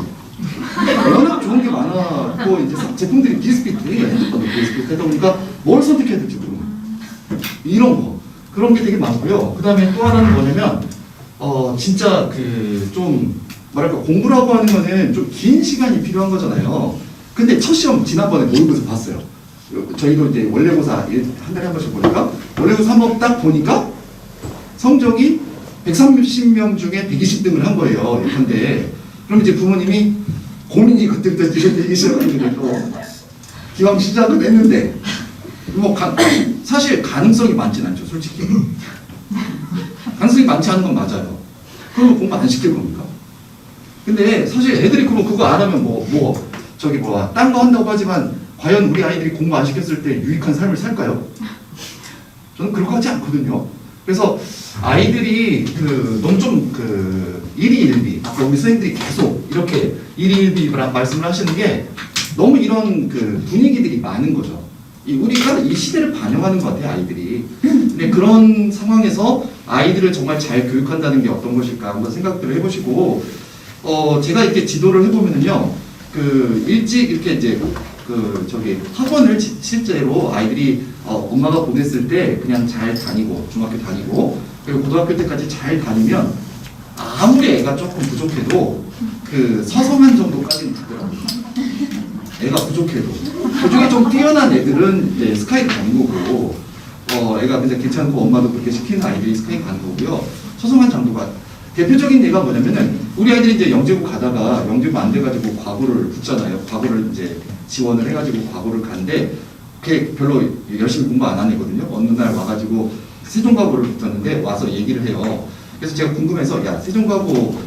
워낙 좋은 게 많았고 이제 제품들이 비슷비슷해. 핸드폰도 비슷비슷하다 보니까 뭘 선택해야 될지 모르는 이런 거 그런 게 되게 많고요. 그 다음에 또 하나는 뭐냐면 진짜 좀 뭐랄까 공부라고 하는 거는 좀 긴 시간이 필요한 거잖아요. 근데 첫 시험 지난번에 모의고사 봤어요. 저희도 이제 원래고사 한 달에 한 번씩 보니까 원래고사 한번 딱 보니까 성적이 130명 중에 120등을 한 거예요. 근데 그럼 이제 부모님이 고민이 그때부터 되기 시작하는 또 기왕 시작은 했는데 뭐 사실 가능성이 많진 않죠. 솔직히 가능성이 많지 않은 건 맞아요. 그러면 공부 안 시킬 겁니까? 근데 사실 애들이 그거 안 하면 딴 거 한다고 하지만 과연 우리 아이들이 공부 안 시켰을 때 유익한 삶을 살까요? 저는 그럴 것 같지 않거든요. 그래서 아이들이 너무 좀 일희일비 아까 우리 선생님들이 계속 이렇게 일희일비 말씀을 하시는 게 너무 이런 분위기들이 많은 거죠. 우리가 이 시대를 반영하는 것 같아요, 아이들이. 근데 그런 상황에서 아이들을 정말 잘 교육한다는 게 어떤 것일까 한번 생각들을 해보시고, 제가 이렇게 지도를 해보면은요, 일찍 이렇게 이제 학원을 실제로 아이들이 엄마가 보냈을 때 그냥 잘 다니고, 중학교 다니고, 그리고 고등학교 때까지 잘 다니면 아무리 애가 조금 부족해도 서성한 정도까지는 가더라고요. 애가 부족해도. 그 중에 좀 뛰어난 애들은 이제 스카이 가는 거고, 애가 그냥 괜찮고 엄마도 그렇게 시키는 아이들이 스카이 가는 거고요. 서성한 정도가. 대표적인 예가 뭐냐면은, 우리 아이들이 이제 영재고 가다가 영재고 안 돼가지고 과고를 붙잖아요. 과고를 이제 지원을 해가지고 과고를 가는데, 그게 별로 열심히 공부 안 한 애거든요. 어느 날 와가지고 세종과고를 붙었는데 와서 얘기를 해요. 그래서 제가 궁금해서, 야, 세종과고,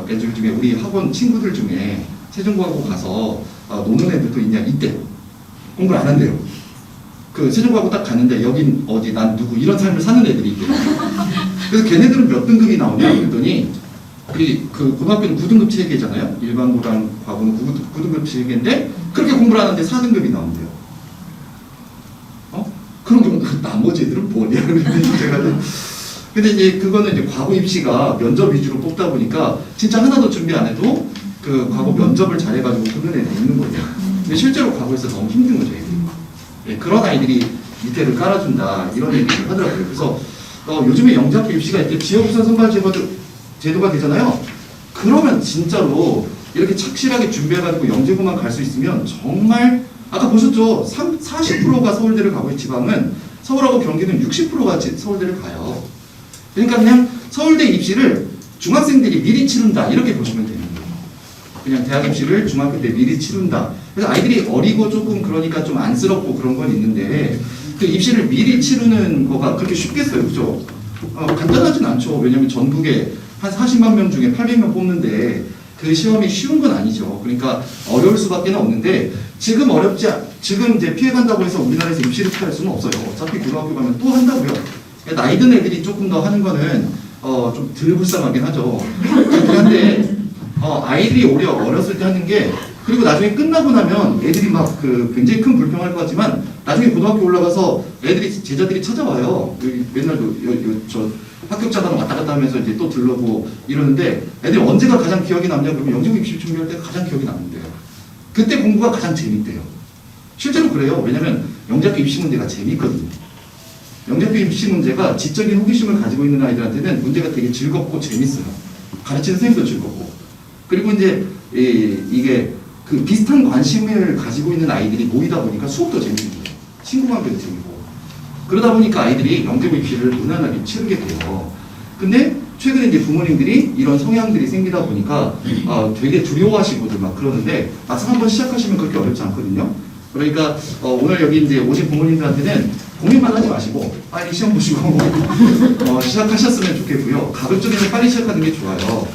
애들 중에 우리 학원 친구들 중에 세종과고 가서 노는 애들도 있냐? 이때 공부를 안 한대요. 세종과고 딱 갔는데 여긴 어디 난 누구 이런 삶을 사는 애들이 있대요. 그래서 걔네들은 몇 등급이 나오냐 그랬더니 고등학교는 9등급 체계잖아요. 일반고랑 과고는 9등급 체계인데 그렇게 공부를 하는데 4등급이 나온대요. 그런 경우는 나머지 애들은 뭐냐 근데 이제 그거는 이제 과고 입시가 면접 위주로 뽑다 보니까 진짜 하나도 준비 안 해도 과거 면접을 잘해가지고 그런 애들이 있는 거예요. 근데 실제로 과거에서 너무 힘든 거죠, 애들이. 예, 그런 아이들이 밑에를 깔아준다, 이런 얘기를 하더라고요. 그래서 요즘에 영재학교 입시가 이렇게 지역우선 선발 제도가 되잖아요. 그러면 진짜로 이렇게 착실하게 준비해가지고 영재고만 갈 수 있으면 정말, 아까 보셨죠? 40%가 서울대를 가고 지방은 서울하고 경기는 60%가 서울대를 가요. 그러니까 그냥 서울대 입시를 중학생들이 미리 치른다, 이렇게 보시면 되는 거예요. 그냥 대학 입시를 중학교 때 미리 치른다. 그래서 아이들이 어리고 조금 그러니까 좀 안쓰럽고 그런 건 있는데 그 입시를 미리 치르는 거가 그렇게 쉽겠어요, 그죠? 간단하진 않죠. 왜냐면 전국에 한 40만 명 중에 800명 뽑는데 그 시험이 쉬운 건 아니죠. 그러니까 어려울 수밖에 없는데 지금 이제 피해간다고 해서 우리나라에서 입시를 피할 수는 없어요. 어차피 고등학교 가면 또 한다고요. 그러니까 나이 든 애들이 조금 더 하는 거는 좀 덜 불쌍하긴 하죠. 그렇긴 한데 아이들이 오히려 어렸을 때 하는 게 그리고 나중에 끝나고 나면 애들이 막 굉장히 큰 불평할 것 같지만 나중에 고등학교 올라가서 제자들이 찾아와요. 맨날 저 합격자단 왔다 갔다 하면서 이제 또 들러고 이러는데 애들이 언제가 가장 기억에 남냐 그러면 영재고 입시 준비할 때가 가장 기억에 남는데요. 그때 공부가 가장 재밌대요. 실제로 그래요. 왜냐면 영재학교 입시 문제가 재밌거든요. 영재학교 입시 문제가 지적인 호기심을 가지고 있는 아이들한테는 문제가 되게 즐겁고 재밌어요. 가르치는 선생님도 즐겁고. 그리고 이제 이게 그 비슷한 관심을 가지고 있는 아이들이 모이다 보니까 수업도 재밌는 거예요. 친구 관계도 재밌고. 그러다 보니까 아이들이 영재고 입시를 무난하게 치르게 돼요. 근데 최근에 이제 부모님들이 이런 성향들이 생기다 보니까 되게 두려워하시고들 막 그러는데 막상 한번 시작하시면 그렇게 어렵지 않거든요. 그러니까 오늘 여기 이제 오신 부모님들한테는 고민만 하지 마시고 빨리 시험 보시고 시작하셨으면 좋겠고요. 가급적이면 빨리 시작하는 게 좋아요.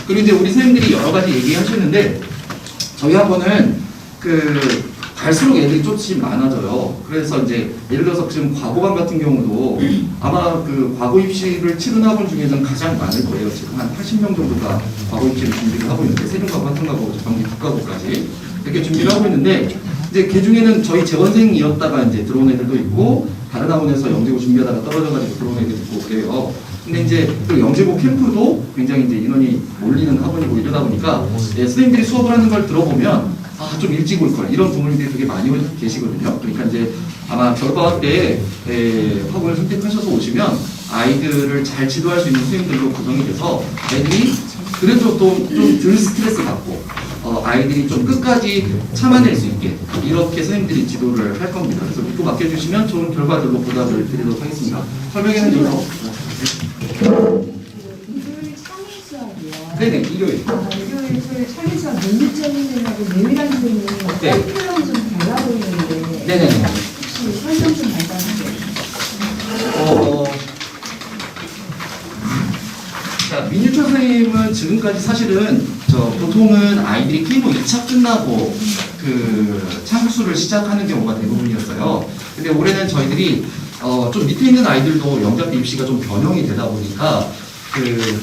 그리고 이제 우리 선생님들이 여러 가지 얘기하셨는데 저희 학원은 갈수록 애들이 조금씩 많아져요. 그래서 이제 예를 들어서 지금 과고반 같은 경우도 아마 과고 입시를 치른 학원 중에서는 가장 많을 거예요. 지금 한 80명 정도가 과고 입시를 준비를 하고 있는데 세종과고, 한통과고, 경기 국가고까지 이렇게 준비를 하고 있는데 이제 그 중에는 저희 재원생이었다가 이제 들어온 애들도 있고 다른 학원에서 영재고 준비하다가 떨어져가지고 들어온 애들도 있고 그래요. 근데 이제 또 영재고 캠프도 굉장히 이제 인원이 몰리는 학원이고 이러다 보니까 선생님들이 수업을 하는 걸 들어보면 좀 일찍 올 걸 이런 부모님들이 되게 많이 계시거든요. 그러니까 이제 아마 겨울방학 때 학원을 선택하셔서 오시면 아이들을 잘 지도할 수 있는 선생님들로 구성이 돼서 아이들이 그래도 좀 덜 스트레스 받고 아이들이 좀 끝까지 참아낼 수 있게 이렇게 선생님들이 지도를 할 겁니다. 그래서 믿고 맡겨주시면 좋은 결과들로 보답을 드리도록 하겠습니다. 설명회는 여기서. 일요일 창의 수업이요. 네네, 일요일. 일요일 창의 수업 민주적인하고 내밀한 선생님이 네. 표현이 좀 달라 보이는데 네네네. 혹시 설명 좀 간단하게. 자, 민유철 선생님은 지금까지 사실은 보통은 아이들이 K모 2차 끝나고 창수를 시작하는 경우가 대부분이었어요. 근데 올해는 저희들이 좀 밑에 있는 아이들도 영재학교 입시가 좀 변형이 되다 보니까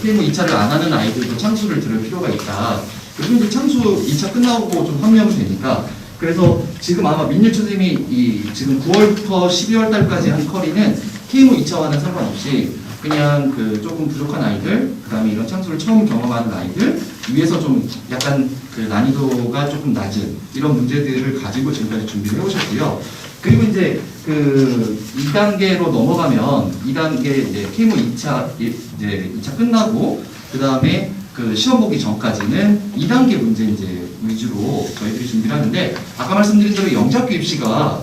K모 2차를 안 하는 아이들도 창수를 들을 필요가 있다. 그리고 이제 창수 2차 끝나고 좀 합류하면 되니까 그래서 지금 아마 민유철 선생님이 지금 9월부터 12월 달까지 한 커리는 K모 2차와는 상관없이 그냥 조금 부족한 아이들, 그 다음에 이런 창수를 처음 경험하는 아이들, 위에서 좀 약간 난이도가 조금 낮은 이런 문제들을 가지고 지금까지 준비를 해오셨고요. 그리고 이제 2단계로 넘어가면 2단계 이제 K모 2차 이제 2차 끝나고 그 다음에 시험 보기 전까지는 2단계 문제 이제 위주로 저희들이 준비를 하는데 아까 말씀드린 대로 영재학교 입시가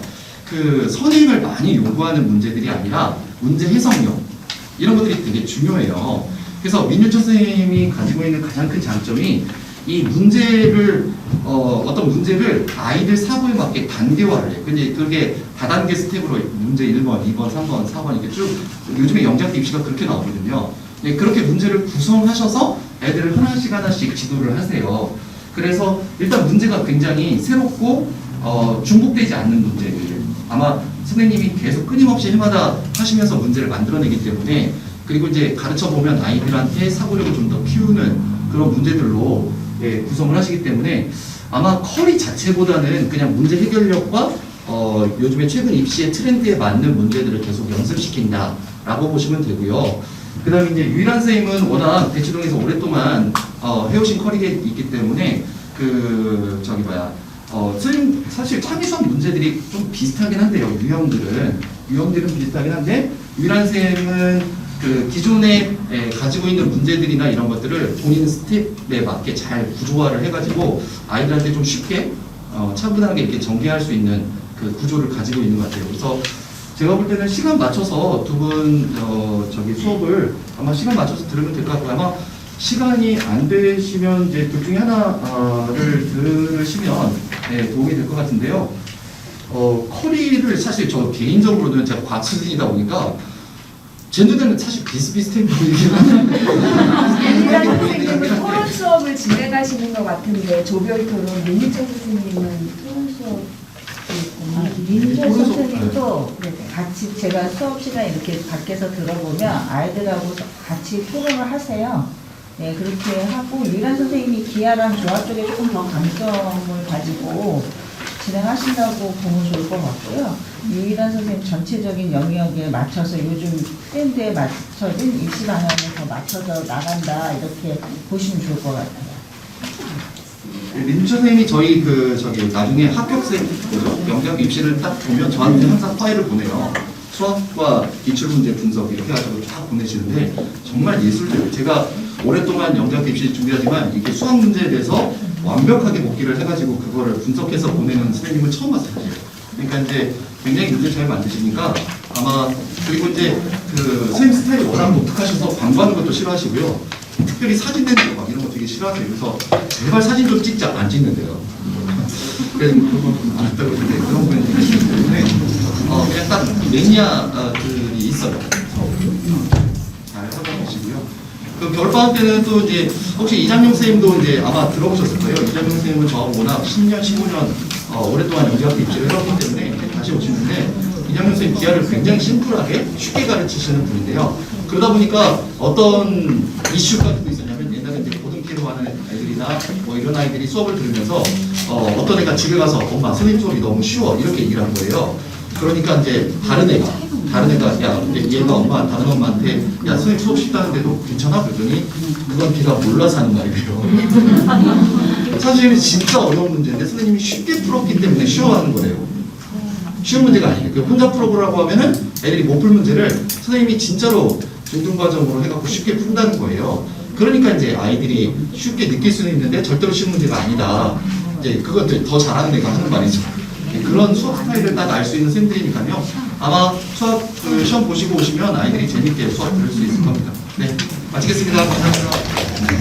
선행을 많이 요구하는 문제들이 아니라 문제 해석력 이런 것들이 되게 중요해요. 그래서 민유철 선생님이 가지고 있는 가장 큰 장점이 이 문제를 어떤 문제를 아이들 사고에 맞게 단계화를 해요. 근데 그게 다단계 스텝으로 문제 1번, 2번, 3번, 4번 이렇게 쭉 요즘에 영재학교 입시가 그렇게 나오거든요. 네, 그렇게 문제를 구성하셔서 애들을 하나씩 하나씩 지도를 하세요. 그래서 일단 문제가 굉장히 새롭고 중복되지 않는 문제들 아마 선생님이 계속 끊임없이 해마다 하시면서 문제를 만들어내기 때문에 그리고 이제 가르쳐 보면 아이들한테 사고력을 좀 더 키우는 그런 문제들로 구성을 하시기 때문에 아마 커리 자체보다는 그냥 문제 해결력과 요즘에 최근 입시의 트렌드에 맞는 문제들을 계속 연습시킨다라고 보시면 되고요. 그 다음에 이제 유일한 선생님은 워낙 대치동에서 오랫동안 해오신 커리가 있기 때문에 선생님 사실 창의수학 문제들이 좀 비슷하긴 한데요. 유형들은 비슷하긴 한데 유일한 선생님은 기존에 가지고 있는 문제들이나 이런 것들을 본인 스텝에 맞게 잘 구조화를 해가지고 아이들한테 좀 쉽게 차분하게 이렇게 전개할 수 있는 구조를 가지고 있는 것 같아요. 그래서 제가 볼 때는 시간 맞춰서 두 분 수업을 아마 시간 맞춰서 들으면 될 것 같고요. 아마 시간이 안 되시면 이제 둘 중에 하나를 들으시면 도움이 될 것 같은데요. 커리를 사실 저 개인적으로는 제가 과수준이다 보니까 제 눈에는 사실 비슷비슷해 보이긴 하는데 윤희란 선생님은 토론 수업을 진행하시는 것 같은데 조별 토론, 윤희철 선생님은 토론 수업이 있구나. 민철 토론 수업, 선생님도 같이 제가 수업 시간 이렇게 밖에서 들어보면 아이들하고 같이 토론을 하세요. 네, 그렇게 하고 유일한 선생님이 기아랑 조화 쪽에 조금 더 강점을 가지고 진행하신다고 보면 좋을 것 같고요. 유일한 선생님 전체적인 영역에 맞춰서 요즘 트렌드에 맞춰진 입시 방향에 더 맞춰서 나간다 이렇게 보시면 좋을 것 같아요. 민철 선생님이 저희 나중에 합격생 뭐죠? 영역 입시를 딱 보면 저한테 항상 파일을 보내요. 수학과 기출 문제 분석 이렇게 해가지고 다 보내시는데 정말 예술적이에요. 제가 오랫동안 영역 입시 준비하지만 이게 수학 문제에 대해서 완벽하게 복기를 해가지고 그거를 분석해서 보내는 선생님은 처음 봤어요. 그러니까 이제 굉장히 문제 잘 만드시니까 아마 그리고 이제 그 선생님 스타일이 워낙 독특하셔서 광고하는 것도 싫어하시고요. 특별히 사진 내는 거 막 이런 거 되게 싫어하세요. 그래서 제발 사진 좀 찍자 안 찍는데요. 그래서 그건 안 했다고 했는데 그런 분이 계시기 때문에 그냥 딱 매니아들이 있어요. 잘 하고 계시고요. 그 겨울방학 때는 또 이제 혹시 이장용 선생님도 이제 아마 들어보셨을 거예요. 이장용 선생님은 저하고 워낙 10년, 15년 오랫동안 연기학교 입시를 해왔기 때문에 이제 다시 오시는데 이장용 선생님 기하를 굉장히 심플하게 쉽게 가르치시는 분인데요. 그러다 보니까 어떤 이슈가 또 있었냐면 옛날에 이제 고등기로 하는 애들이나 뭐 이런 아이들이 수업을 들으면서 어떤 애가 집에 가서 엄마 선생님 수업이 너무 쉬워 이렇게 얘기를 한 거예요. 그러니까 이제 다른 애가 야 얘가 엄마 다른 엄마한테 야 선생님 수업 쉽다는데도 괜찮아? 그랬더니 그건 걔가 몰라서 하는 말이래요. 사실 진짜 어려운 문제인데 선생님이 쉽게 풀었기 때문에 쉬워하는 거래요. 쉬운 문제가 아니에요. 그 혼자 풀어보라고 하면은 애들이 못 풀 문제를 선생님이 진짜로 중등과정으로 해갖고 쉽게 푼다는 거예요. 그러니까 이제 아이들이 쉽게 느낄 수는 있는데 절대로 쉬운 문제가 아니다. 이제 그것들 더 잘하는 애가 하는 말이죠. 그런 수업 스타일을 딱 알 수 있는 쌤들이니까요. 아마 수학 시험 보시고 오시면 아이들이 재밌게 수업 들을 수 있을 겁니다. 네, 마치겠습니다. 감사합니다.